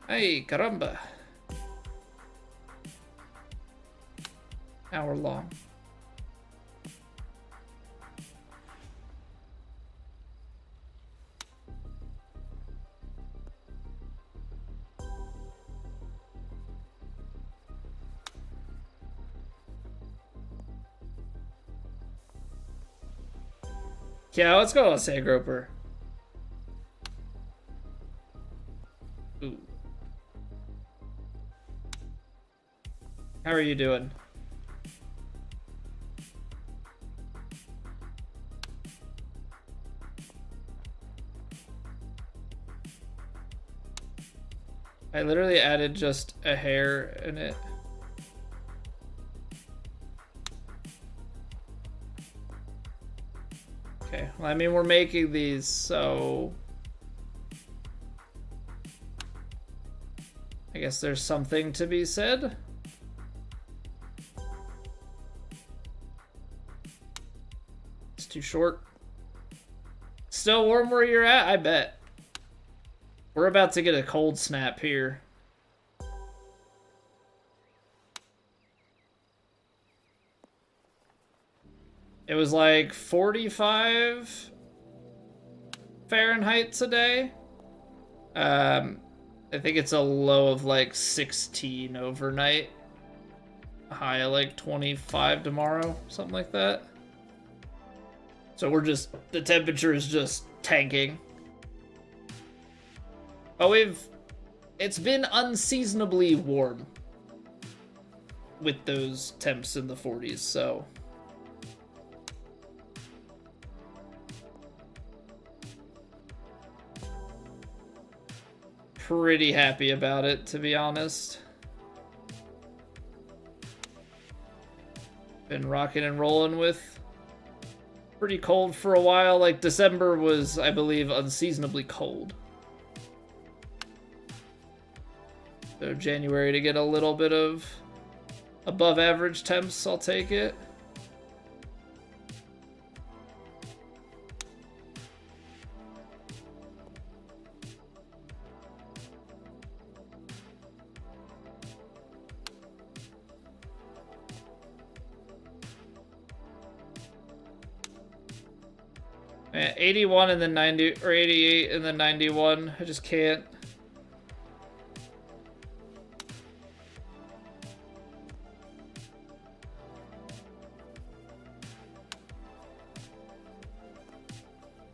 Hey, caramba. Hour long. Yeah, let's go on Sand Groper. Ooh. How are you doing? I literally added just a hair in it. Okay, well, I mean, we're making these, so... I guess there's something to be said. It's too short. Still warm where you're at? I bet. We're about to get a cold snap here. It was like 45 Fahrenheit today. I think it's a low of like 16 overnight. A high of like 25 tomorrow, something like that. So we're just, the temperature is just tanking. But it's been unseasonably warm with those temps in the 40s, so. Pretty happy about it, to be honest. Been rocking and rolling with pretty cold for a while. Like December was, I believe, unseasonably cold. So January to get a little bit of above average temps, I'll take it. Man, 81 and then 90, or 88 and then 91. I just can't.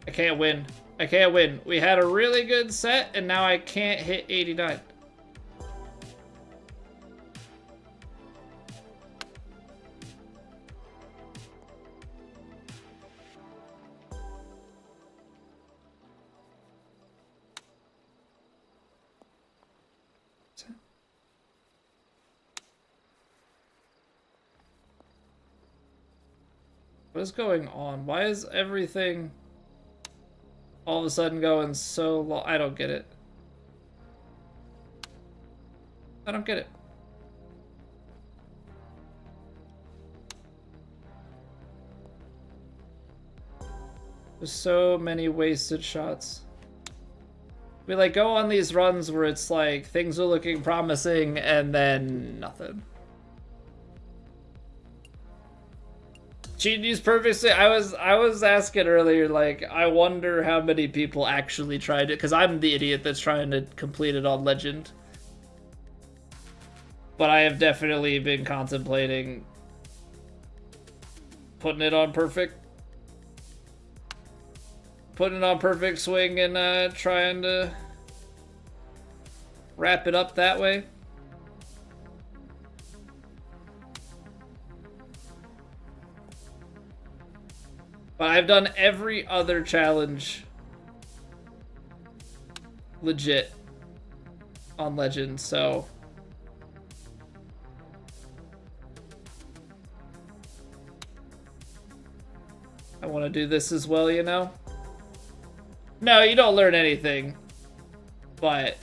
I can't win. I can't win. We had a really good set, and now I can't hit 89. What is going on? Why is everything all of a sudden going so long? I don't get it. I don't get it. There's so many wasted shots. We like go on these runs where it's like things are looking promising and then nothing. Cheat use perfectly. I was asking earlier, like, I wonder how many people actually tried it, because I'm the idiot that's trying to complete it on Legend. But I have definitely been contemplating putting it on perfect. Putting it on perfect swing and trying to wrap it up that way. But I've done every other challenge legit on Legend, so I want to do this as well, you know? No, you don't learn anything, but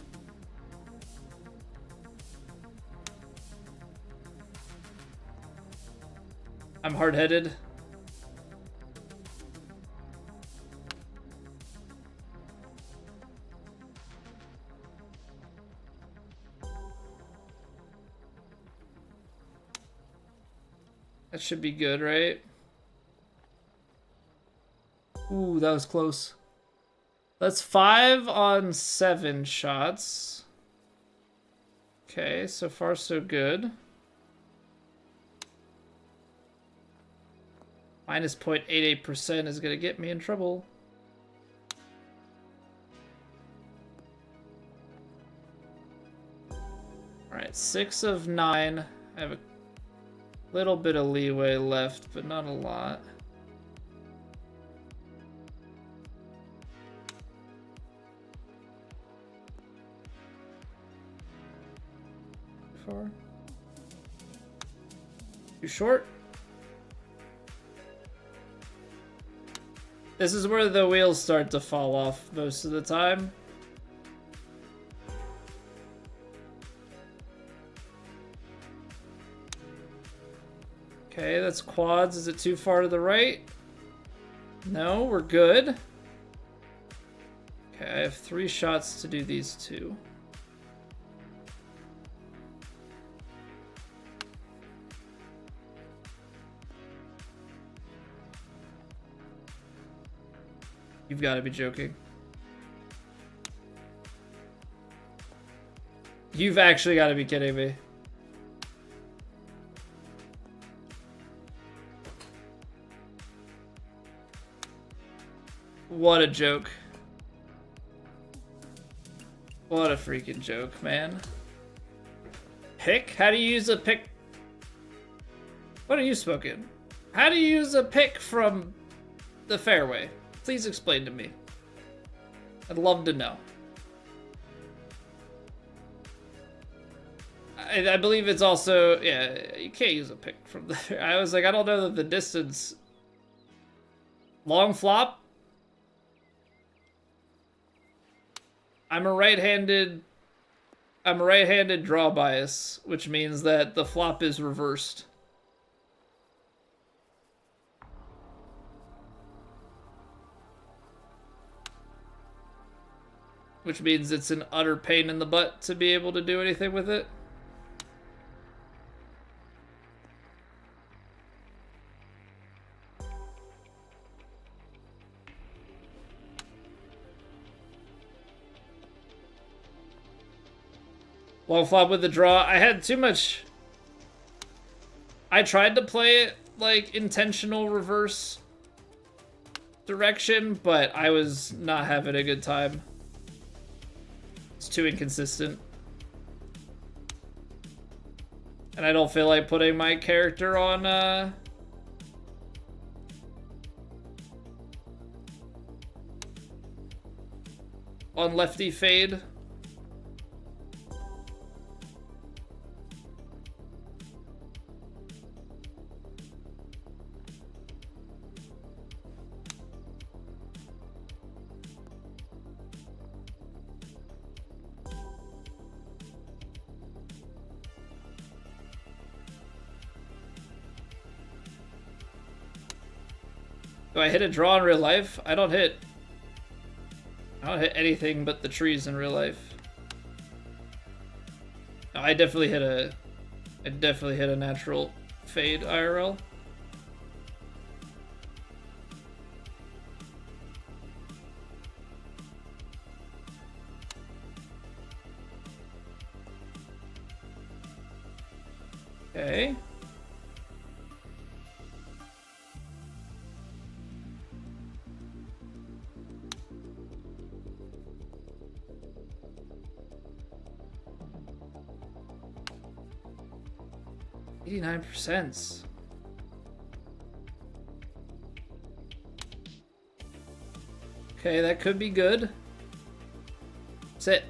I'm hard-headed. That should be good, right? Ooh, that was close. That's 5 on 7 shots. Okay, so far so good. Minus 0.88% is gonna get me in trouble. Alright, 6 of 9. I have a little bit of leeway left, but not a lot. Too far? Too short? This is where the wheels start to fall off most of the time. Okay, that's quads. Is it too far to the right? No, we're good. Okay, I have 3 shots to do these 2. You've got to be joking. You've actually got to be kidding me. What a joke. What a freaking joke, man. Pick? How do you use a pick? What are you smoking? How do you use a pick from the fairway? Please explain to me. I'd love to know. I believe it's also, yeah, you can't use a pick from the, I was like, I don't know that the distance. Long flop? I'm a right-handed draw bias, which means that the flop is reversed. Which means it's an utter pain in the butt to be able to do anything with it. Long flop with the draw. I had too much. I tried to play it like intentional reverse direction, but I was not having a good time. It's too inconsistent. And I don't feel like putting my character on lefty fade. Do I hit a draw in real life? I don't hit anything but the trees in real life. No, I definitely hit a natural fade IRL. Okay. %. Okay, that could be good. Sit.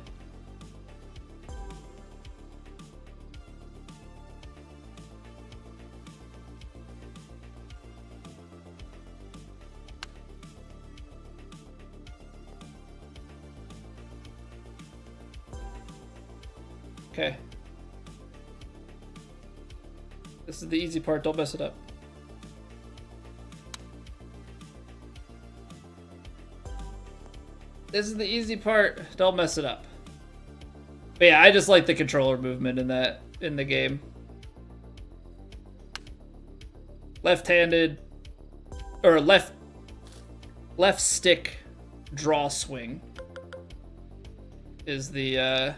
Okay. This is the easy part, don't mess it up. This is the easy part, don't mess it up. But yeah, I just like the controller movement in the game. Left-handed or left stick draw swing is the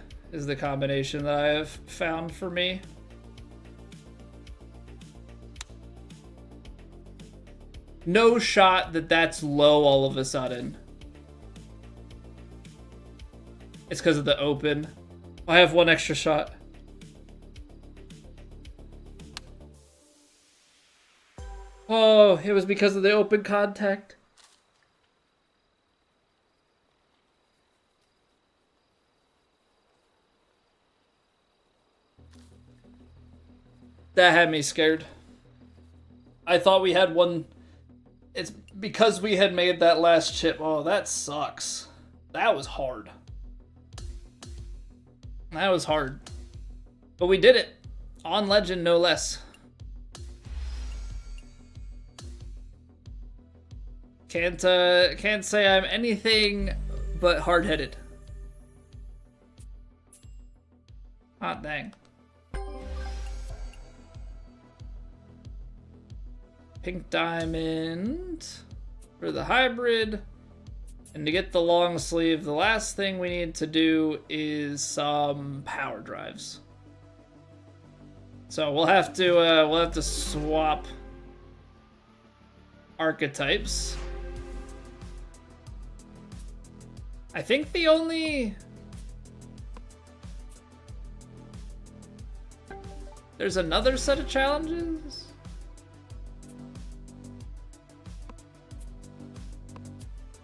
combination that I have found for me. No shot that's low all of a sudden. It's because of the open. I have one extra shot. Oh, it was because of the open contact. That had me scared. I thought we had one. It's because we had made that last chip. Oh, that sucks. That was hard. That was hard. But we did it. On legend, no less. Can't say I'm anything but hard-headed. Hot dang. Pink diamond for the hybrid. And to get the long sleeve, the last thing we need to do is some power drives. So we'll have to swap archetypes. I think the only... There's another set of challenges?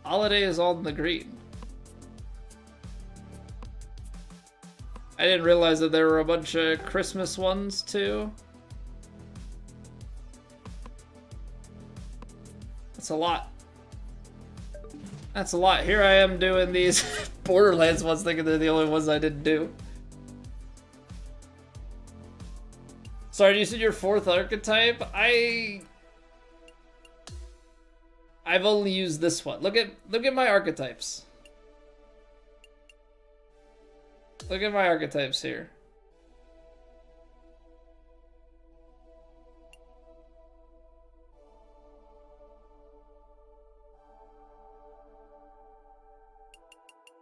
Holiday is on the green. I didn't realize that there were a bunch of Christmas ones too. That's a lot. That's a lot. Here I am doing these Borderlands ones thinking they're the only ones I didn't do. Sorry, you said your 4th archetype? I've only used this one. Look at my archetypes. Look at my archetypes here.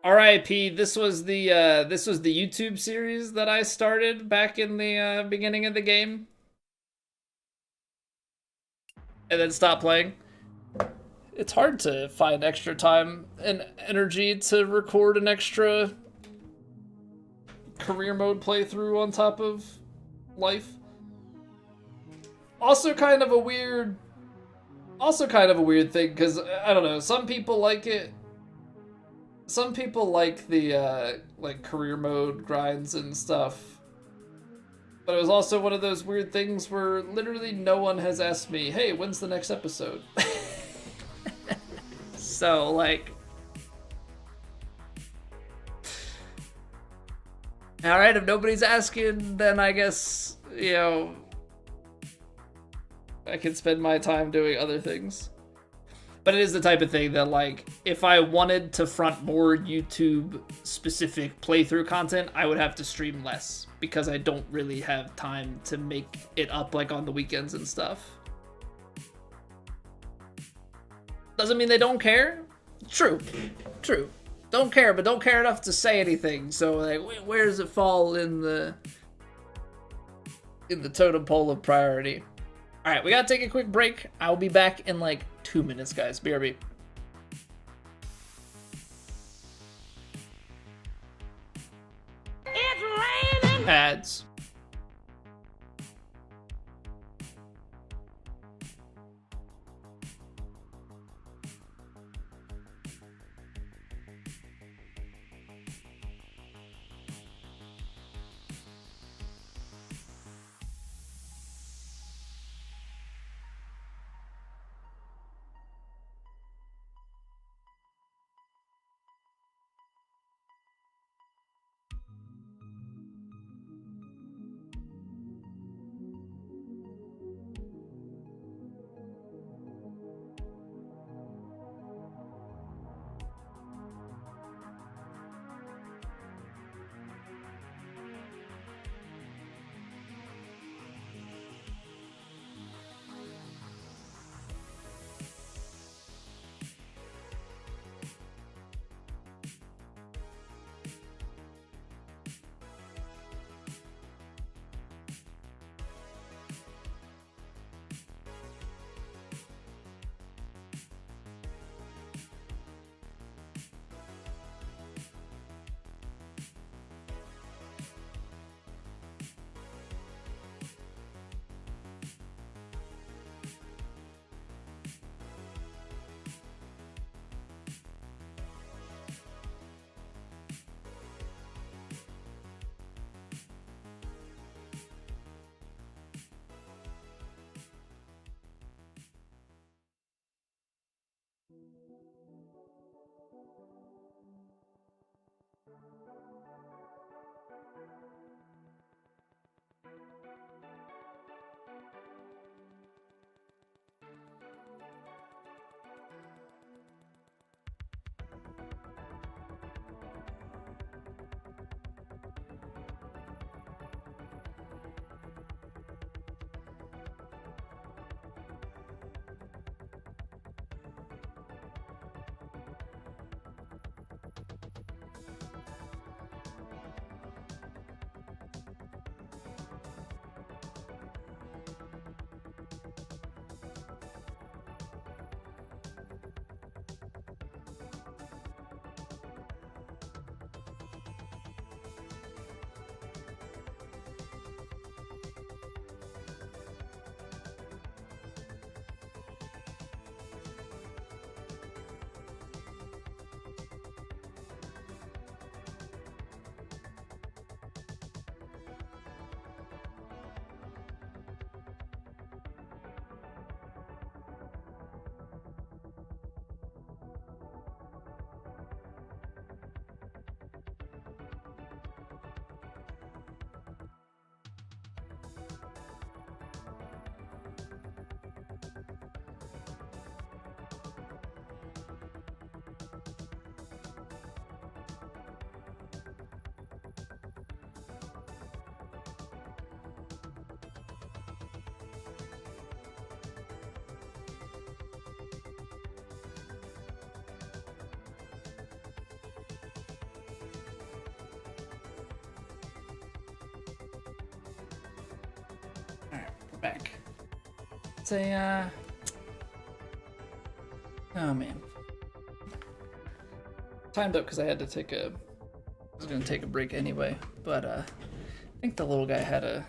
RIP, this was the YouTube series that I started back in the beginning of the game. And then stopped playing. It's hard to find extra time and energy to record an extra career mode playthrough on top of life. Also kind of a weird thing, because I don't know, some people like it. Some people like the like career mode grinds and stuff. But it was also one of those weird things where literally no one has asked me, hey, when's the next episode? So, like... Alright, if nobody's asking, then I guess, you know... I can spend my time doing other things. But it is the type of thing that, like, if I wanted to front more YouTube-specific playthrough content, I would have to stream less. Because I don't really have time to make it up, like, on the weekends and stuff. Doesn't mean they don't care. True. Don't care, but don't care enough to say anything. So, like, where does it fall in the totem pole of priority? All right, we gotta take a quick break. I'll be back in like 2 minutes, guys. BRB. It's raining. Ads. Alright, we're back. It's a, oh man. Timed up because I had to take a... I was gonna take a break anyway, but I think the little guy had a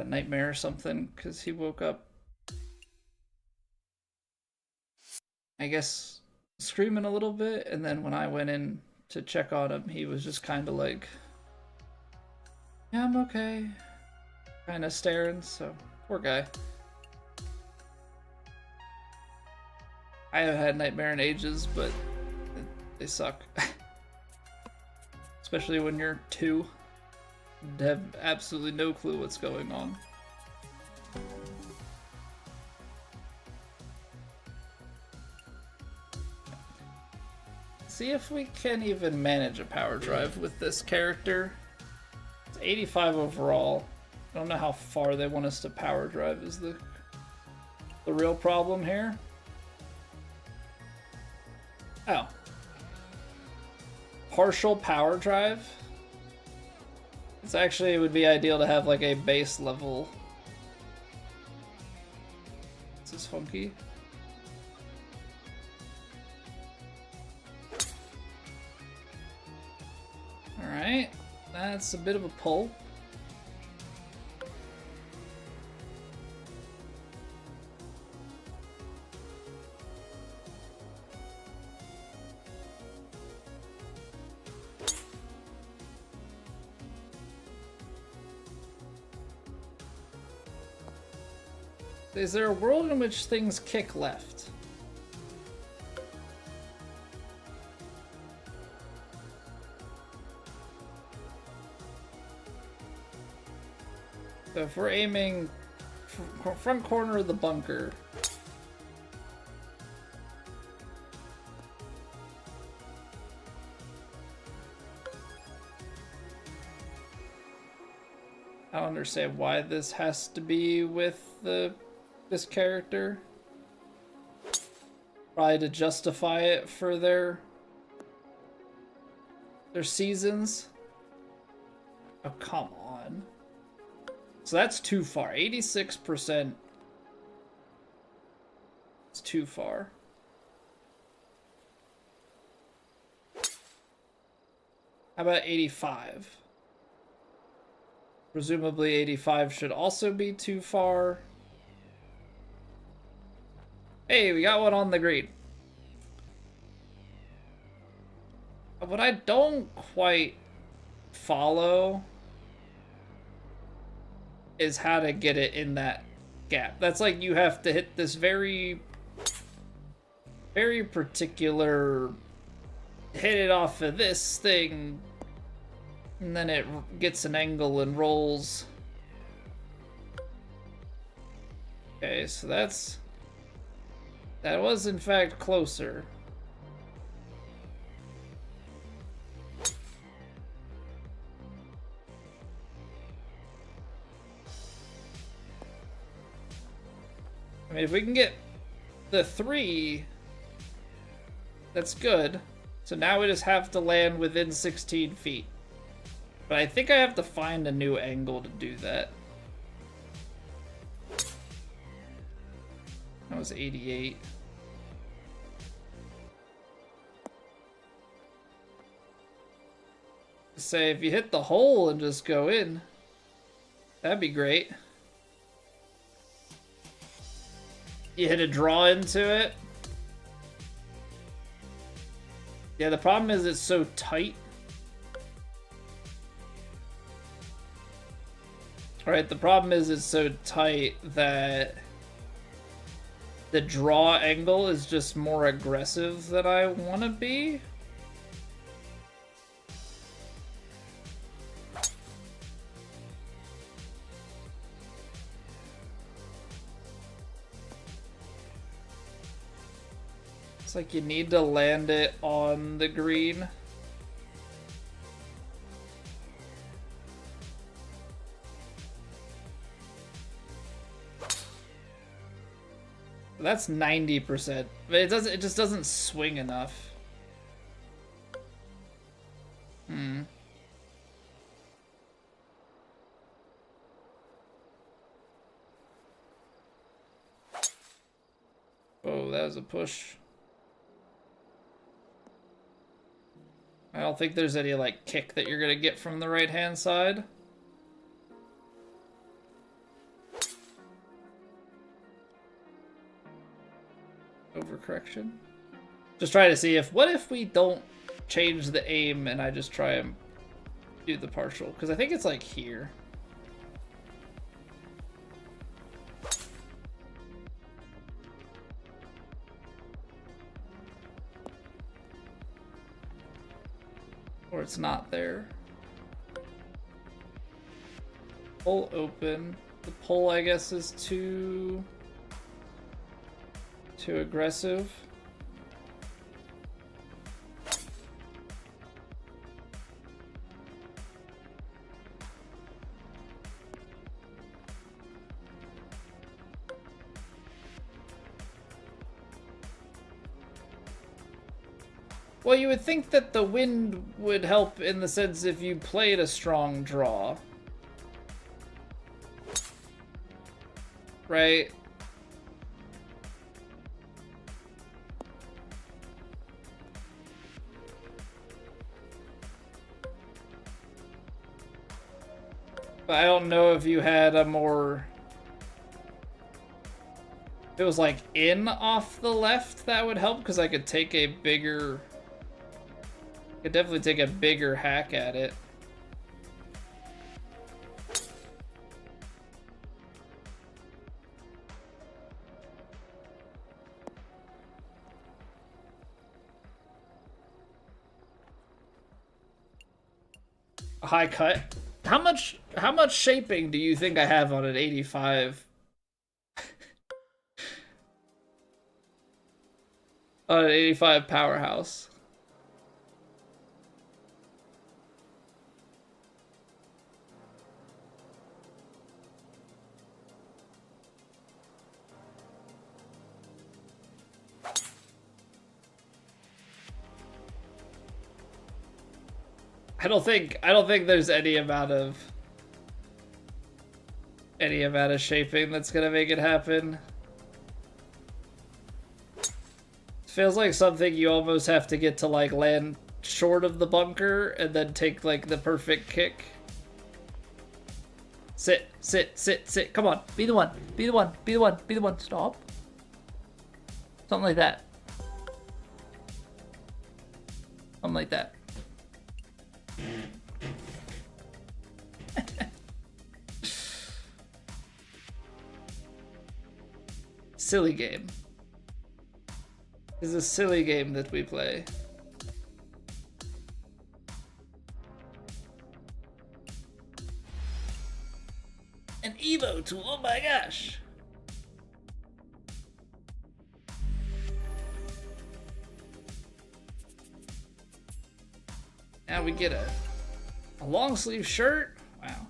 nightmare or something because he woke up, I guess, screaming a little bit, and then when I went in to check on him, he was just kind of like, yeah, I'm okay, kind of staring. So poor guy. I haven't had nightmare in ages, but they suck. Especially when you're 2 and have absolutely no clue what's going on. See if we can even manage a power drive with this character. It's 85 overall. I don't know how far they want us to power drive is the real problem here. Oh. Partial power drive? It's actually, it would be ideal to have like a base level. This is funky. Alright, that's a bit of a pull. Is there a world in which things kick left? So if we're aiming front corner of the bunker, I don't understand why this has to be with this character. Probably to justify it for their seasons. Oh, come on. So that's too far. 86%. It's too far. How about 85? Presumably 85 should also be too far. Hey, we got one on the green. What I don't quite follow is how to get it in that gap. That's like you have to hit this very particular, hit it off of this thing, and then it gets an angle and rolls. Okay, so that was in fact closer. If we can get the 3, that's good. So now we just have to land within 16 feet. But I think I have to find a new angle to do that. That was 88. Say if you hit the hole and just go in, that'd be great. You hit a draw into it. Yeah, the problem is it's so tight. Alright, the problem is it's so tight that the draw angle is just more aggressive than I want to be. It's like you need to land it on the green. That's 90%, but it just doesn't swing enough. Oh, that was a push. I don't think there's any like kick that you're gonna get from the right hand side. Overcorrection. Just try to see what if we don't change the aim and I just try and do the partial, because I think it's like here. Or it's not there. Pull open. The pull, I guess, is too aggressive. Well, you would think that the wind would help in the sense if you played a strong draw. Right? But I don't know if you had a more... If it was like in off the left, that would help, because I could take a bigger... I could definitely take a bigger hack at it. A high cut. How much shaping do you think I have on an 85? On an 85 powerhouse. I don't think there's any amount of shaping that's gonna make it happen. Feels like something you almost have to get to like land short of the bunker and then take like the perfect kick. Sit, sit, sit, sit. Come on. Be the one. Be the one. Be the one. Be the one. Stop. Something like that. Something like that. Silly game. This is a silly game that we play. An Evo tool, oh my gosh. Now we get a long sleeve shirt. Wow,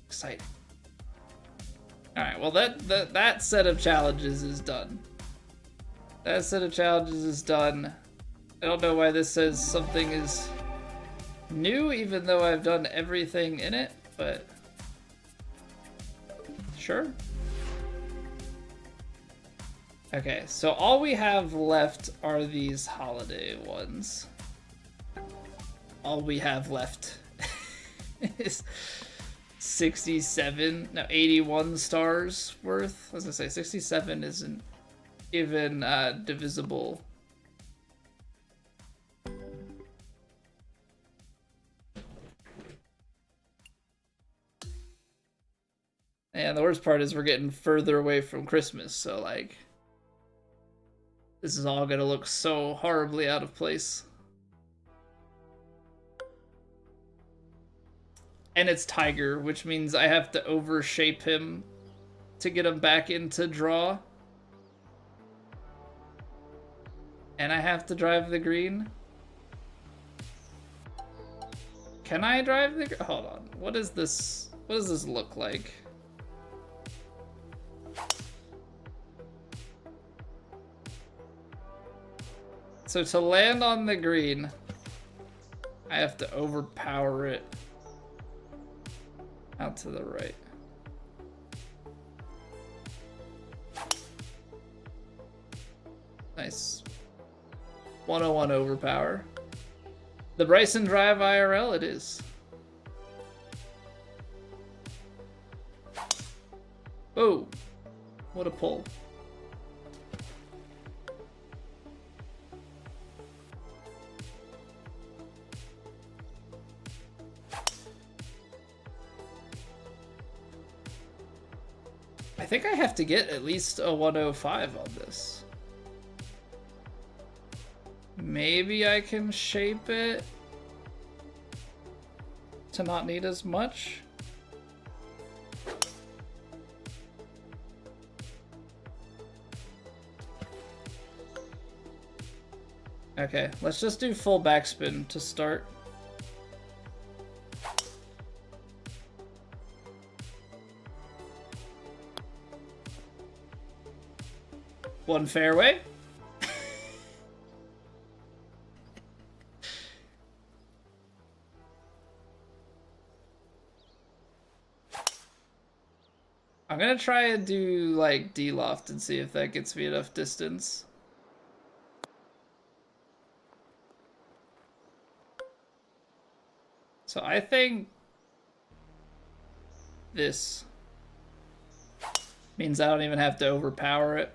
exciting. Alright, well that set of challenges is done. That set of challenges is done. I don't know why this says something is new, even though I've done everything in it, but sure. Okay, so all we have left are these holiday ones. All we have left is 81 stars worth. I was gonna say 67 isn't even divisible. And the worst part is we're getting further away from Christmas, so like this is all gonna look so horribly out of place. And it's Tiger, which means I have to overshape him to get him back into draw. And I have to drive the green. Can I drive the green? Hold on. What is this? What does this look like? So to land on the green, I have to overpower it out to the right. Nice. 101 overpower. The Bryson Drive IRL it is. Oh, what a pull. I think I have to get at least a 105 on this. Maybe I can shape it to not need as much. Okay, let's just do full backspin to start. One fairway. I'm gonna try and do like D-loft and see if that gets me enough distance. So I think this means I don't even have to overpower it.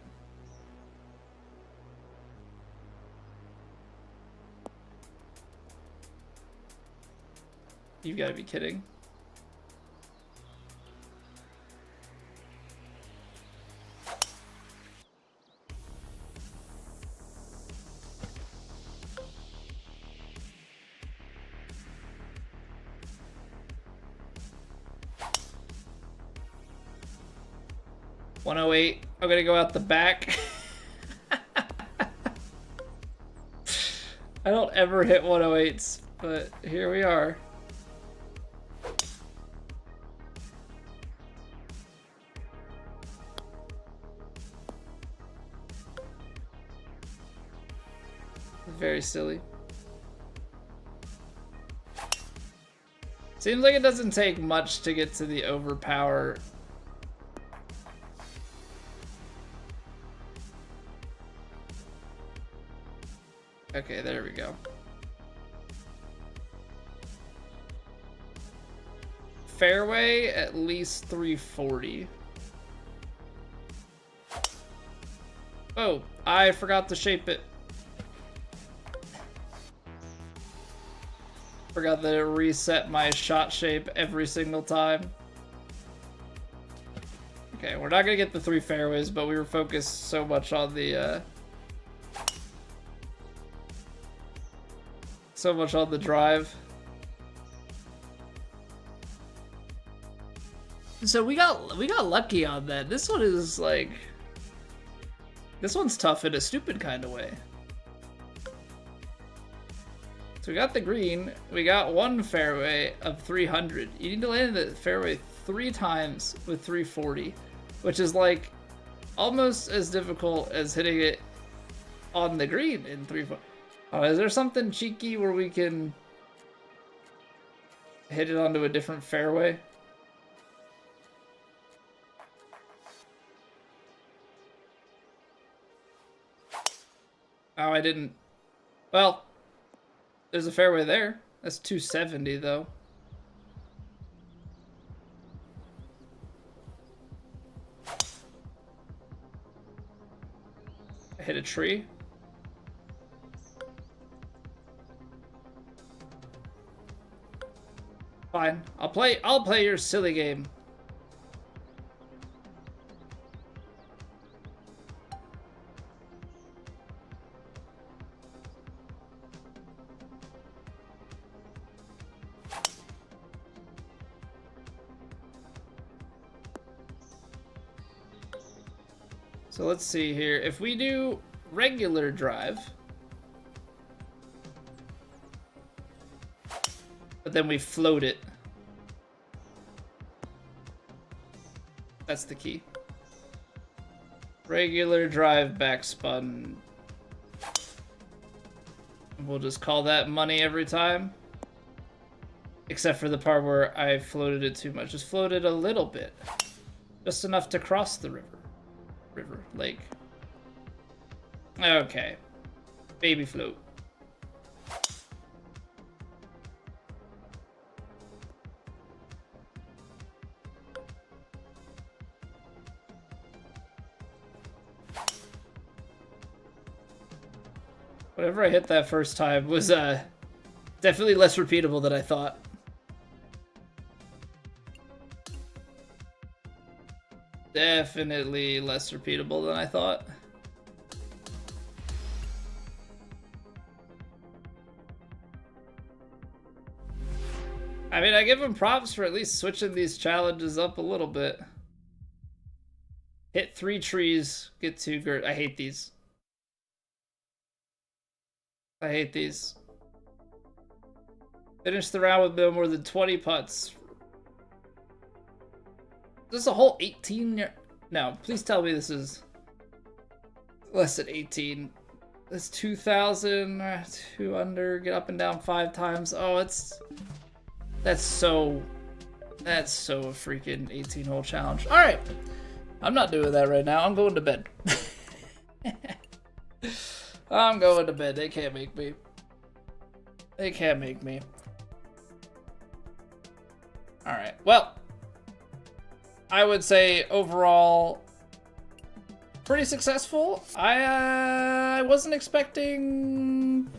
You've got to be kidding. .108. I'm gonna go out the back. I don't ever hit 108s, but here we are. Very silly. Seems like it doesn't take much to get to the overpower. Okay, there we go. Fairway, at least 340. Oh, I forgot to shape it. Forgot that it reset my shot shape every single time. Okay, we're not gonna get the 3 fairways, but we were focused so much on the drive. So we got lucky on that. This one is like, this one's tough in a stupid kind of way. So we got the green, we got one fairway of 300. You need to land the fairway 3 times with 340. which is like almost as difficult as hitting it on the green in 3-4. Oh, is there something cheeky where we can hit it onto a different fairway? Oh, I didn't. Well, there's a fairway there. That's 270 though. I hit a tree. Fine. I'll play your silly game. So let's see here. If we do regular drive, but then we float it. That's the key. Regular drive backspun. We'll just call that money every time. Except for the part where I floated it too much. Just floated a little bit. Just enough to cross the river. Lake. Okay. Baby float. Whatever I hit that first time was definitely less repeatable than I thought. Definitely less repeatable than I thought. I mean, I give him props for at least switching these challenges up a little bit. Hit 3 trees, get 2 gurt. I hate these. I hate these. Finish the round with no more than 20 putts. This is a whole 18. No, please tell me this is less than 18. It's 2,000, 2 under, get up and down 5 times. Oh, that's so a freaking 18-hole challenge. All right, I'm not doing that right now. I'm going to bed. I'm going to bed. They can't make me. They can't make me. All right. Well, I would say overall pretty successful. I wasn't expecting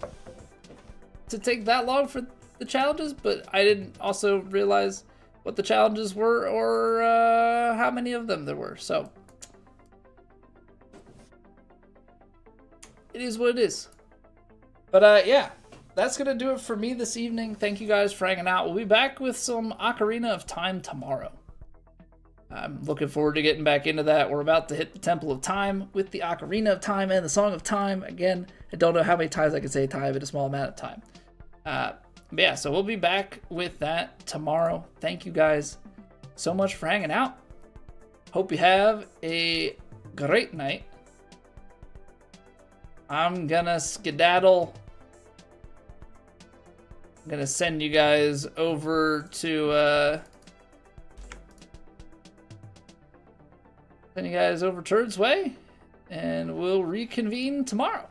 to take that long for the challenges, but I didn't also realize what the challenges were or how many of them there were. So it is what it is. But yeah, that's going to do it for me this evening. Thank you guys for hanging out. We'll be back with some Ocarina of Time tomorrow. I'm looking forward to getting back into that. We're about to hit the Temple of Time with the Ocarina of Time and the Song of Time. Again, I don't know how many times I can say time in a small amount of time. But yeah, so we'll be back with that tomorrow. Thank you guys so much for hanging out. Hope you have a great night. I'm gonna skedaddle. I'm gonna send you guys over to Turds Way, and we'll reconvene tomorrow.